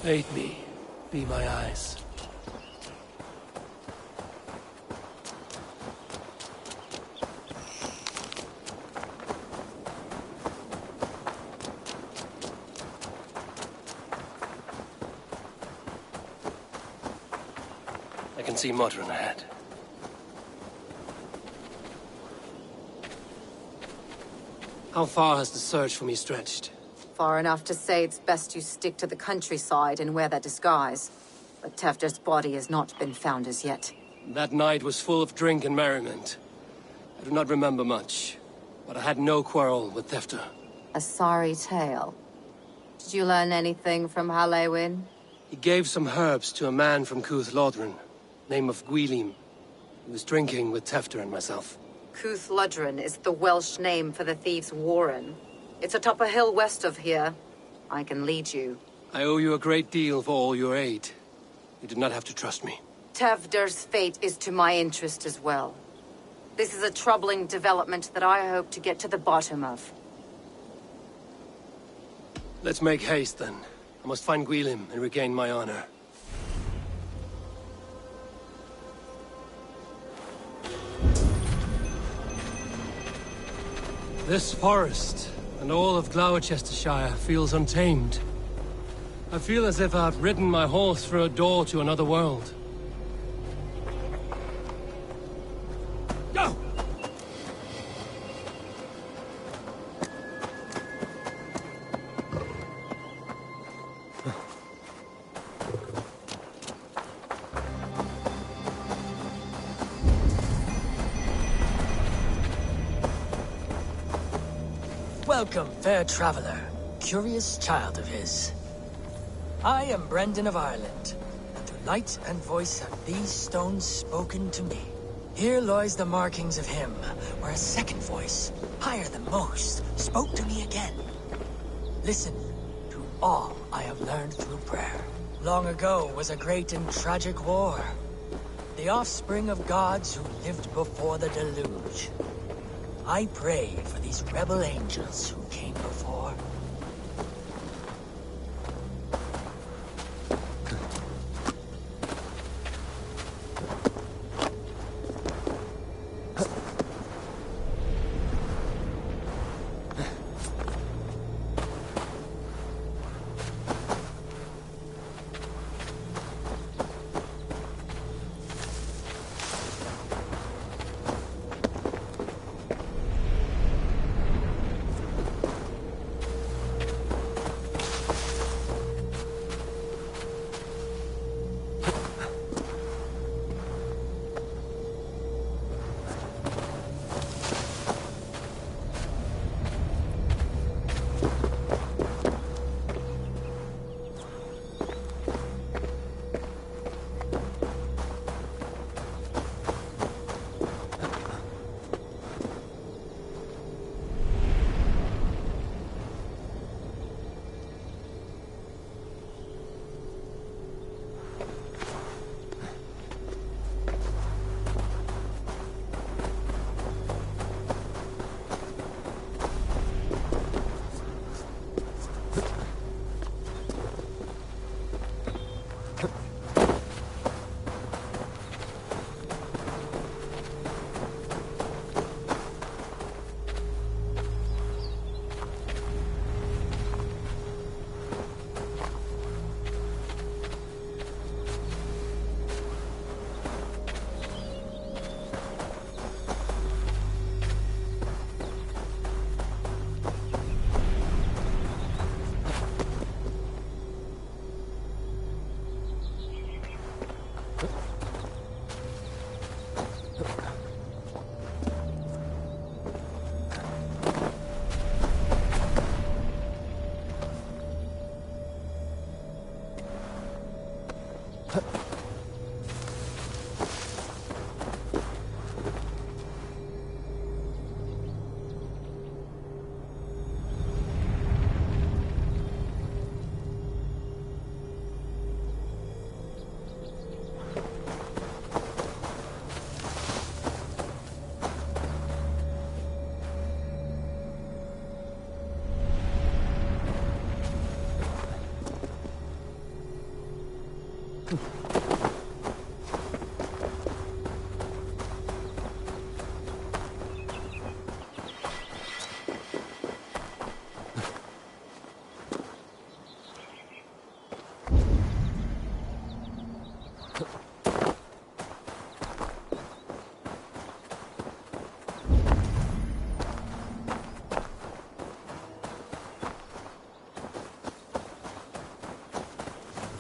Aid me. Be my eyes. I can see Modron ahead. How far has the search for me stretched? Far enough to say it's best you stick to the countryside and wear that disguise. But Tefder's body has not been found as yet. That night was full of drink and merriment. I do not remember much, but I had no quarrel with Tefder. A sorry tale. Did you learn anything from Halewyn? He gave some herbs to a man from Cooth-Lodrin, name of Gwylim. He was drinking with Tefder and myself. Cooth-Lodrin is the Welsh name for the thieves' warren. It's atop a hill west of here. I can lead you. I owe you a great deal for all your aid. You did not have to trust me. Tefder's fate is to my interest as well. This is a troubling development that I hope to get to the bottom of. Let's make haste, then. I must find Gwylim and regain my honor. This forest and all of Gloucestershire feels untamed. I feel as if I've ridden my horse through a door to another world. Go! Welcome, fair traveler, curious child of his. I am Brendan of Ireland, and through light and voice have these stones spoken to me. Here lies the markings of him, where a second voice, higher than most, spoke to me again. Listen to all I have learned through prayer. Long ago was a great and tragic war. The offspring of gods who lived before the deluge. I pray for these rebel angels who came before.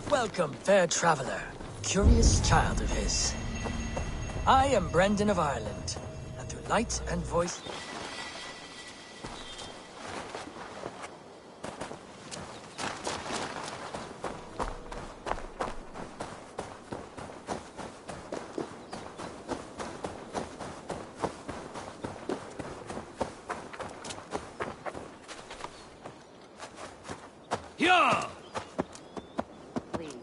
Welcome, fair traveler, curious child of his. I am Brendan of Ireland, and through light and voice... Yeah! Please,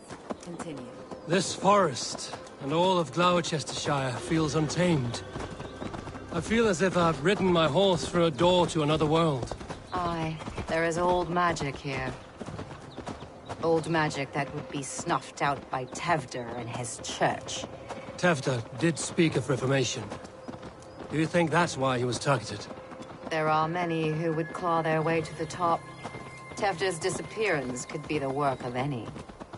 continue. This forest and all of Gloucestershire feels untamed. I feel as if I've ridden my horse through a door to another world. Aye, there is old magic here. Old magic that would be snuffed out by Tevder and his church. Tevder did speak of reformation. Do you think that's why he was targeted? There are many who would claw their way to the top. Tevder's disappearance could be the work of any.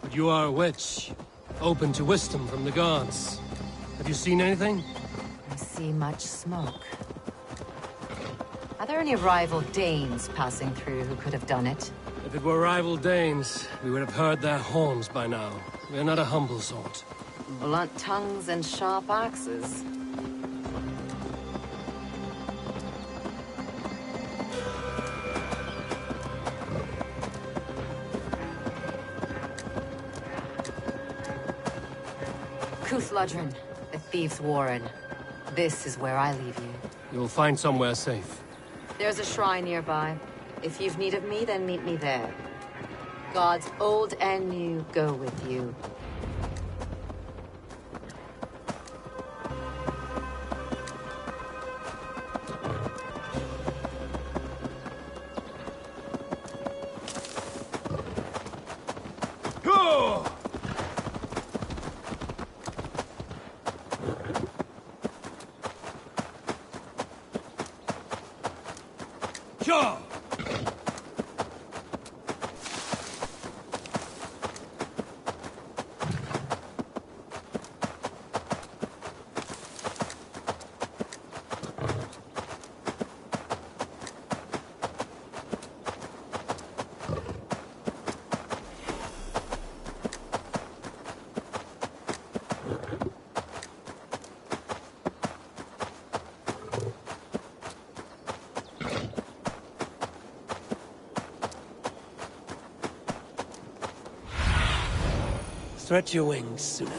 But you are a witch, open to wisdom from the gods. Have you seen anything? I see much smoke. Are there any rival Danes passing through who could have done it? If it were rival Danes, we would have heard their horns by now. We are not a humble sort. Blunt tongues and sharp axes. Cuthludren, the Thieves' Warren. This is where I leave you. You will find somewhere safe. There's a shrine nearby. If you've need of me, then meet me there. Gods old and new go with you. Sure! Stretch your wings, Suna.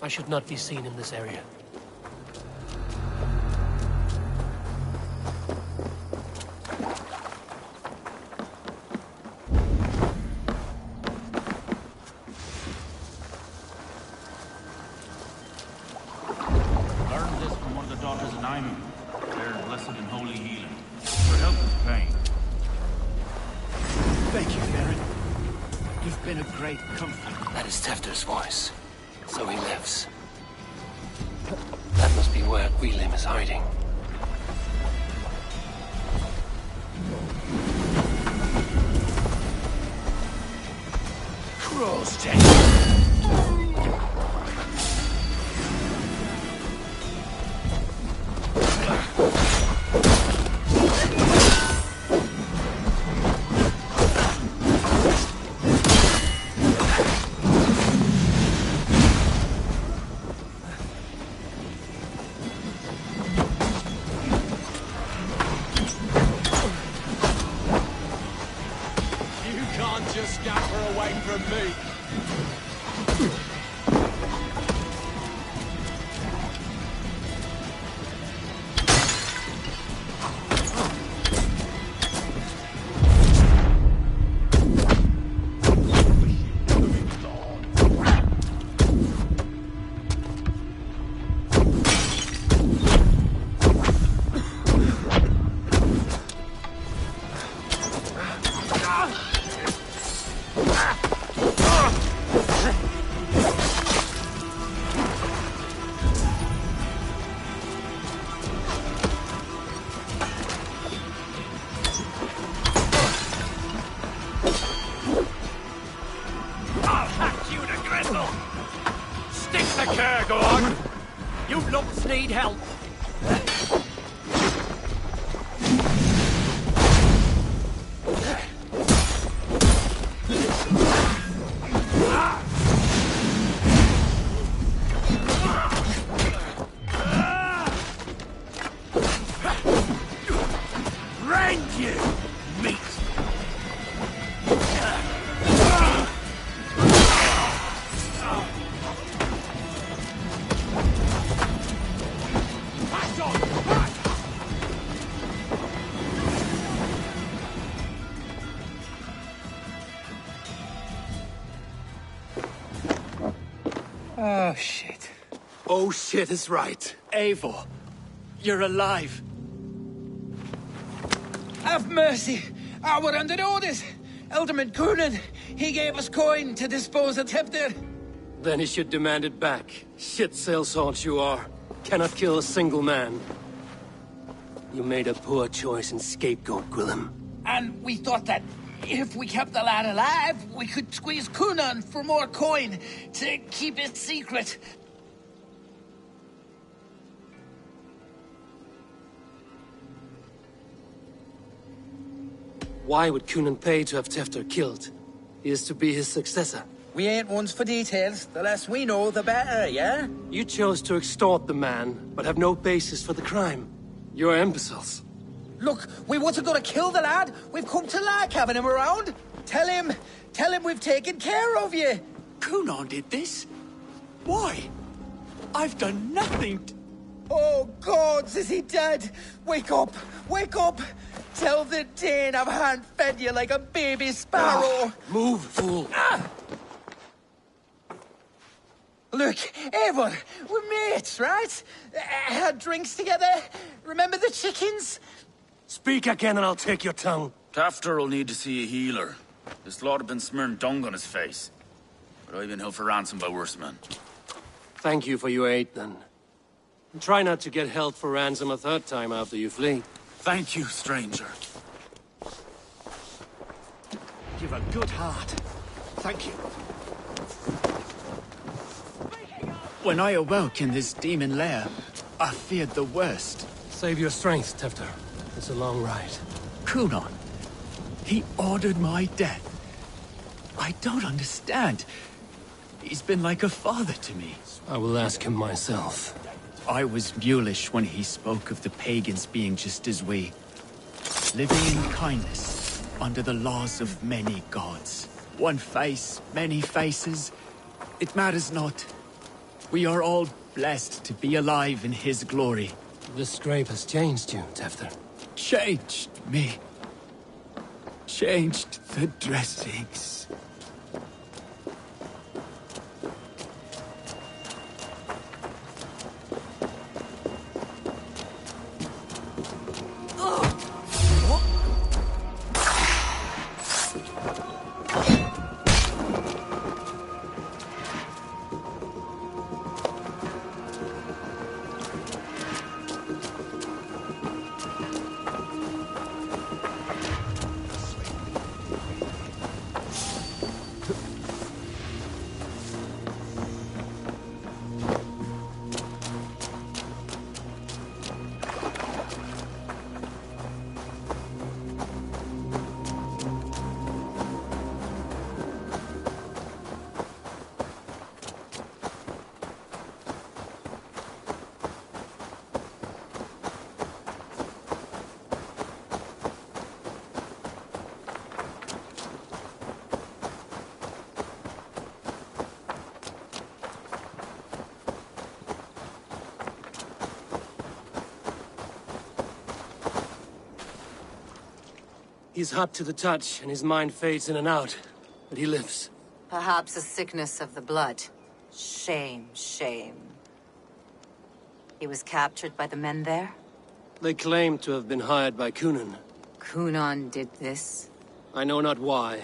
I should not be seen in this area. Thank you, Baron. You've been a great comfort. That is Tefter's voice. So he lives. That must be where Gwilym is hiding. Crow's tank. scamper away from me. Need help. Rend you, meat! Oh, shit. Oh, shit is right. Eivor, you're alive. Have mercy! We're under orders! Alderman Coonan, he gave us coin to dispose of Tevdir. Then he should demand it back. Shit sellsword you are. Cannot kill a single man. You made a poor choice in scapegoat, Gwillem. And we thought that if we kept the lad alive, we could squeeze Coonan for more coin to keep it secret. Why would Coonan pay to have Tefter killed? He is to be his successor. We ain't ones for details. The less we know, the better, yeah? You chose to extort the man, but have no basis for the crime. You're imbeciles. Look, we wasn't gonna kill the lad. We've come to like having him around. Tell him we've taken care of you. Coonan did this? Why? I've done nothing. Oh, gods, is he dead? Wake up! Wake up! Tell the Dane I've hand-fed you like a baby sparrow. Move, fool. Look, Eivor, we're mates, right? Had drinks together. Remember the chickens? Speak again and I'll take your tongue. Tafter will need to see a healer. This lot have been smearing dung on his face. But I've been held for ransom by worse men. Thank you for your aid, then. And try not to get held for ransom a third time after you flee. Thank you, stranger. You've a good heart. Thank you. When I awoke in this demon lair, I feared the worst. Save your strength, Tefter. It's a long ride. Coonan, he ordered my death. I don't understand. He's been like a father to me. I will ask him myself. I was mulish when he spoke of the pagans being just as we. Living in kindness, under the laws of many gods. One face, many faces. It matters not. We are all blessed to be alive in his glory. This scrape has changed you, Tefter. Changed me. Changed the dressings. He's hot to the touch, and his mind fades in and out. But he lives. Perhaps a sickness of the blood. Shame, shame. He was captured by the men there? They claim to have been hired by Cunan. Cunan did this? I know not why.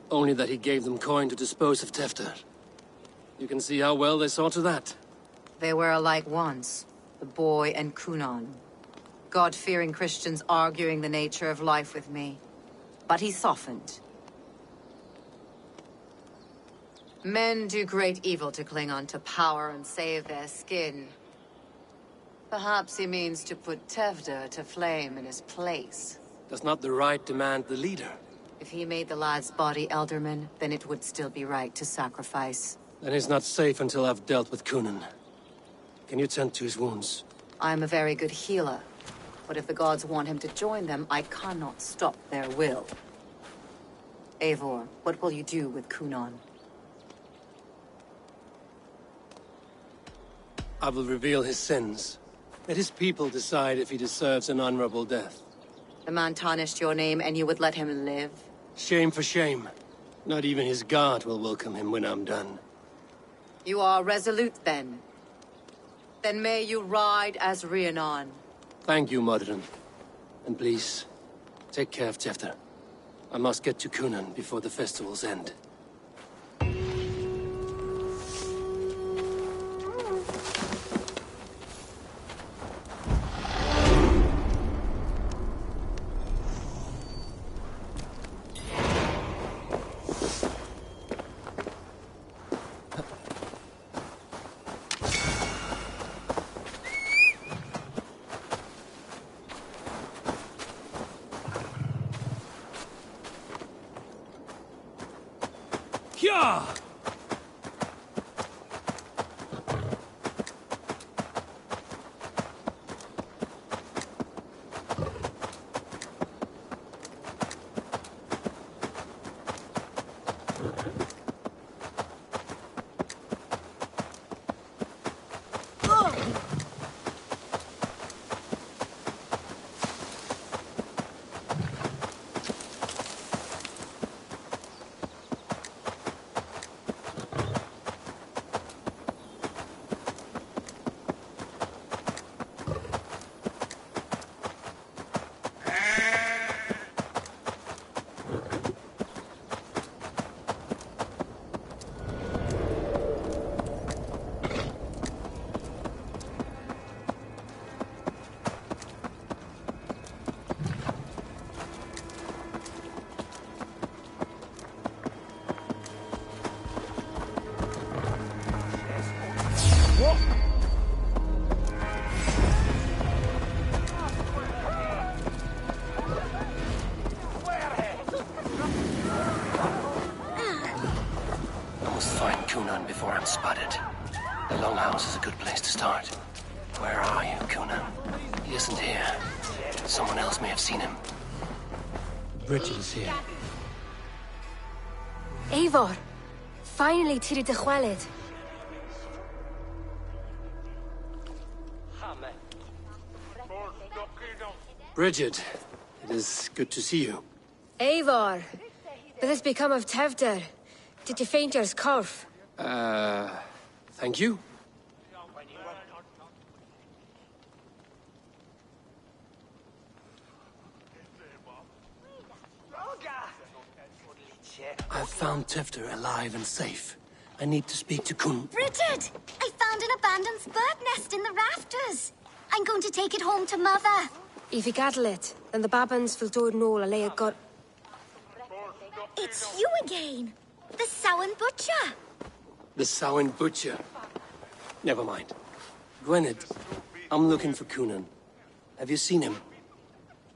Only that he gave them coin to dispose of Tefter. You can see how well they saw to that. They were alike once, the boy and Cunan. God-fearing Christians arguing the nature of life with me. But he softened. Men do great evil to cling on to power and save their skin. Perhaps he means to put Tevder to flame in his place. Does not the right demand the leader? If he made the lad's body Elderman, then it would still be right to sacrifice. Then he's not safe until I've dealt with Cunan. Can you tend to his wounds? I am a very good healer. But if the gods want him to join them, I cannot stop their will. Eivor, what will you do with Cunan? I will reveal his sins. Let his people decide if he deserves an honorable death. The man tarnished your name and you would let him live? Shame for shame. Not even his guard will welcome him when I'm done. You are resolute, then. Then may you ride as Rhiannon. Thank you, Modern. And please, take care of Tefter. I must get to Cunan before the festivals end. Yeah! Before I'm spotted. The Longhouse is a good place to start. Where are you, Cunan? He isn't here. Someone else may have seen him. Bridget is here. Eivor! Finally tiri de chwaled. Bridget, it is good to see you. Eivor! What has become of Tevder? Did you faint your scarf? Thank you. I've found Tefter alive and safe. I need to speak to Kun. Bridget! I found an abandoned bird nest in the rafters. I'm going to take it home to Mother. If you gaddle it, then the Babans will do it all. Alea got. It's you again. The Samhain Butcher. The Samhain Butcher. Never mind. Gwynedd, I'm looking for Cunan. Have you seen him?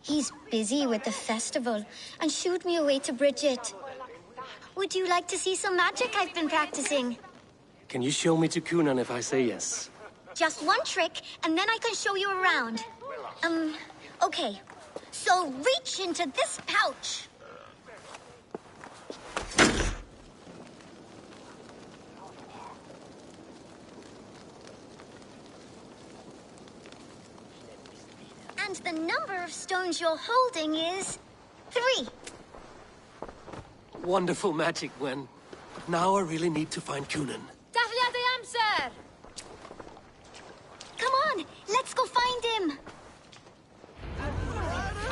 He's busy with the festival and shooed me away to Bridget. Would you like to see some magic I've been practicing? Can you show me to Cunan if I say yes? Just one trick, and then I can show you around. Okay. So reach into this pouch. And the number of stones you're holding is 3. Wonderful magic, Gwen. But now I really need to find Cunan. Dathliad the amser! Come on, let's go find him.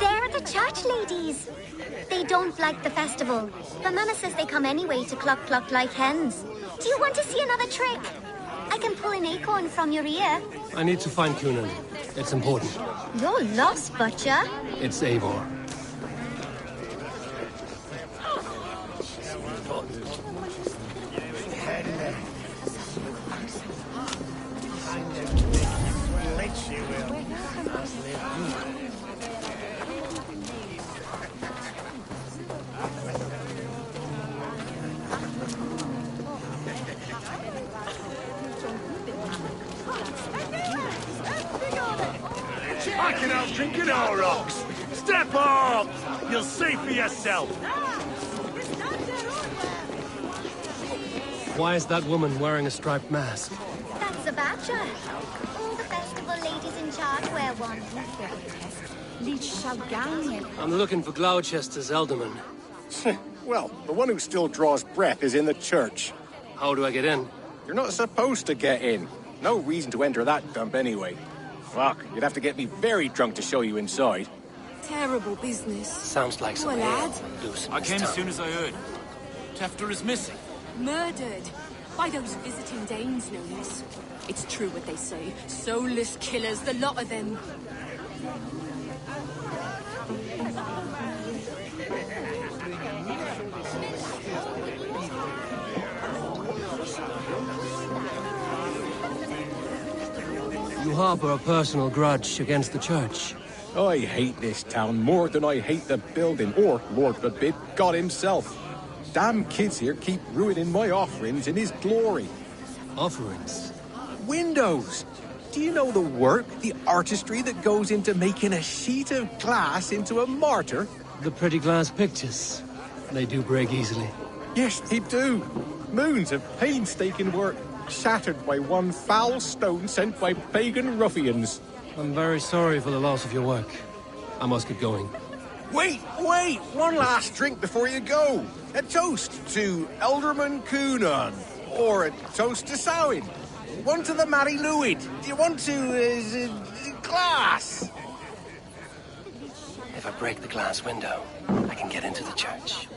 There are the church ladies. They don't like the festival, but Mama says they come anyway to cluck like hens. Do you want to see another trick? I can pull an acorn from your ear. I need to find Cunan. It's important. You're lost, Butcher. It's Eivor. I can out-drink it all, rocks! Step up! You'll see for yourself! Why is that woman wearing a striped mask? That's the Badger. All the festival ladies in charge wear one. I'm looking for Gloucester's Elderman. Well, the one who still draws breath is in the church. How do I get in? You're not supposed to get in. No reason to enter that dump anyway. Fuck, you'd have to get me very drunk to show you inside. Terrible business. Sounds like some lad. I came as soon as I heard. Tefter is missing. Murdered. By those visiting Danes, no less. It's true what they say. Soulless killers, the lot of them. You harbor a personal grudge against the church. I hate this town more than I hate the building, or, Lord forbid, God himself. Damn kids here keep ruining my offerings in his glory. Offerings? Windows! Do you know the work, the artistry that goes into making a sheet of glass into a martyr? The pretty glass pictures. They do break easily. Yes, they do. Moons of painstaking work, shattered by one foul stone sent by pagan ruffians. I'm very sorry for the loss of your work. I must get going. Wait! One last drink before you go. A toast to Elderman Cunan. Or a toast to Samhain. One to the Mary Lwyd. Do you want to, glass? If I break the glass window, I can get into the church.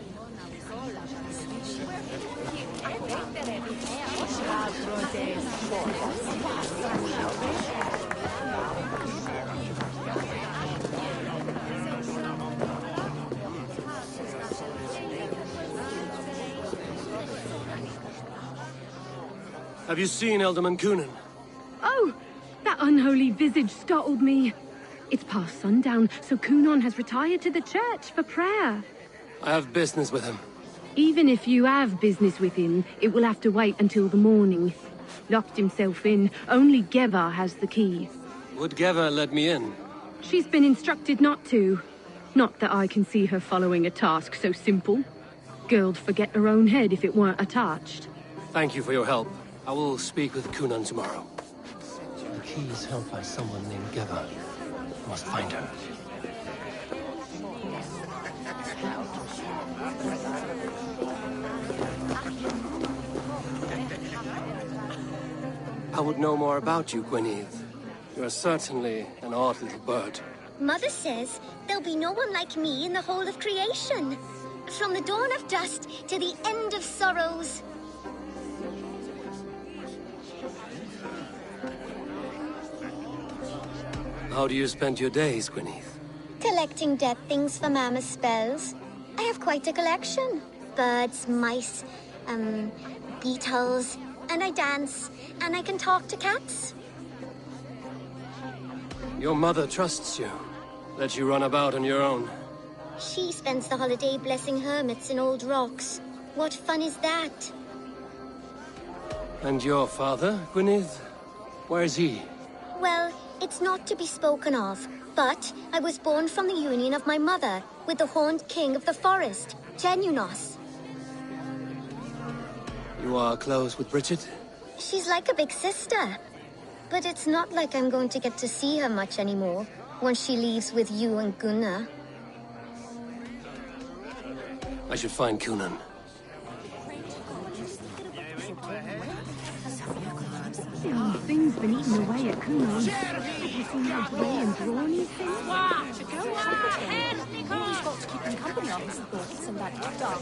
Have you seen Elderman Cunan? Oh, that unholy visage startled me. It's past sundown, so Cunan has retired to the church for prayer. I have business with him. Even if you have business with him, it will have to wait until the morning. Locked himself in. Only Geva has the key. Would Geva let me in? She's been instructed not to. Not that I can see her following a task so simple. Girl'd forget her own head if it weren't attached. Thank you for your help. I will speak with Cunan tomorrow. The key is held by someone named Geva. I must find her. I would know more about you, Gwynedd. You are certainly an odd little bird. Mother says there'll be no one like me in the whole of creation. From the dawn of dust to the end of sorrows. How do you spend your days, Gwynedd? Collecting dead things for Mama's spells. I have quite a collection. Birds, mice, beetles, and I dance, and I can talk to cats. Your mother trusts you. Lets you run about on your own. She spends the holiday blessing hermits in old rocks. What fun is that? And your father, Gwynedd? Where is he? Well, it's not to be spoken of, but I was born from the union of my mother with the horned king of the forest, Genunos. You are close with Bridget? She's like a big sister. But it's not like I'm going to get to see her much anymore once she leaves with you and Gunnar. I should find Cunan. Oh, things been eating away at Kunon. Have you seen how grey and drawn he's been? Go ahead, Nicole! He's got to keep him company on his thoughts and that dark.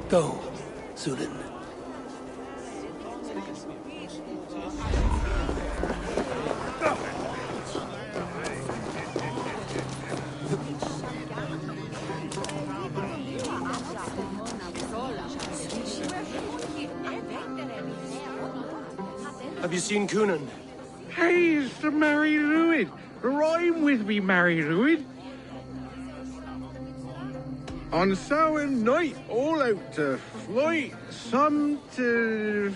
Go, Sudan. Have you seen Cunan? Hey, it's the Mary Lwyd. Rhyme with me, Mary Lwyd. On Samhain night, all out to flight, some to...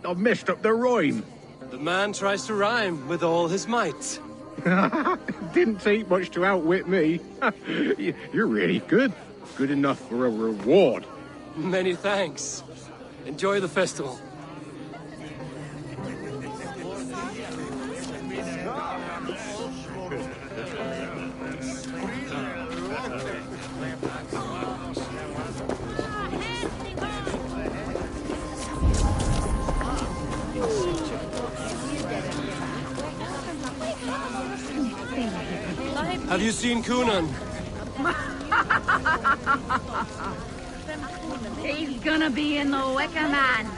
I've messed up the rhyme. The man tries to rhyme with all his might. Didn't take much to outwit me. You're really good. Good enough for a reward. Many thanks. Enjoy the festival. Have you seen Cunan? He's gonna be in the Wicker Man.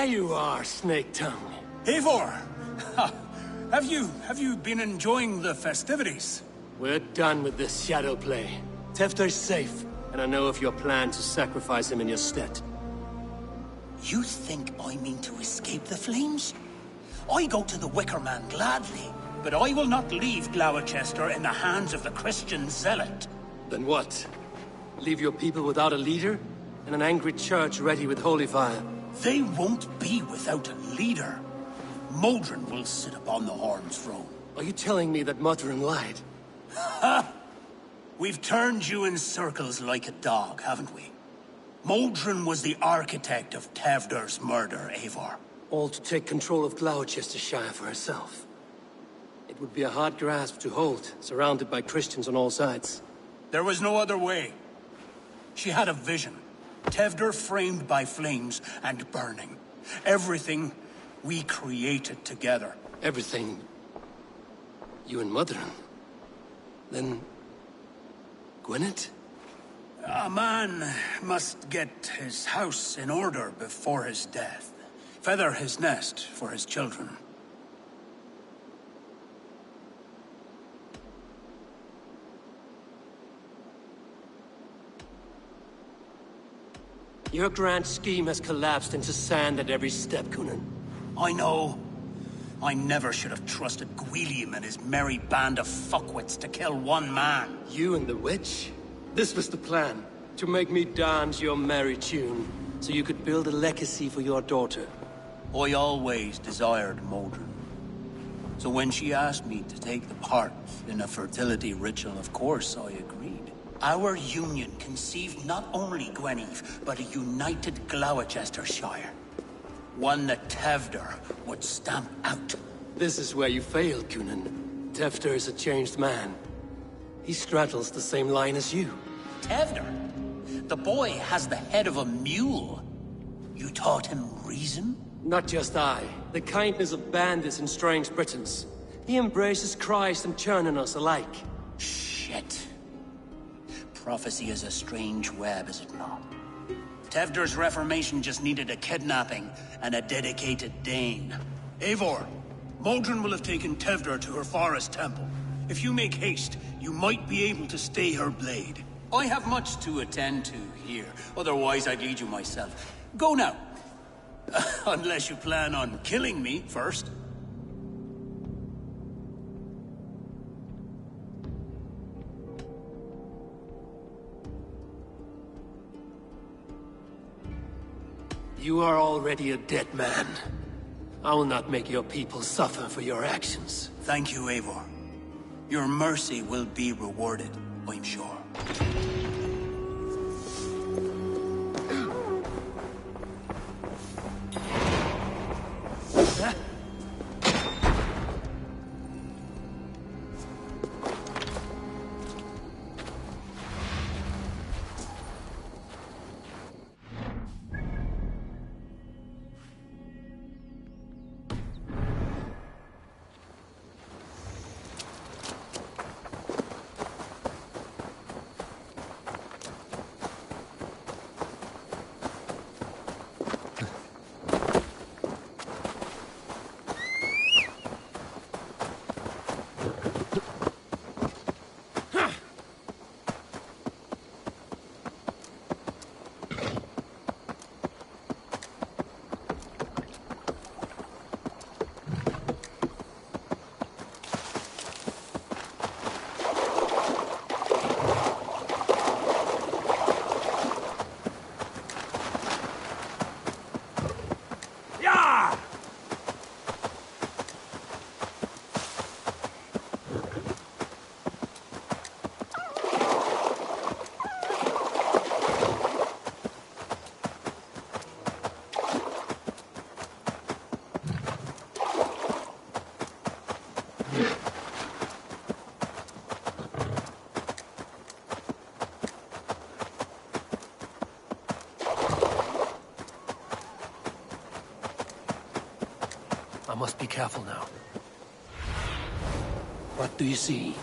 There you are, Snake Tongue. Eivor! Have you been enjoying the festivities? We're done with this shadow play. Tefter's safe, and I know of your plan to sacrifice him in your stead. You think I mean to escape the flames? I go to the Wicker Man gladly, but I will not leave Gloucester in the hands of the Christian zealot. Then what? Leave your people without a leader? And an angry church ready with holy fire? They won't be without a leader. Modron will sit upon the Horn's throne. Are you telling me that Modron lied? Ha! We've turned you in circles like a dog, haven't we? Modron was the architect of Tevder's murder, Eivor. All to take control of Gloucestershire for herself. It would be a hard grasp to hold, surrounded by Christians on all sides. There was no other way. She had a vision. Tevder framed by flames and burning. Everything we created together. Everything? You and Modron? Then... Gwyneth? A man must get his house in order before his death. Feather his nest for his children. Your grand scheme has collapsed into sand at every step, Coonan. I know. I never should have trusted Gwilliam and his merry band of fuckwits to kill one man. You and the witch? This was the plan. To make me dance your merry tune, so you could build a legacy for your daughter. I always desired Modron. So when she asked me to take the part in a fertility ritual, of course I agreed. Our union conceived not only Gweneve, but a united Gloucestershire. One that Tevder would stamp out. This is where you failed, Coonan. Tefter is a changed man. He straddles the same line as you. Tevder? The boy has the head of a mule. You taught him reason? Not just I. The kindness of bandits and strange Britons. He embraces Christ and churn on us alike. Shit. Prophecy is a strange web, is it not? Tevder's reformation just needed a kidnapping and a dedicated Dane. Eivor, Modron will have taken Tevder to her forest temple. If you make haste, you might be able to stay her blade. I have much to attend to here, otherwise I'd lead you myself. Go now. Unless you plan on killing me first. You are already a dead man. I will not make your people suffer for your actions. Thank you, Eivor. Your mercy will be rewarded, I'm sure. I must be careful now. What do you see?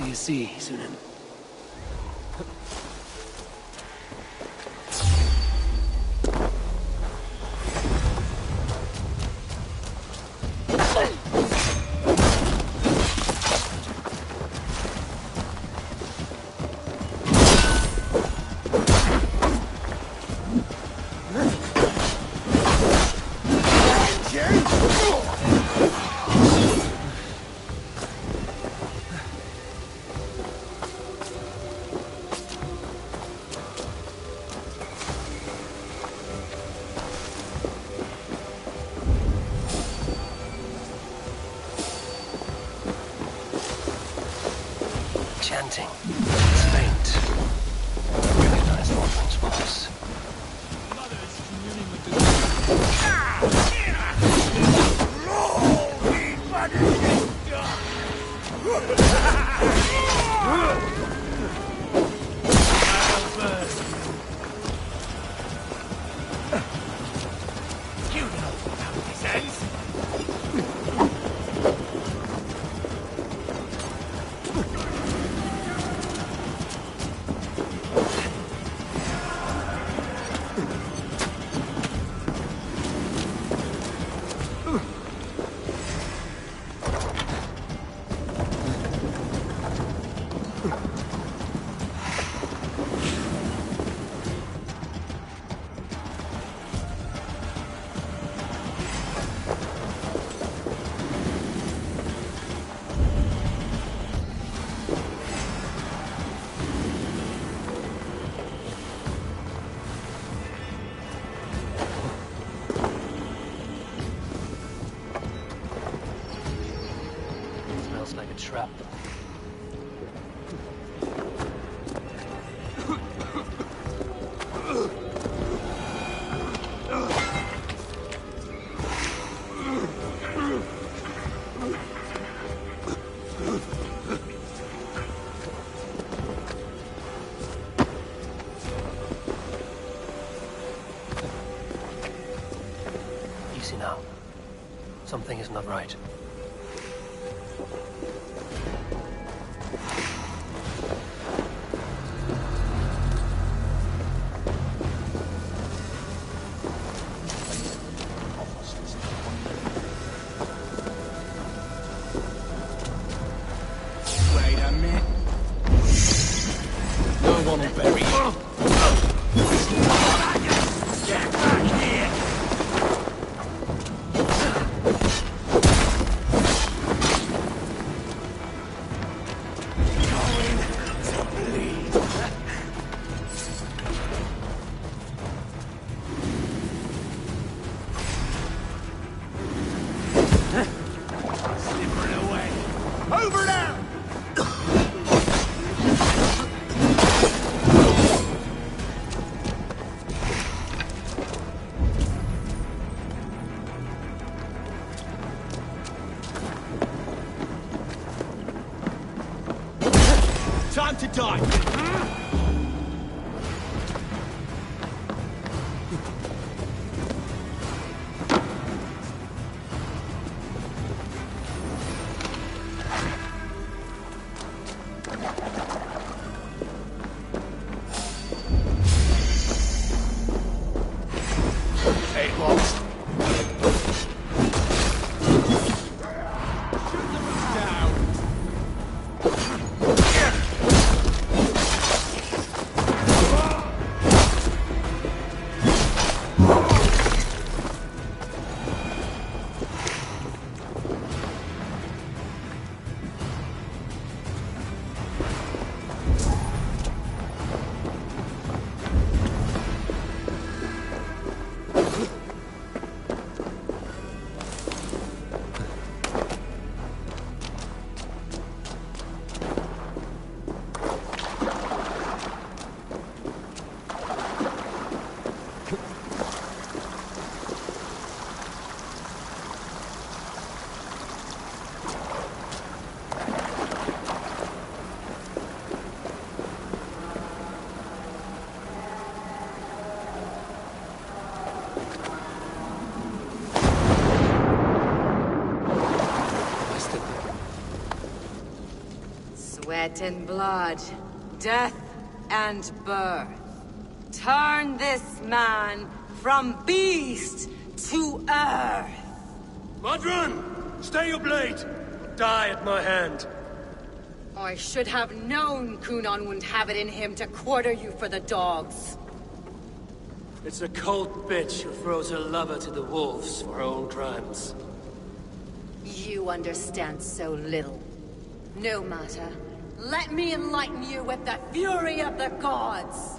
do you see, Sunan? Chanting. It's faint. I recognize Morton's voice. You know how this ends. Smells like a trap. Easy now. Something is not right. Wait a minute. No one will bury you. Get back here! Slippering away. Over now! Time to die. Hey, boss. Down. Sweat and blood, death and birth. Turn this man from beast to earth. Modron! Stay your blade! Die at my hand. I should have known Kunan wouldn't have it in him to quarter you for the dogs. It's a cold bitch who throws her lover to the wolves for her own crimes. You understand so little. No matter. Let me enlighten you with the fury of the gods!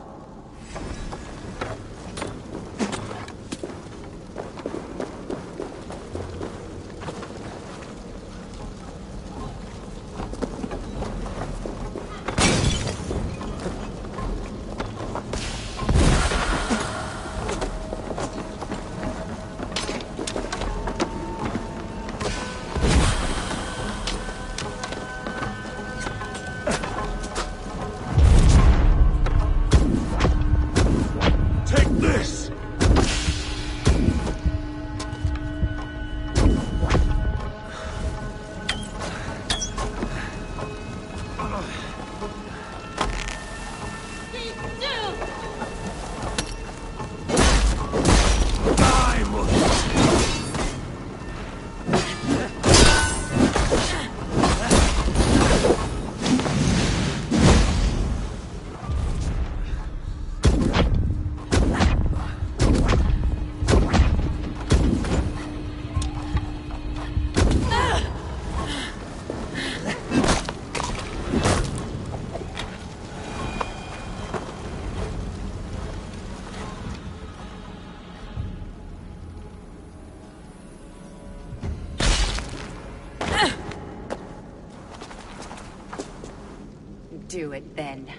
Do it then.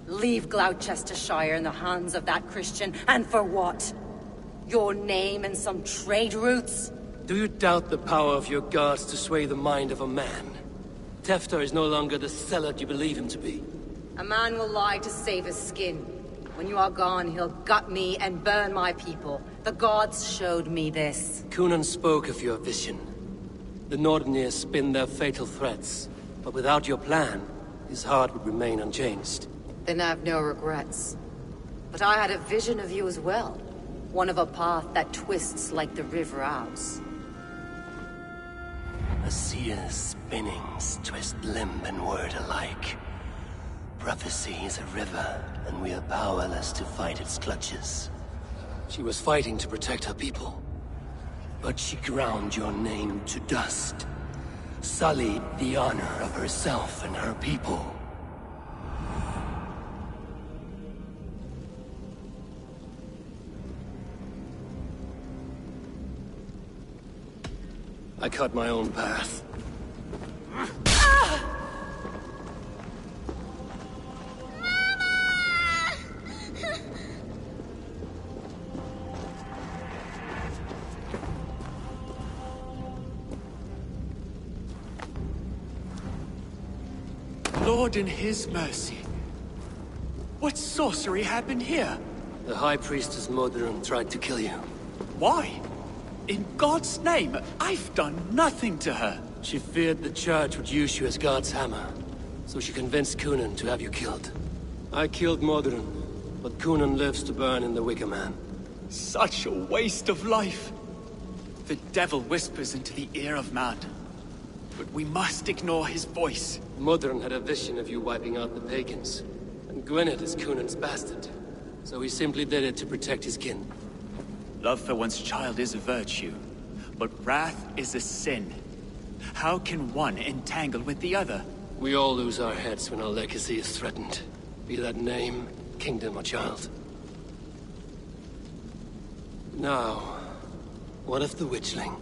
Leave Gloucestershire in the hands of that Christian, and for what? Your name and some trade routes? Do you doubt the power of your gods to sway the mind of a man? Tefter is no longer the zealot you believe him to be. A man will lie to save his skin. When you are gone, he'll gut me and burn my people. The gods showed me this. Kunan spoke of your vision. The Nordenir spin their fatal threats, but without your plan, his heart would remain unchanged. Then I have no regrets. But I had a vision of you as well. One of a path that twists like the River Ouse. A seer's spinnings twist limb and word alike. Prophecy is a river, and we are powerless to fight its clutches. She was fighting to protect her people, but she ground your name to dust. Sullied the honor of herself and her people. I cut my own path. Lord in his mercy. What sorcery happened here? The High Priestess Modron tried to kill you. Why? In God's name, I've done nothing to her. She feared the Church would use you as God's hammer, so she convinced Kunan to have you killed. I killed Modron, but Kunan lives to burn in the Wicker Man. Such a waste of life. The devil whispers into the ear of man, but we must ignore his voice. Modron had a vision of you wiping out the pagans, and Gwynedd is Kunan's bastard, so he simply did it to protect his kin. Love for one's child is a virtue, but wrath is a sin. How can one entangle with the other? We all lose our heads when our legacy is threatened, be that name, kingdom, or child. Now, what of the witchling?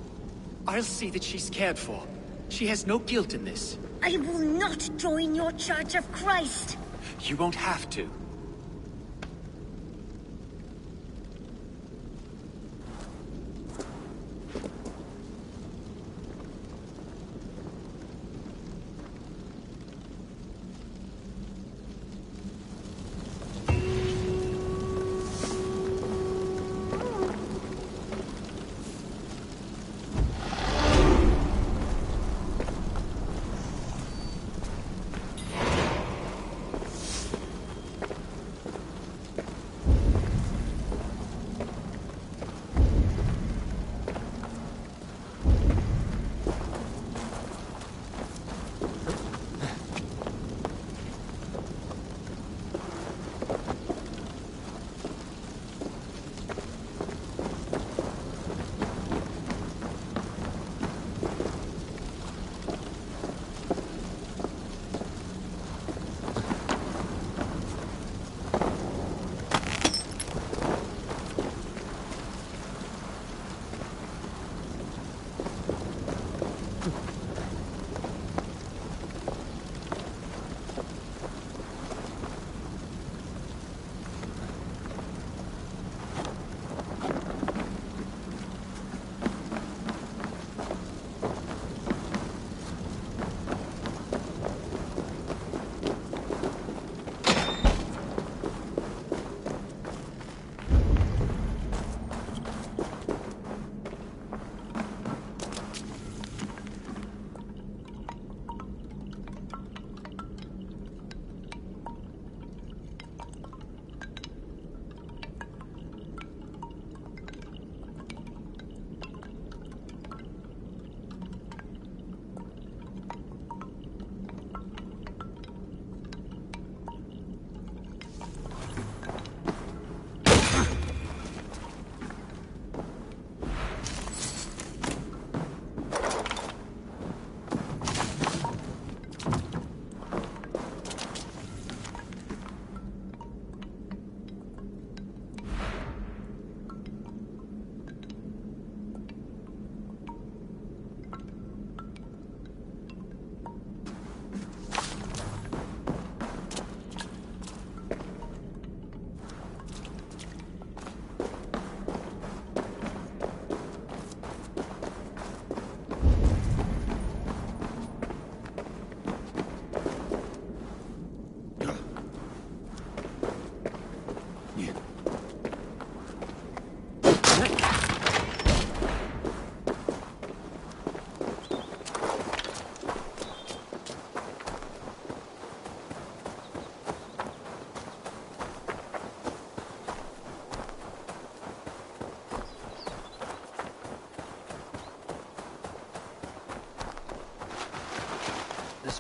I'll see that she's cared for. She has no guilt in this. I will not join your Church of Christ! You won't have to.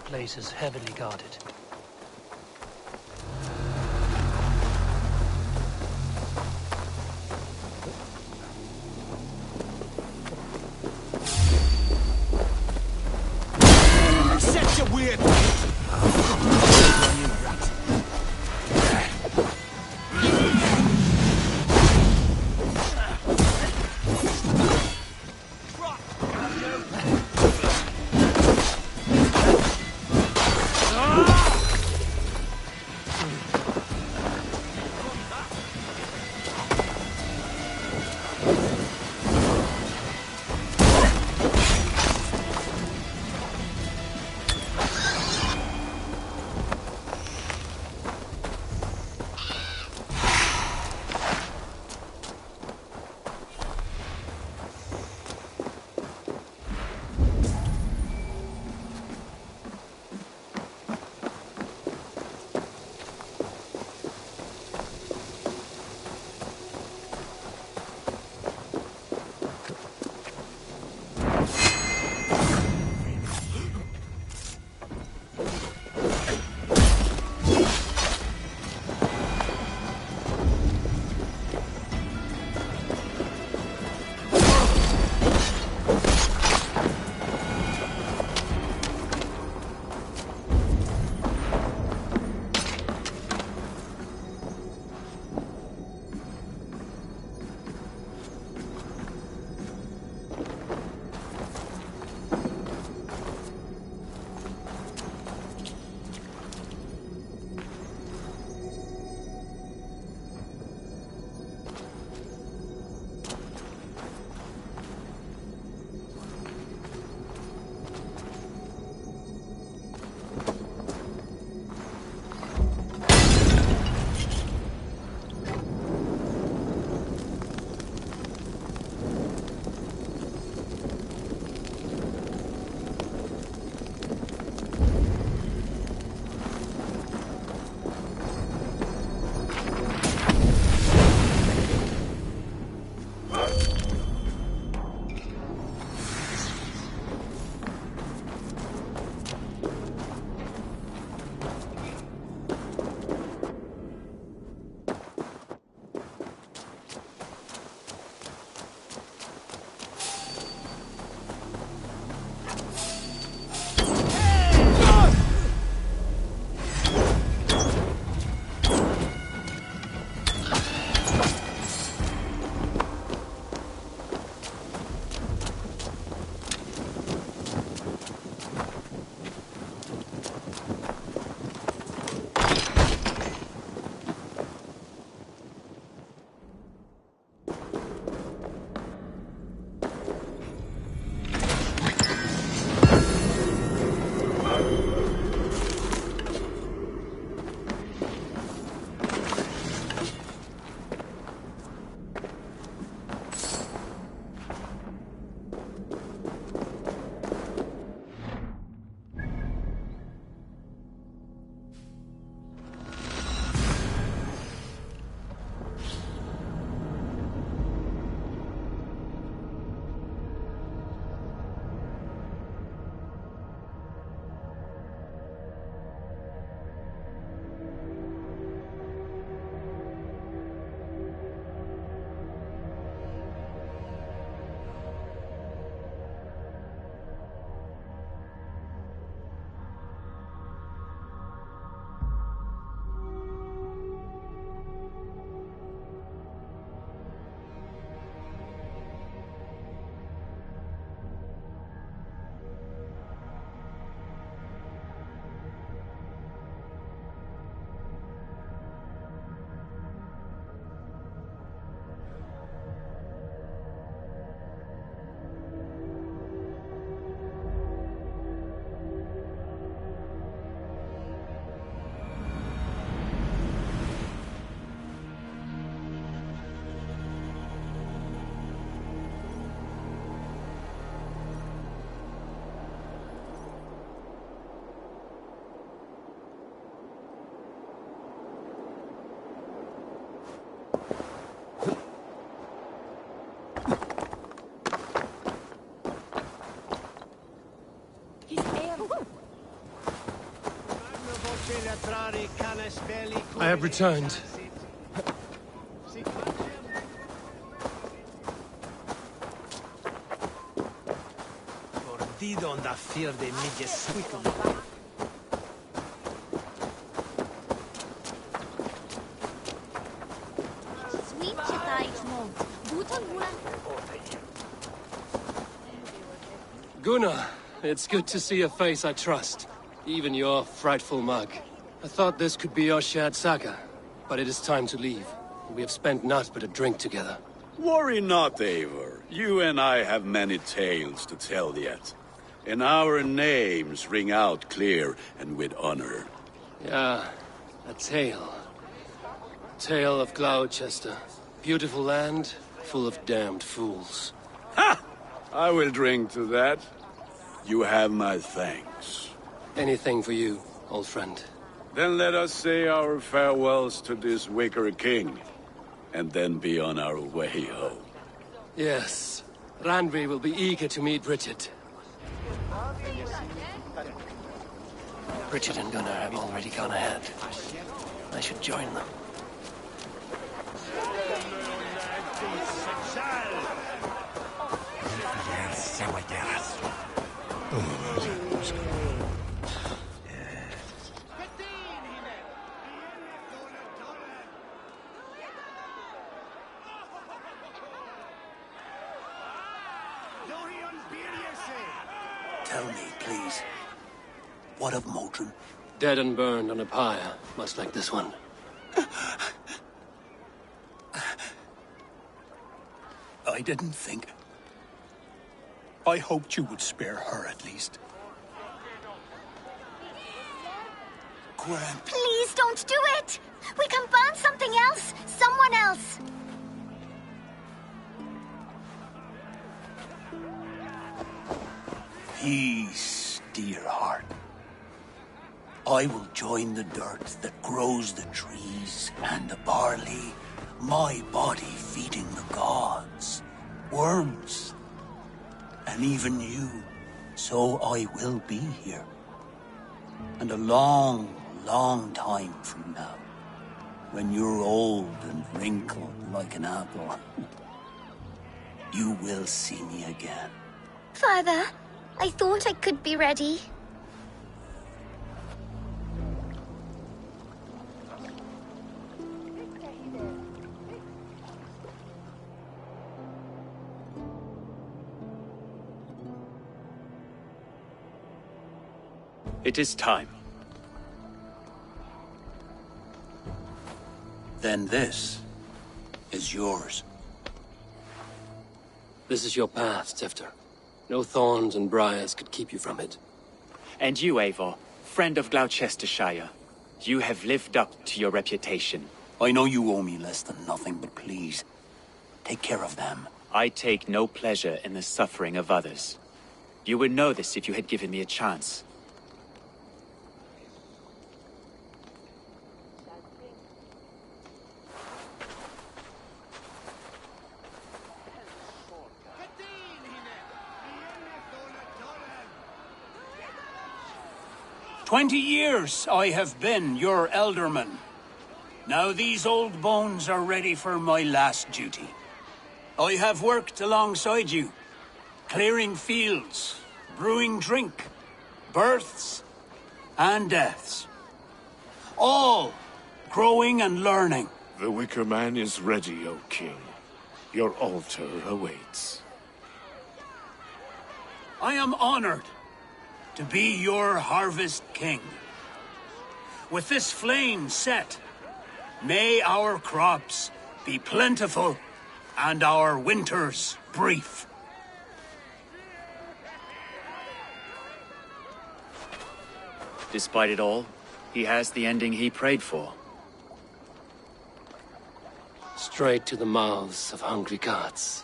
place is heavily guarded. Such a weird... I have returned. Gunnar, it's good to see a face I trust. Even your frightful mug. I thought this could be your shared saga, but it is time to leave. We have spent naught but a drink together. Worry not, Eivor. You and I have many tales to tell yet. And our names ring out clear and with honor. Yeah, a tale. Tale of Gloucester. Beautiful land, full of damned fools. Ha! I will drink to that. You have my thanks. Anything for you, old friend. Then let us say our farewells to this wicker king, and then be on our way home. Yes, Randvi will be eager to meet Richard. Richard and Gunnar have already gone ahead. I should join them. Tell me, please, what of Modron? Dead and burned on a pyre, much like this one. I didn't think. I hoped you would spare her at least. Gwen. Please don't do it! We can burn something else! Someone else! Peace, dear heart. I will join the dirt that grows the trees and the barley, my body feeding the gods, worms, and even you. So I will be here. And a long, long time from now, when you're old and wrinkled like an apple, you will see me again. Father, I thought I could be ready. It is time. Then this is yours. This is your path, Tifter. No thorns and briars could keep you from it. And you, Eivor, friend of Gloucestershire, you have lived up to your reputation. I know you owe me less than nothing, but please, take care of them. I take no pleasure in the suffering of others. You would know this if you had given me a chance. "20 years I have been your elderman. Now these old bones are ready for my last duty. I have worked alongside you, clearing fields, brewing drink, births and deaths. All growing and learning. The Wicker Man is ready, O King. Your altar awaits. I am honored to be your harvest king. With this flame set, may our crops be plentiful and our winters brief. Despite it all, he has the ending he prayed for. Straight to the mouths of hungry gods.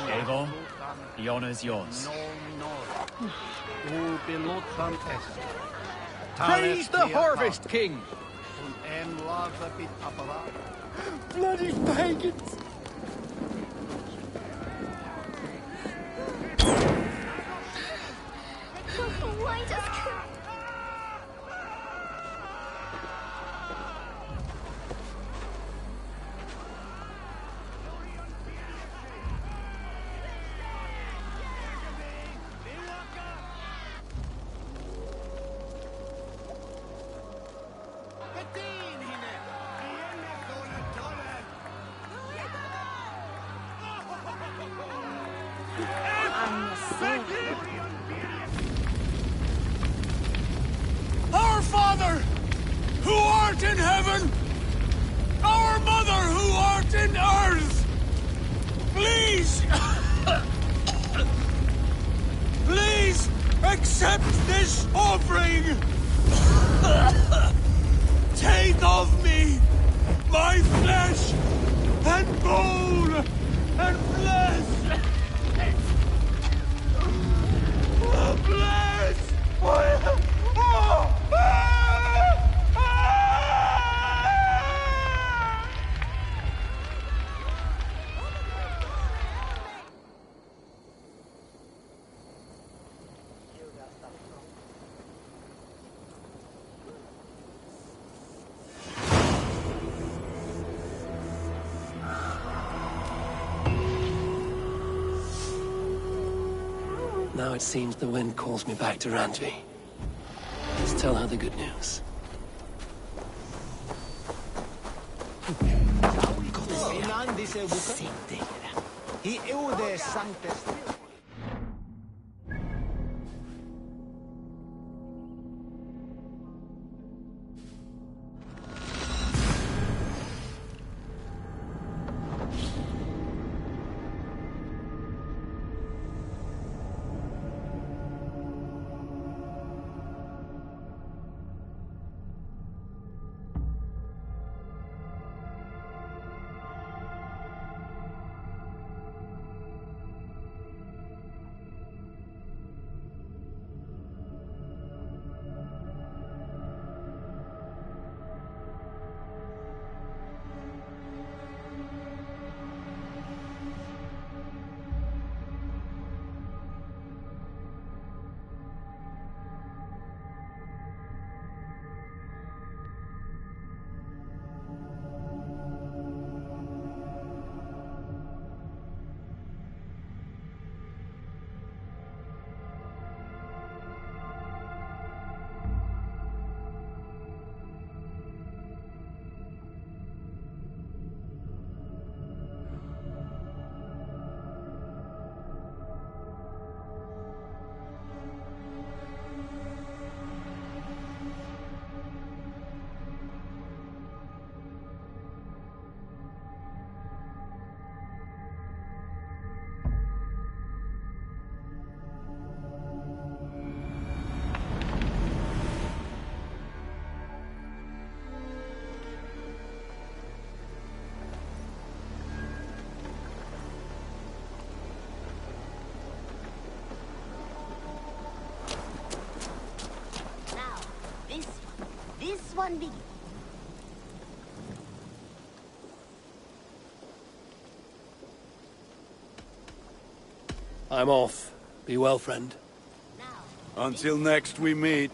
Eivor, the honor is yours. Praise the Harvest King! Bloody pagans! Why does Our Father, who art in heaven, our Mother, who art in earth, please, please accept this offering. Take of me my flesh and bone and flesh. Bless! Now it seems the wind calls me back to Randvi. Let's tell her the good news. This one begins. I'm off. Be well, friend. Until next we meet.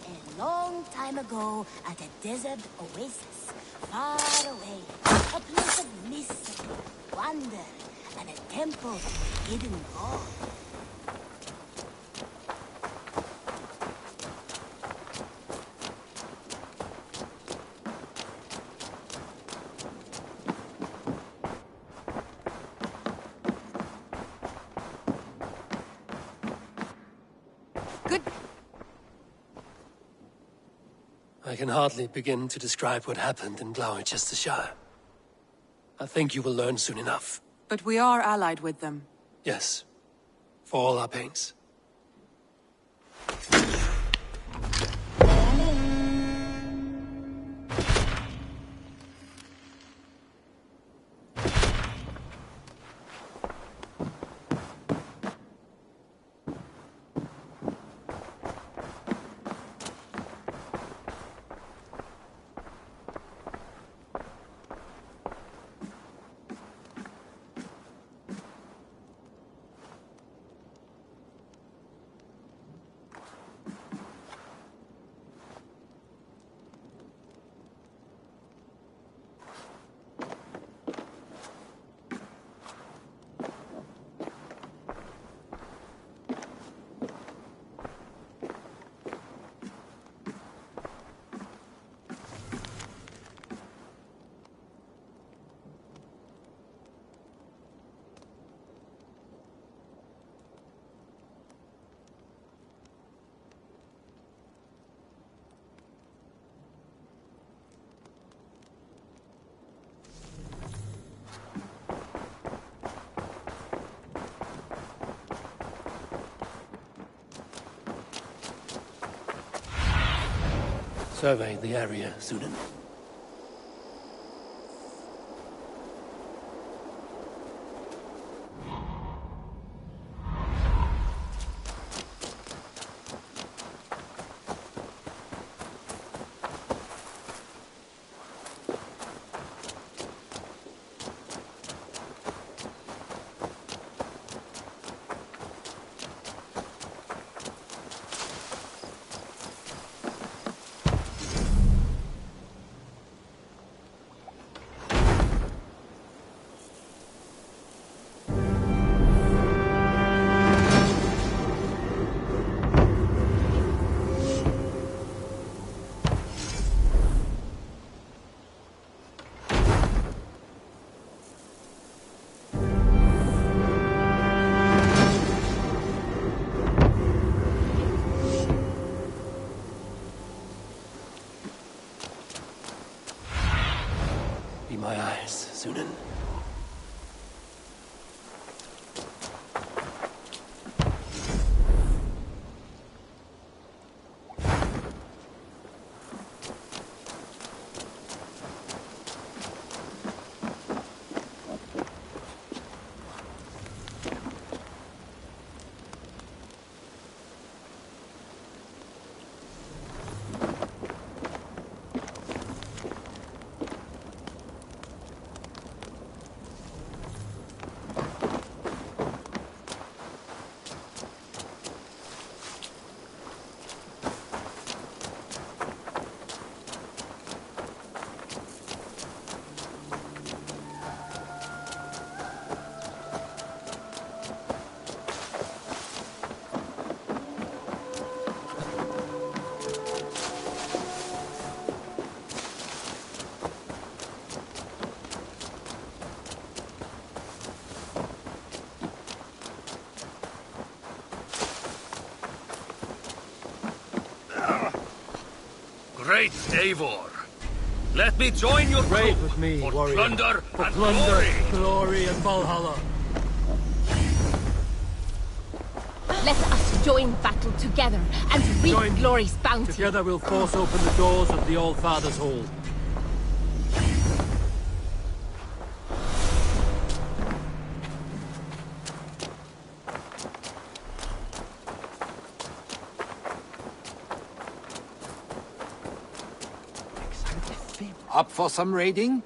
A long time ago, at a desert oasis, far away, a place of mystery, wonder, and a temple to a hidden god. I can hardly begin to describe what happened in Gloucestershire. I think you will learn soon enough. But we are allied with them. Yes. For all our pains. Survey the area, Sudan. Be my eyes, Sunan. Great Eivor, let me join your Raid group with me, for warrior. plunder For and plunder, glory. and Valhalla. Let us join battle together and reap glory's bounty. Together we'll force open the doors of the All-Father's Hall. Up for some raiding?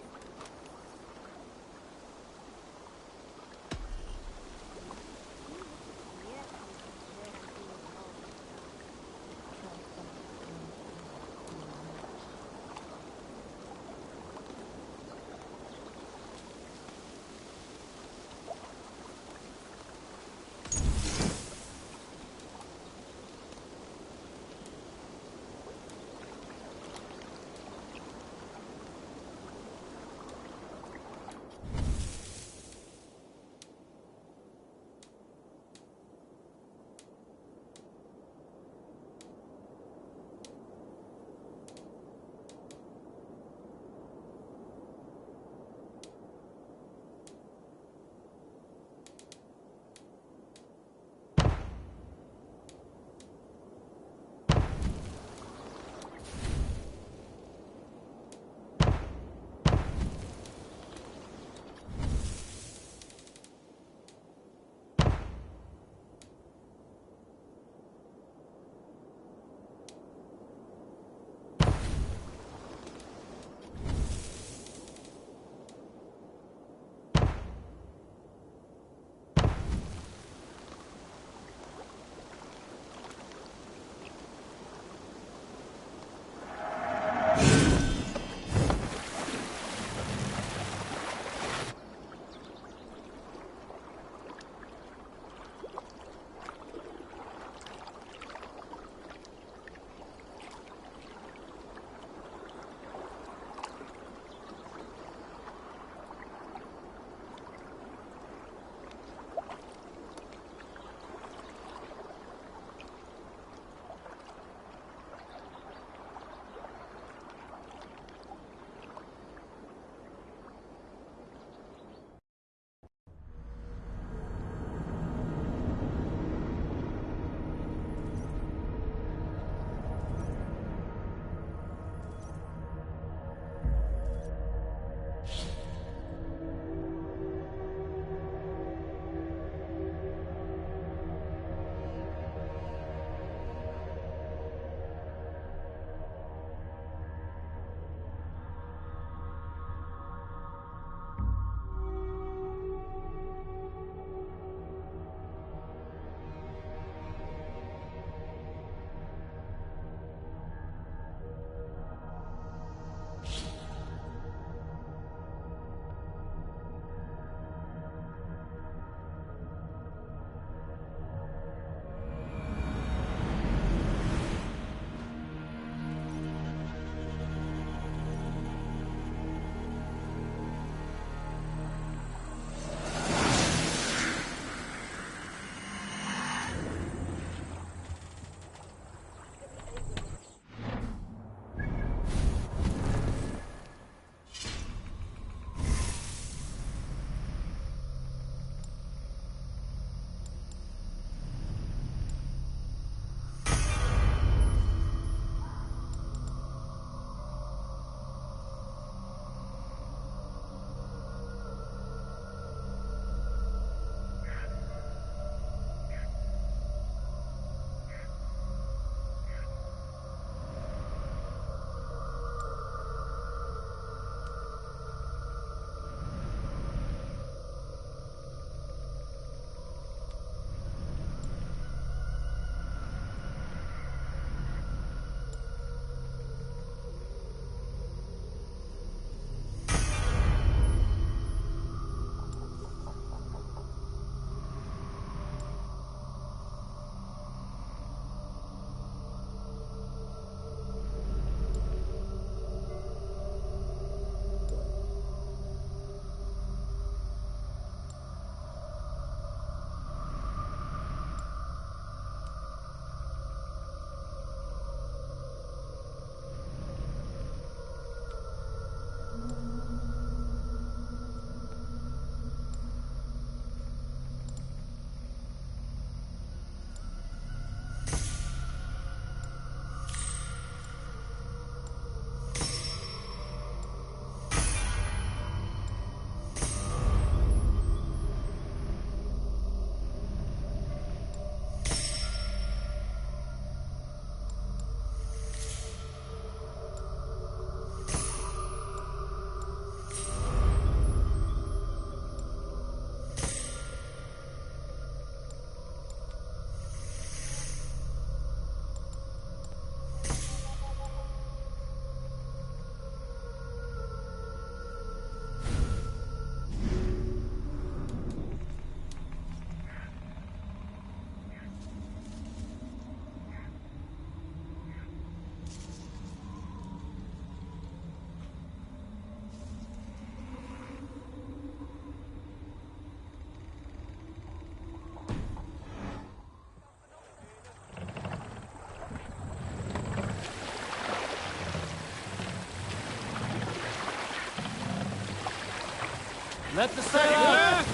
Let the sail out!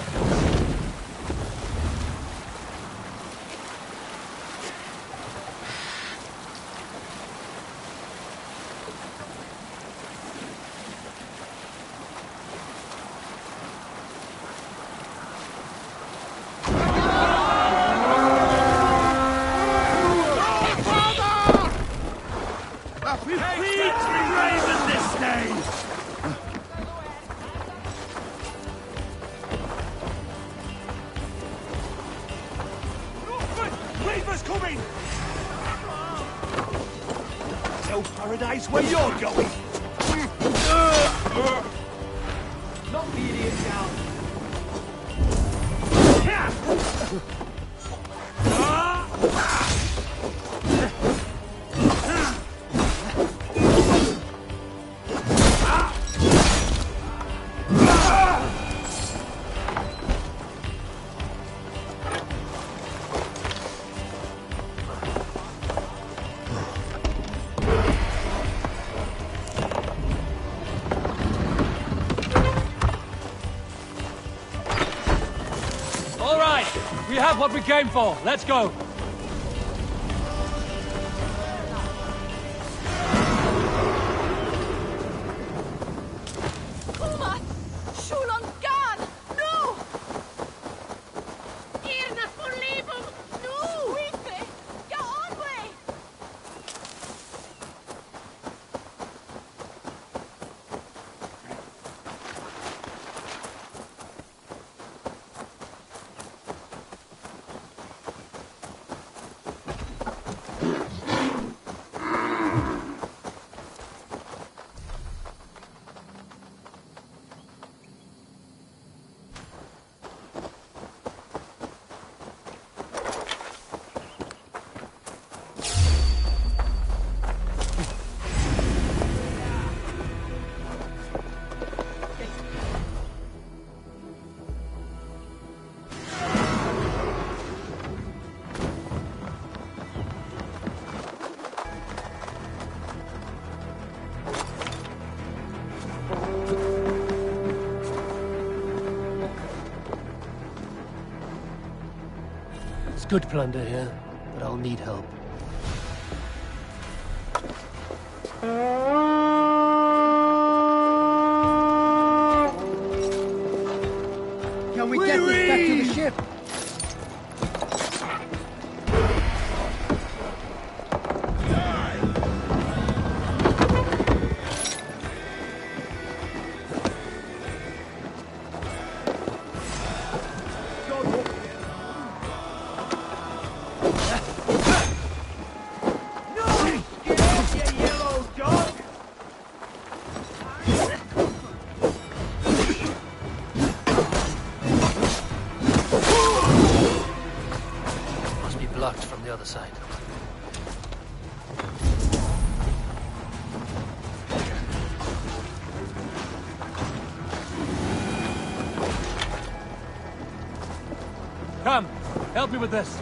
Tell Paradise where you're going. Knock the idiot down. All right, we have what we came for. Let's go. It's good plunder here, but I'll need help. Can we get this back to the ship? Blocked from the other side. Come, help me with this.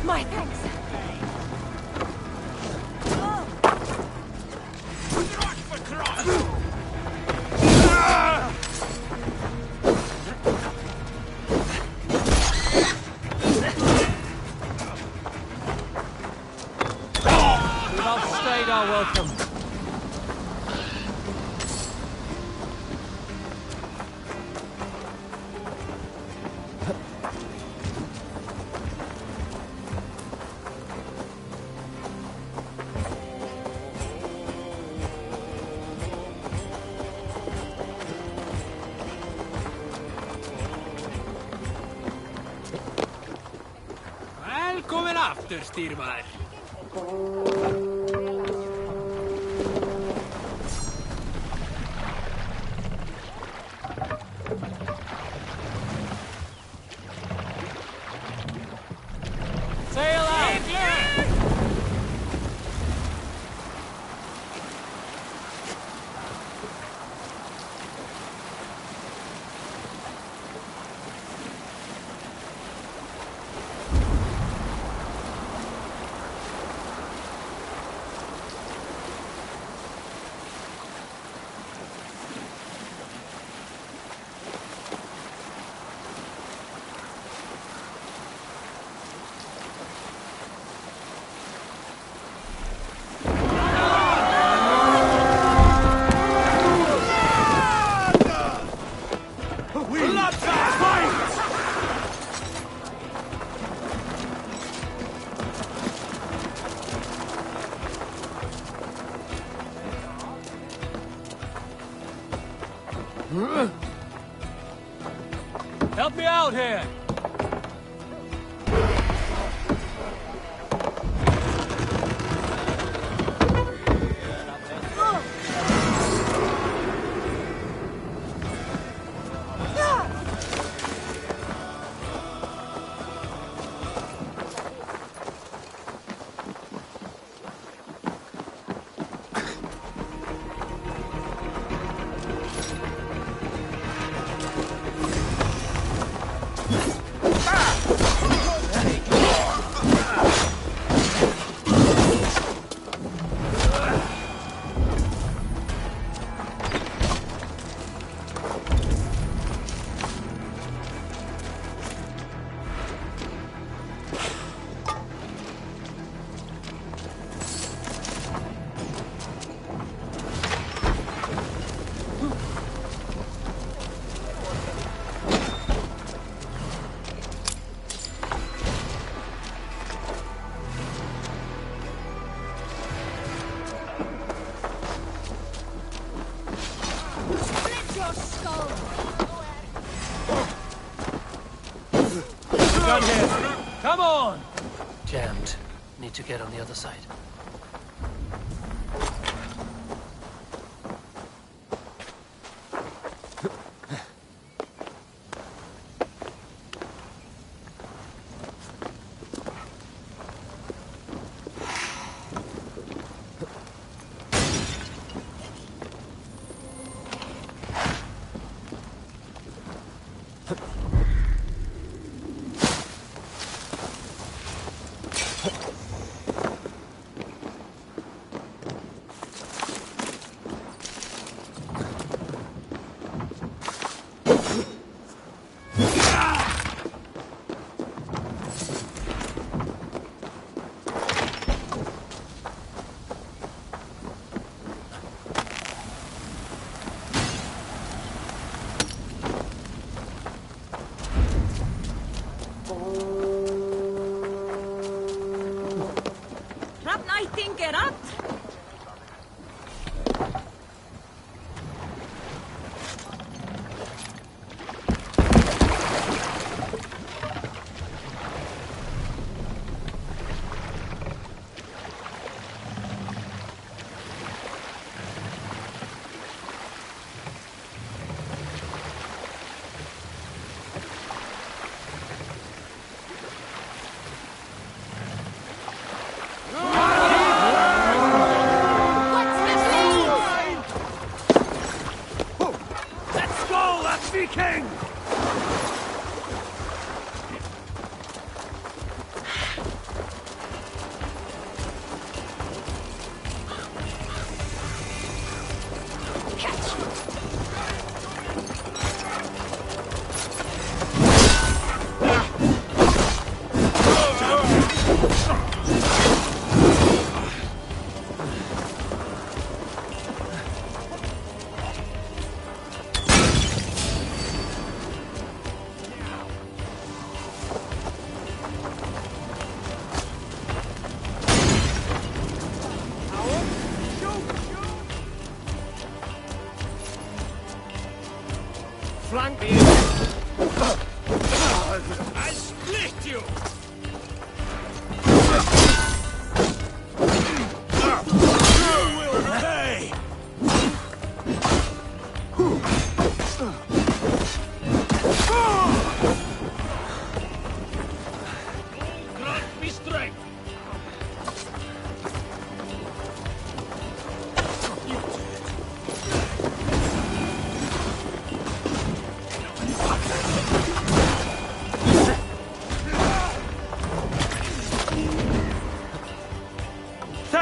My thanks. We've outstayed our welcome. coming after, Styrmar. Sail out! Help me out here! Gun here! Come on! Jammed. Need to get on the other side. Get up!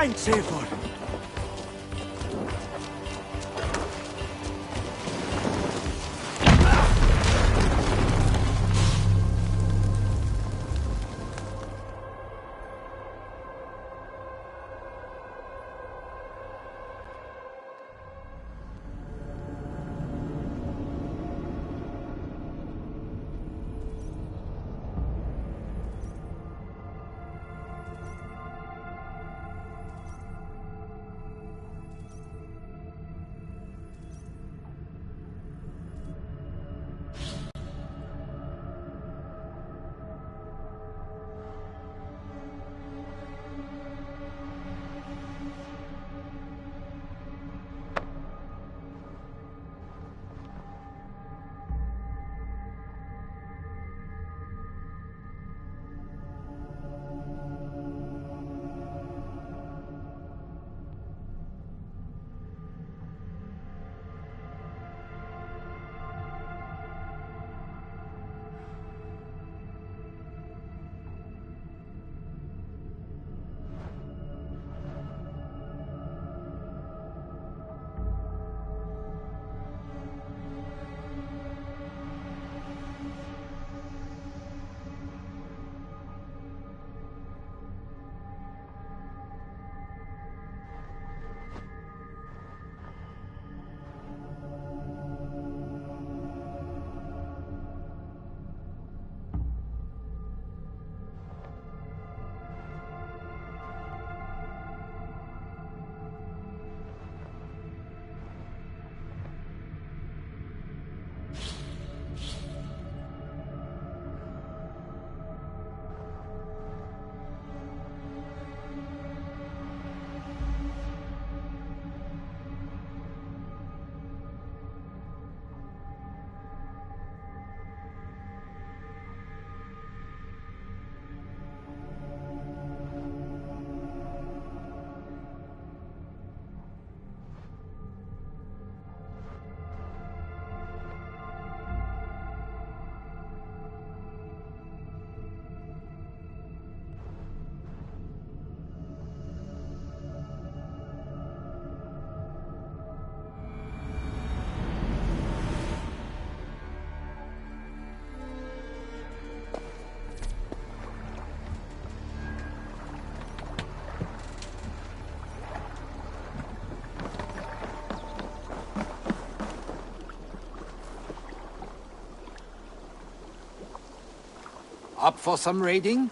Thanks, Eivor. Up for some raiding?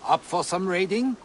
Up for some raiding?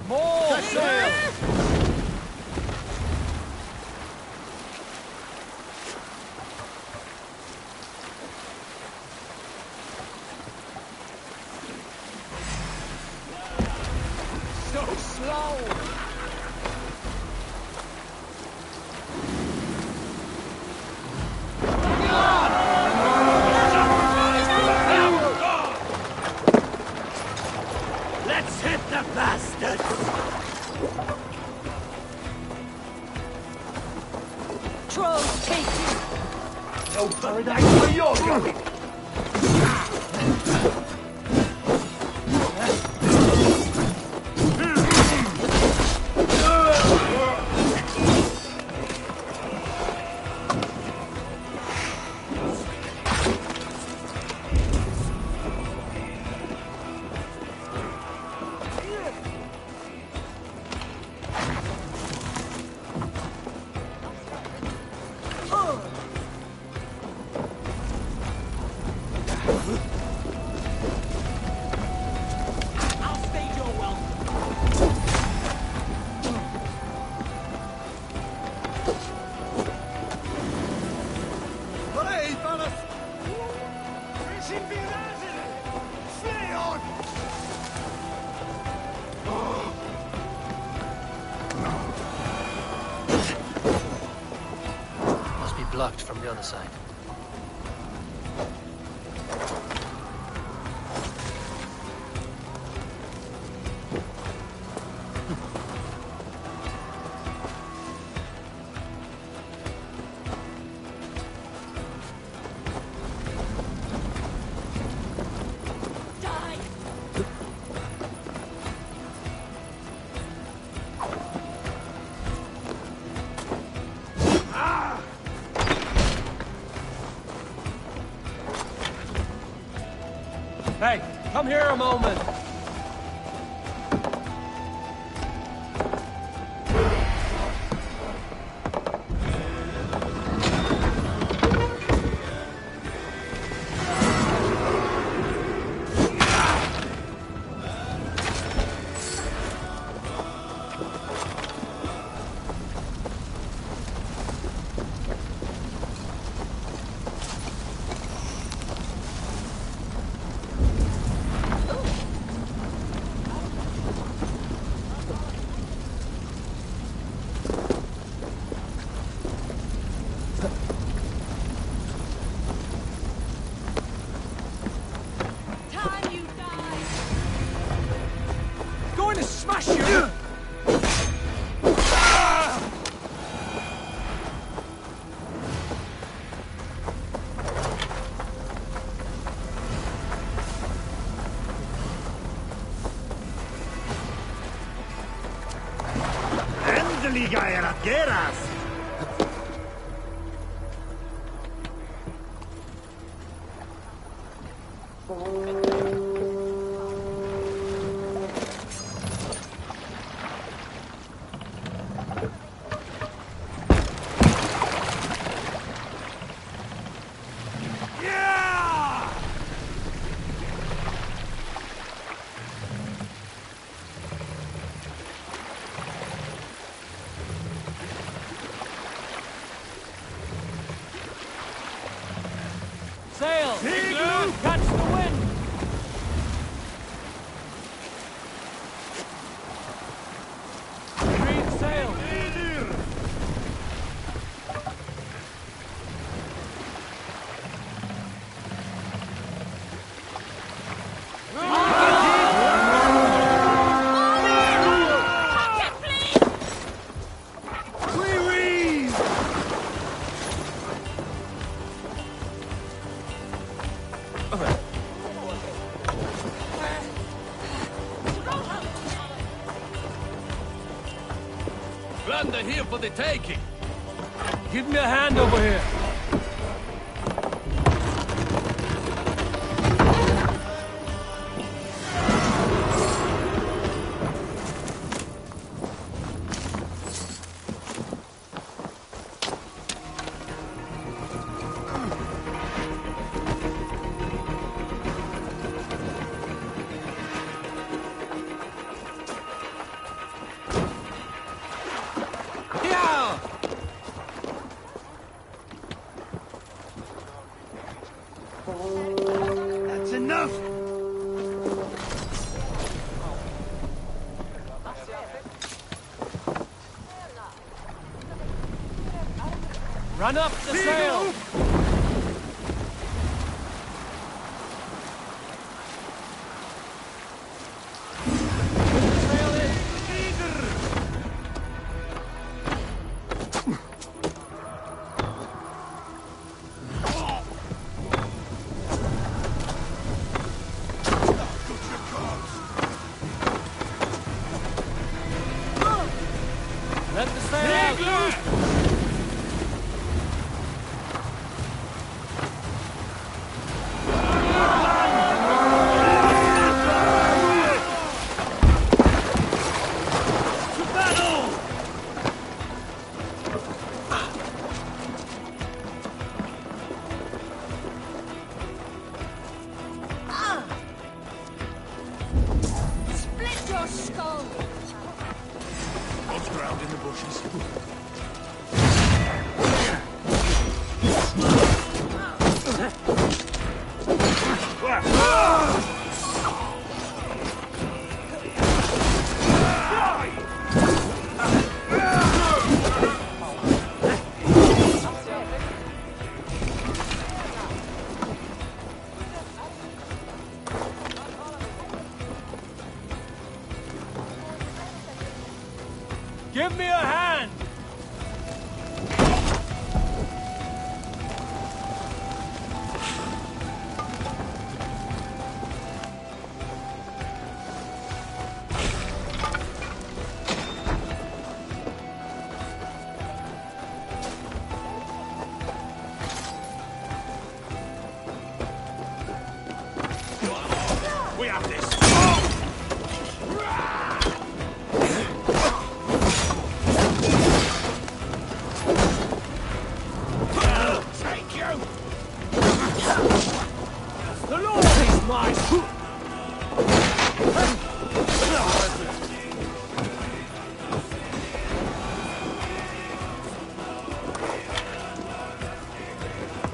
More sail! So slow! Let's hit the bastards! Trolls take you! No paradise where you're going! Must be blocked from the other side. Hey, come here a moment. Going to smash you! Endeliga erat geras! Sail! Catch the wind! Reef sail! Plunder here for the taking. Give me a hand over here. That's enough! Run up the sail! Let the sail out! Split your skull! What's ground in the bushes? Give me a hand!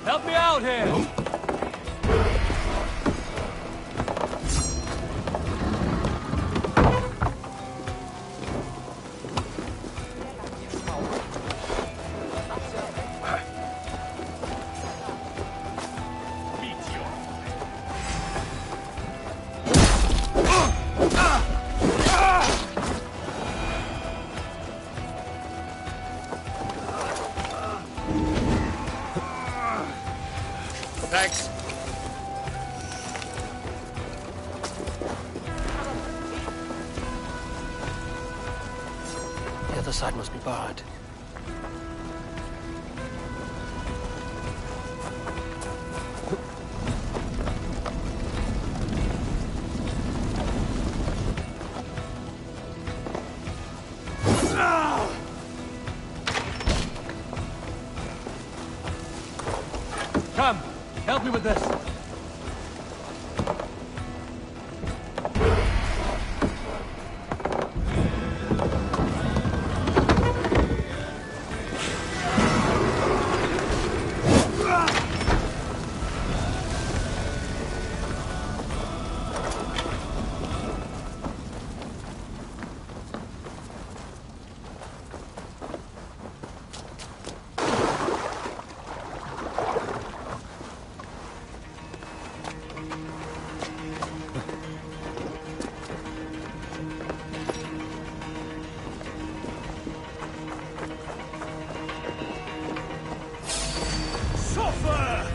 Help me out here! Thanks. The other side must be barred. Come, help me with this.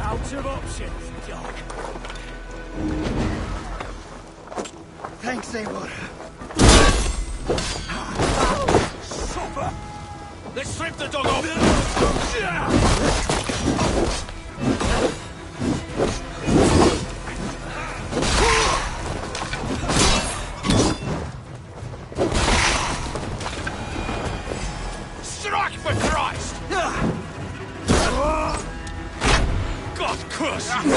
Out of options, dog. Thanks, Eivor. Suffer! Let's strip the dog off! Strike for Christ! God curse you!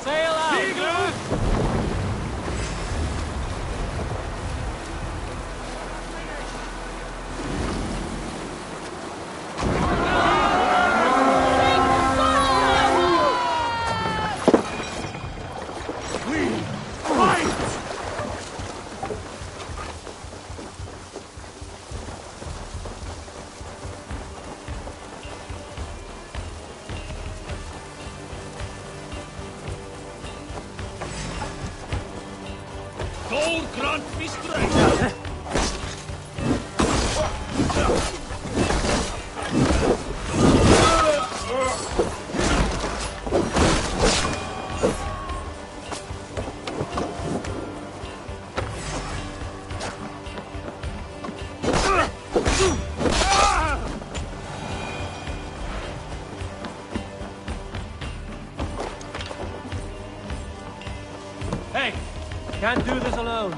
Sail out! God grant me strength! Hey! Can't do this alone.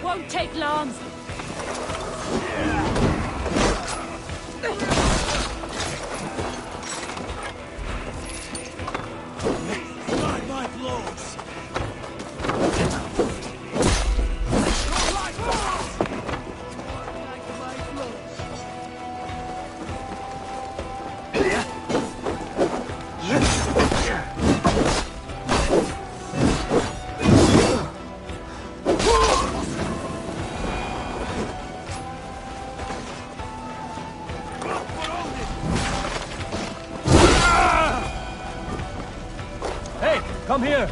Won't take long. Guard my blows. Hey, come here!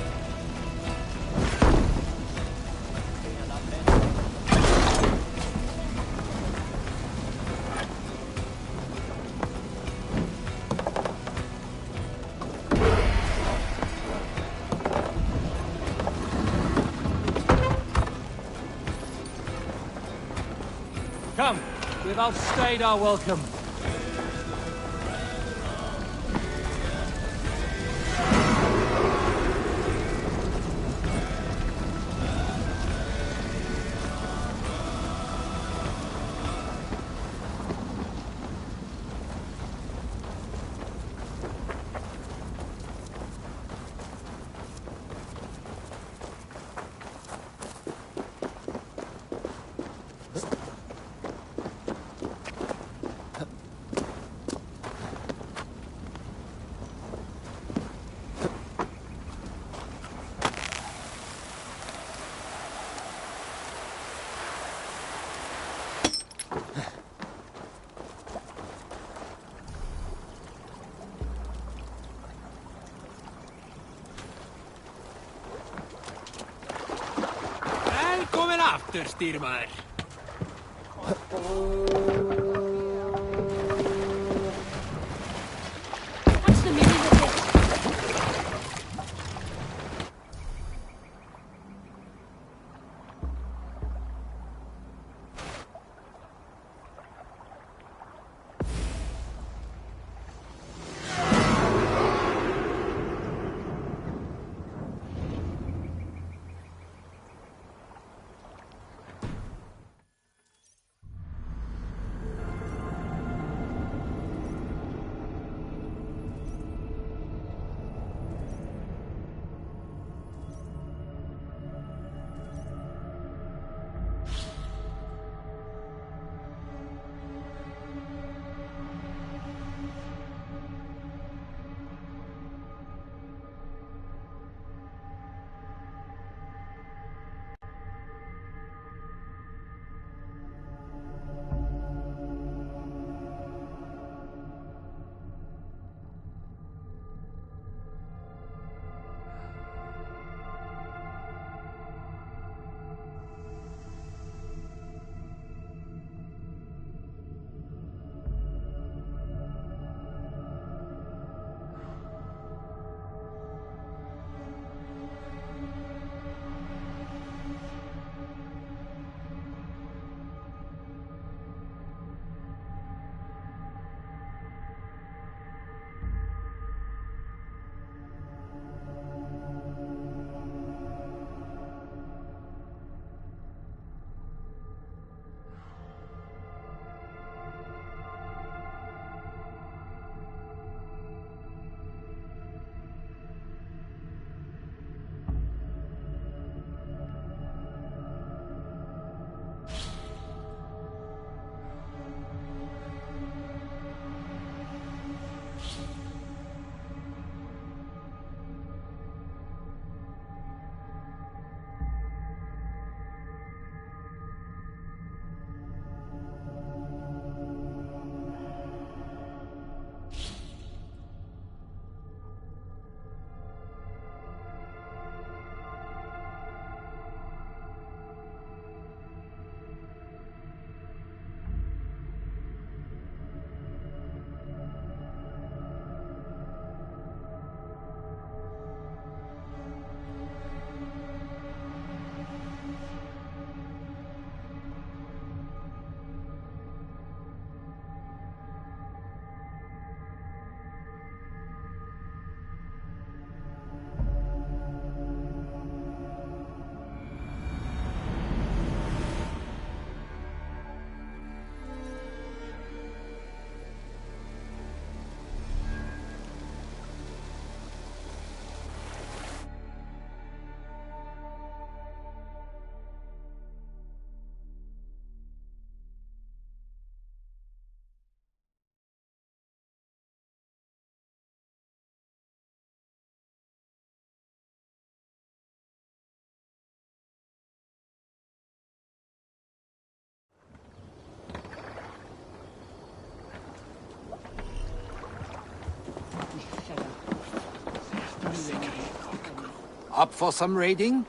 Come, we've outstayed our welcome. Välkommen after, Styrmar. What's the meaning of this? Up for some raiding?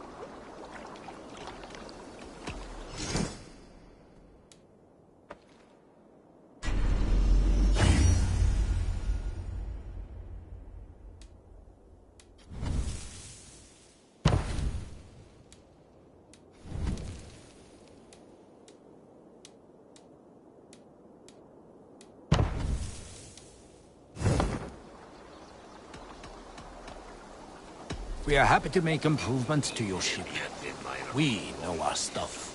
We are happy to make improvements to your ship. We know our stuff.